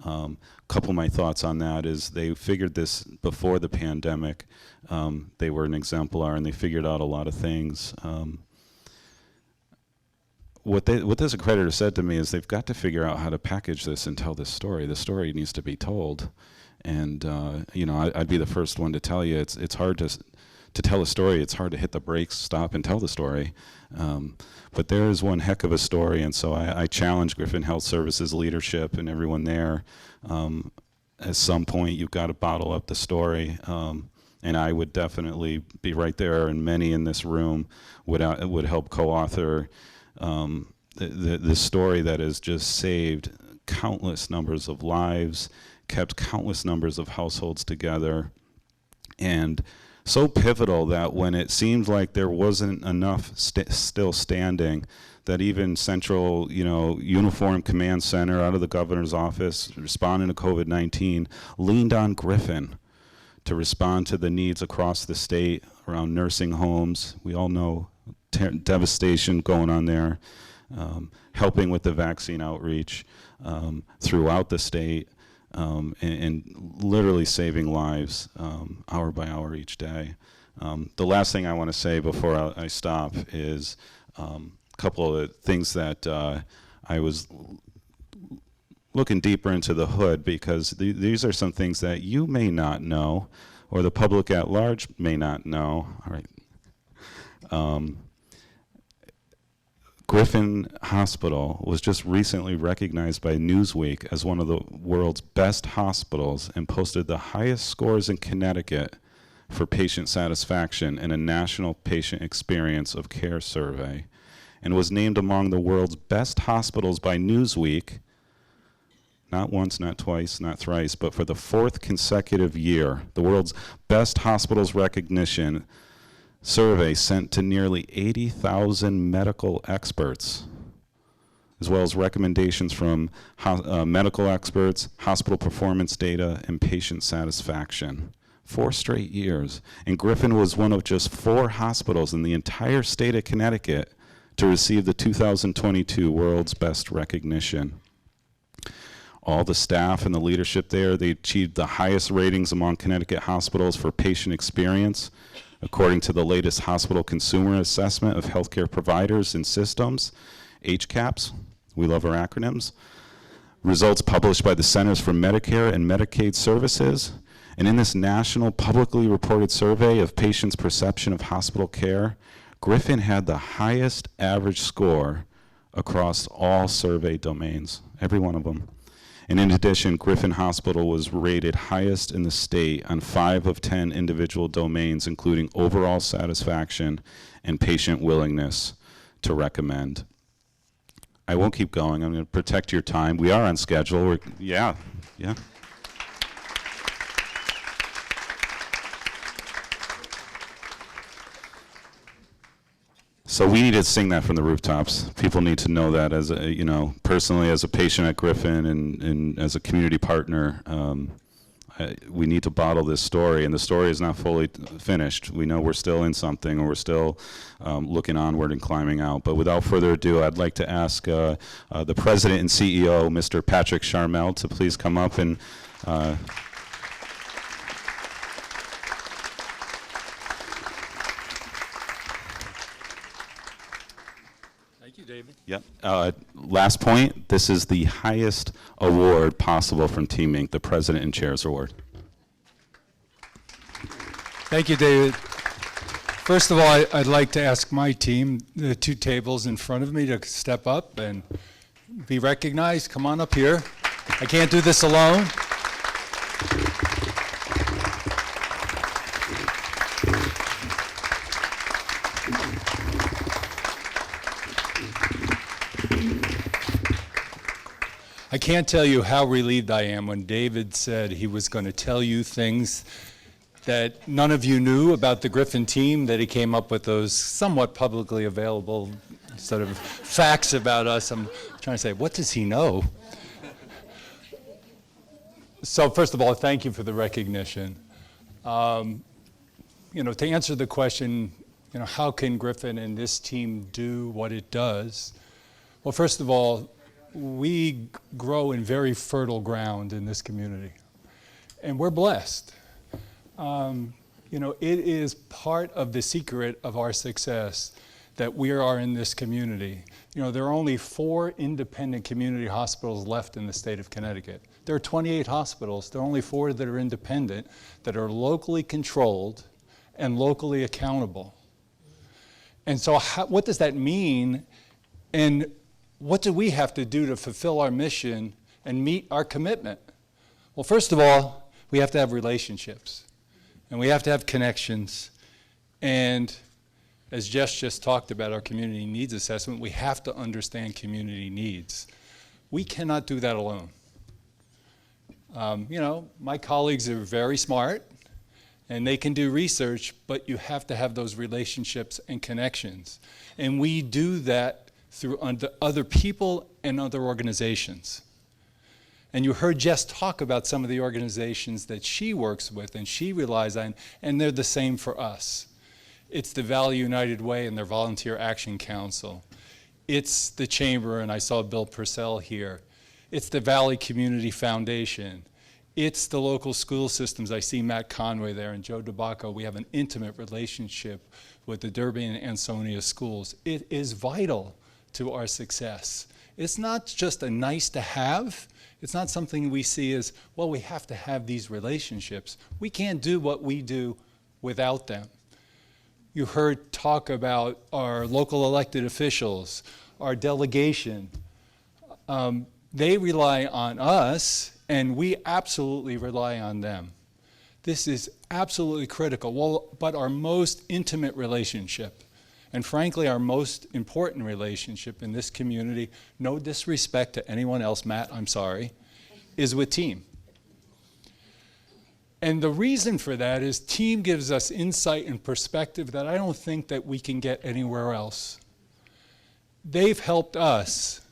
A couple of my thoughts on that is they figured this before the pandemic. They were an exemplar, and they figured out a lot of things. What this accreditor said to me is they've got to figure out how to package this and tell this story. The story needs to be told, and I'd be the first one to tell you it's hard to tell a story. It's hard to hit the brakes, stop, and tell the story. But there is one heck of a story, and so I challenge Griffin Health Services leadership and everyone there. At some point, you've got to bottle up the story, and I would definitely be right there, and many in this room would help co-author this story that has just saved countless numbers of lives, kept countless numbers of households together, and so pivotal that when it seemed like there wasn't enough still standing, that even Central, Uniform Command Center out of the governor's office responding to COVID-19 leaned on Griffin to respond to the needs across the state around nursing homes. We all know devastation going on there, helping with the vaccine outreach throughout the state. And literally saving lives hour by hour each day. The last thing I want to say before I stop is a couple of things that I was looking deeper into the hood, because these are some things that you may not know, or the public at large may not know. All right. Griffin Hospital was just recently recognized by Newsweek as one of the world's best hospitals and posted the highest scores in Connecticut for patient satisfaction in a national patient experience of care survey, and was named among the world's best hospitals by Newsweek, not once, not twice, not thrice, but for the fourth consecutive year. The world's best hospitals recognition survey sent to nearly 80,000 medical experts, as well as recommendations from medical experts, hospital performance data, and patient satisfaction. 4 straight years. And Griffin was one of just 4 hospitals in the entire state of Connecticut to receive the 2022 World's Best recognition. All the staff and the leadership there, they achieved the highest ratings among Connecticut hospitals for patient experience, according to the latest Hospital Consumer Assessment of Healthcare Providers and Systems, HCAHPS. We love our acronyms. Results published by the Centers for Medicare and Medicaid Services. And in this national publicly reported survey of patients' perception of hospital care, Griffin had the highest average score across all survey domains, every one of them. And in addition, Griffin Hospital was rated highest in the state on 5 of 10 individual domains, including overall satisfaction and patient willingness to recommend. I won't keep going. I'm going to protect your time. We are on schedule. Yeah. So we need to sing that from the rooftops. People need to know that as a, personally as a patient at Griffin and as a community partner, we need to bottle this story, and the story is not fully finished. We know we're still in something, or we're still looking onward and climbing out. But without further ado, I'd like to ask the President and CEO, Mr. Patrick Charmel, to please come up and David. Yep. Last point, this is the highest award possible from Team Inc., the President and Chairs Award. Thank you, David. First of all, I'd like to ask my team, the 2 tables in front of me, to step up and be recognized. Come on up here. I can't do this alone. I can't tell you how relieved I am when David said he was going to tell you things that none of you knew about the Griffin team, that he came up with those somewhat publicly available sort of facts about us. I'm trying to say, what does he know? So first of all, thank you for the recognition. To answer the question, how can Griffin and this team do what it does? Well, first of all, we grow in very fertile ground in this community, and we're blessed. It is part of the secret of our success that we are in this community. There are only 4 independent community hospitals left in the state of Connecticut. There are 28 hospitals. There are only 4 that are independent, that are locally controlled and locally accountable. And so what does that mean? And what do we have to do to fulfill our mission and meet our commitment? Well, first of all, we have to have relationships, and we have to have connections. And as Jess just talked about our community needs assessment, we have to understand community needs. We cannot do that alone. My colleagues are very smart, and they can do research, but you have to have those relationships and connections. And we do that through other people and other organizations. And you heard Jess talk about some of the organizations that she works with and she relies on, and they're the same for us. It's the Valley United Way and their Volunteer Action Council. It's the Chamber, and I saw Bill Purcell here. It's the Valley Community Foundation. It's the local school systems. I see Matt Conway there and Joe DeBacco. We have an intimate relationship with the Derby and Ansonia schools. It is vital to our success. It's not just a nice to have. It's not something we see as, well, we have to have these relationships. We can't do what we do without them. You heard talk about our local elected officials, our delegation. They rely on us, and we absolutely rely on them. This is absolutely critical. Well, but our most intimate relationship, and frankly, our most important relationship in this community, no disrespect to anyone else, Matt, I'm sorry, is with Team. And the reason for that is Team gives us insight and perspective that I don't think that we can get anywhere else. They've helped us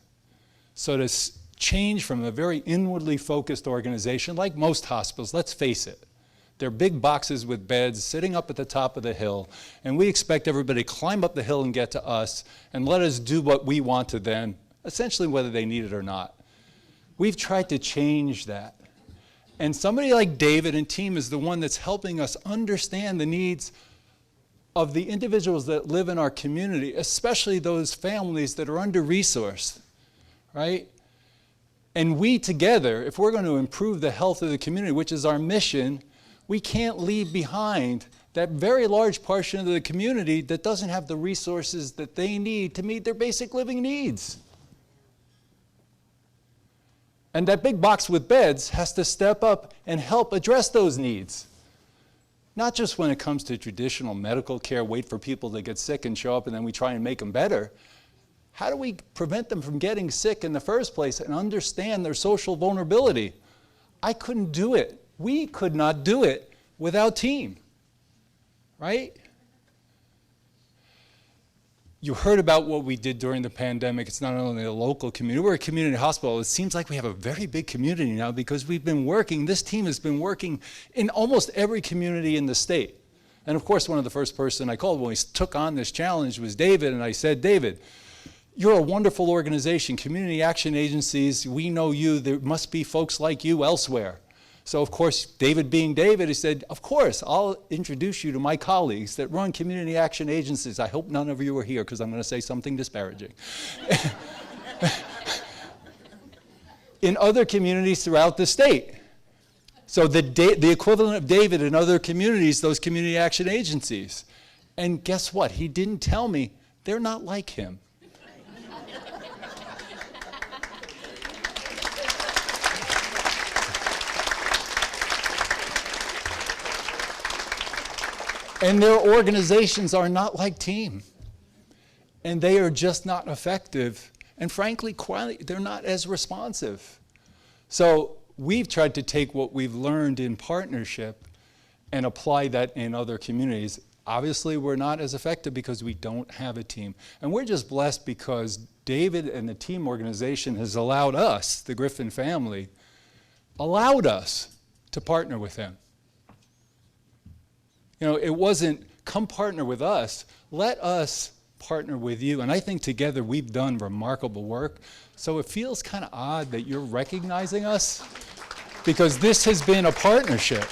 sort of change from a very inwardly focused organization, like most hospitals, let's face it. They're big boxes with beds sitting up at the top of the hill, and we expect everybody to climb up the hill and get to us and let us do what we want to them, essentially whether they need it or not. We've tried to change that. And somebody like David and Team is the one that's helping us understand the needs of the individuals that live in our community, especially those families that are under-resourced, right? And we together, if we're going to improve the health of the community, which is our mission, we can't leave behind that very large portion of the community that doesn't have the resources that they need to meet their basic living needs. And that big box with beds has to step up and help address those needs. Not just when it comes to traditional medical care, wait for people to get sick and show up and then we try and make them better. How do we prevent them from getting sick in the first place and understand their social vulnerability? I couldn't do it. We could not do it without team, right? You heard about what we did during the pandemic. It's not only a local community, we're a community hospital. It seems like we have a very big community now because we've been working, this team has been working in almost every community in the state. And of course, one of the first person I called when we took on this challenge was David, and I said, David, you're a wonderful organization, community action agencies, we know you, there must be folks like you elsewhere. So of course, David being David, he said, of course, I'll introduce you to my colleagues that run community action agencies. I hope none of you are here because I'm going to say something disparaging. In other communities throughout the state. So the equivalent of David in other communities, those community action agencies. And guess what? He didn't tell me they're not like him. And their organizations are not like team. And they are just not effective. And frankly, they're not as responsive. So we've tried to take what we've learned in partnership and apply that in other communities. Obviously, we're not as effective because we don't have a team. And we're just blessed because David and the team organization has allowed us, the Griffin family, allowed us to partner with him. You know, it wasn't, come partner with us, let us partner with you. And I think together we've done remarkable work. So it feels kind of odd that you're recognizing us because this has been a partnership.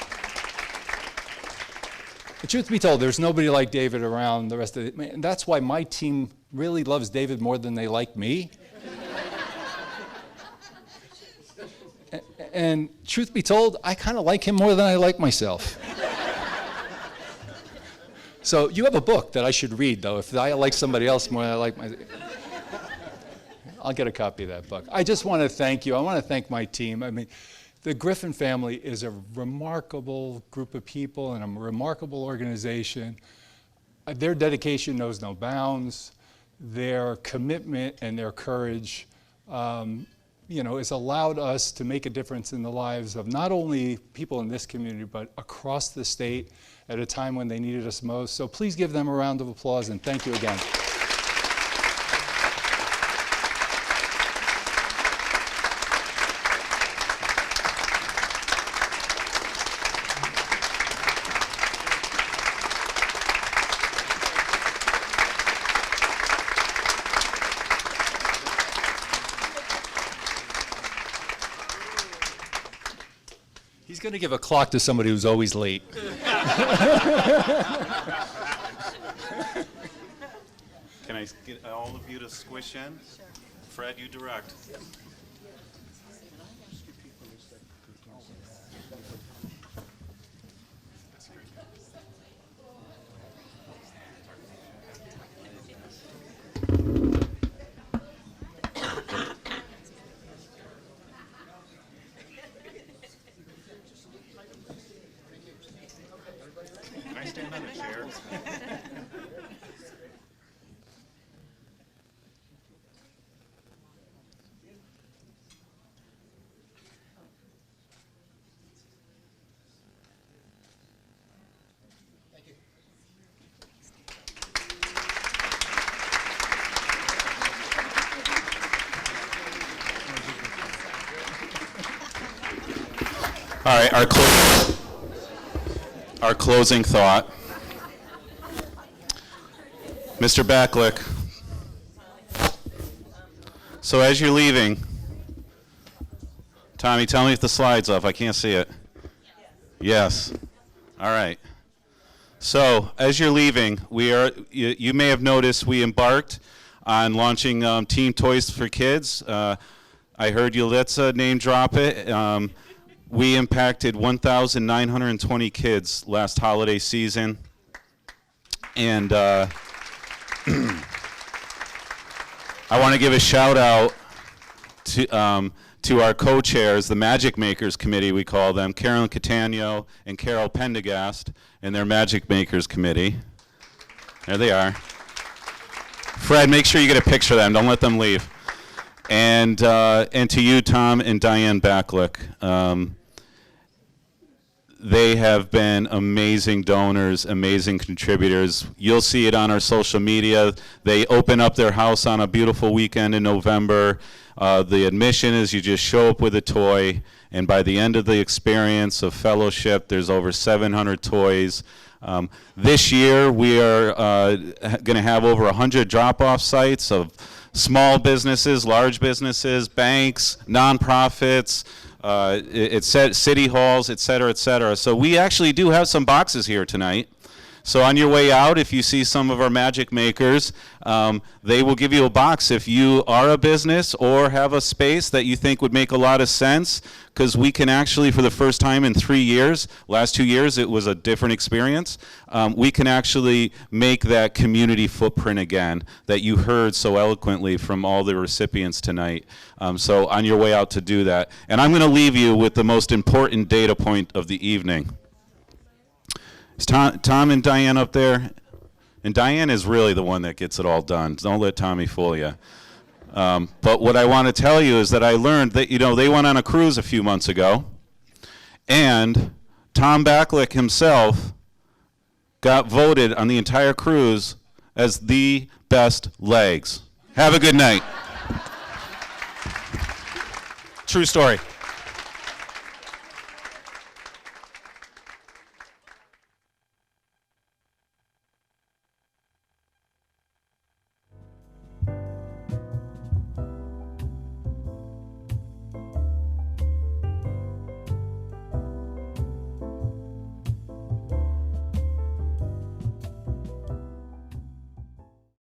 The truth be told, there's nobody like David around the rest of it. And that's why my team really loves David more than they like me. And truth be told, I kind of like him more than I like myself. So you have a book that I should read, though. If I like somebody else more than I like myself, I'll get a copy of that book. I just want to thank you. I want to thank my team. I mean, the Griffin family is a remarkable group of people and a remarkable organization. Their dedication knows no bounds. Their commitment and their courage, has allowed us to make a difference in the lives of not only people in this community, but across the state at a time when they needed us most. So please give them a round of applause and thank you again. He's going to give a clock to somebody who's always late. Can I get all of you to squish in? Sure. Fred, you direct. Can I stand on a chair? All right, our closing thought. Mr. Backlick, so as you're leaving, Tommy, tell me if the slide's up. I can't see it. Yes. All right. So, as you're leaving, you may have noticed we embarked on launching Team Toys for Kids. I heard Yulitza name drop it. We impacted 1,920 kids last holiday season. And I want to give a shout out to our co-chairs, the Magic Makers Committee, we call them, Carolyn Catania and Carol Pendergast, and their Magic Makers Committee. There they are. Fred, make sure you get a picture of them. Don't let them leave. And to you, Tom and Diane Backlick. They have been amazing donors, amazing contributors. You'll see it on our social media. They open up their house on a beautiful weekend in November. The admission is you just show up with a toy, and by the end of the experience of fellowship, there's over 700 toys. This year, we are going to have over 100 drop-off sites of small businesses, large businesses, banks, nonprofits, city halls, et cetera, et cetera. So we actually do have some boxes here tonight. So on your way out, if you see some of our Magic Makers, they will give you a box if you are a business or have a space that you think would make a lot of sense, because we can actually, for the first time in 3 years, last 2 years it was a different experience, we can actually make that community footprint again that you heard so eloquently from all the recipients tonight. So on your way out to do that. And I'm going to leave you with the most important data point of the evening. Is Tom and Diane up there? And Diane is really the one that gets it all done. Don't let Tommy fool you. But what I want to tell you is that I learned that, they went on a cruise a few months ago, and Tom Backlick himself got voted on the entire cruise as the best legs. Have a good night. True story.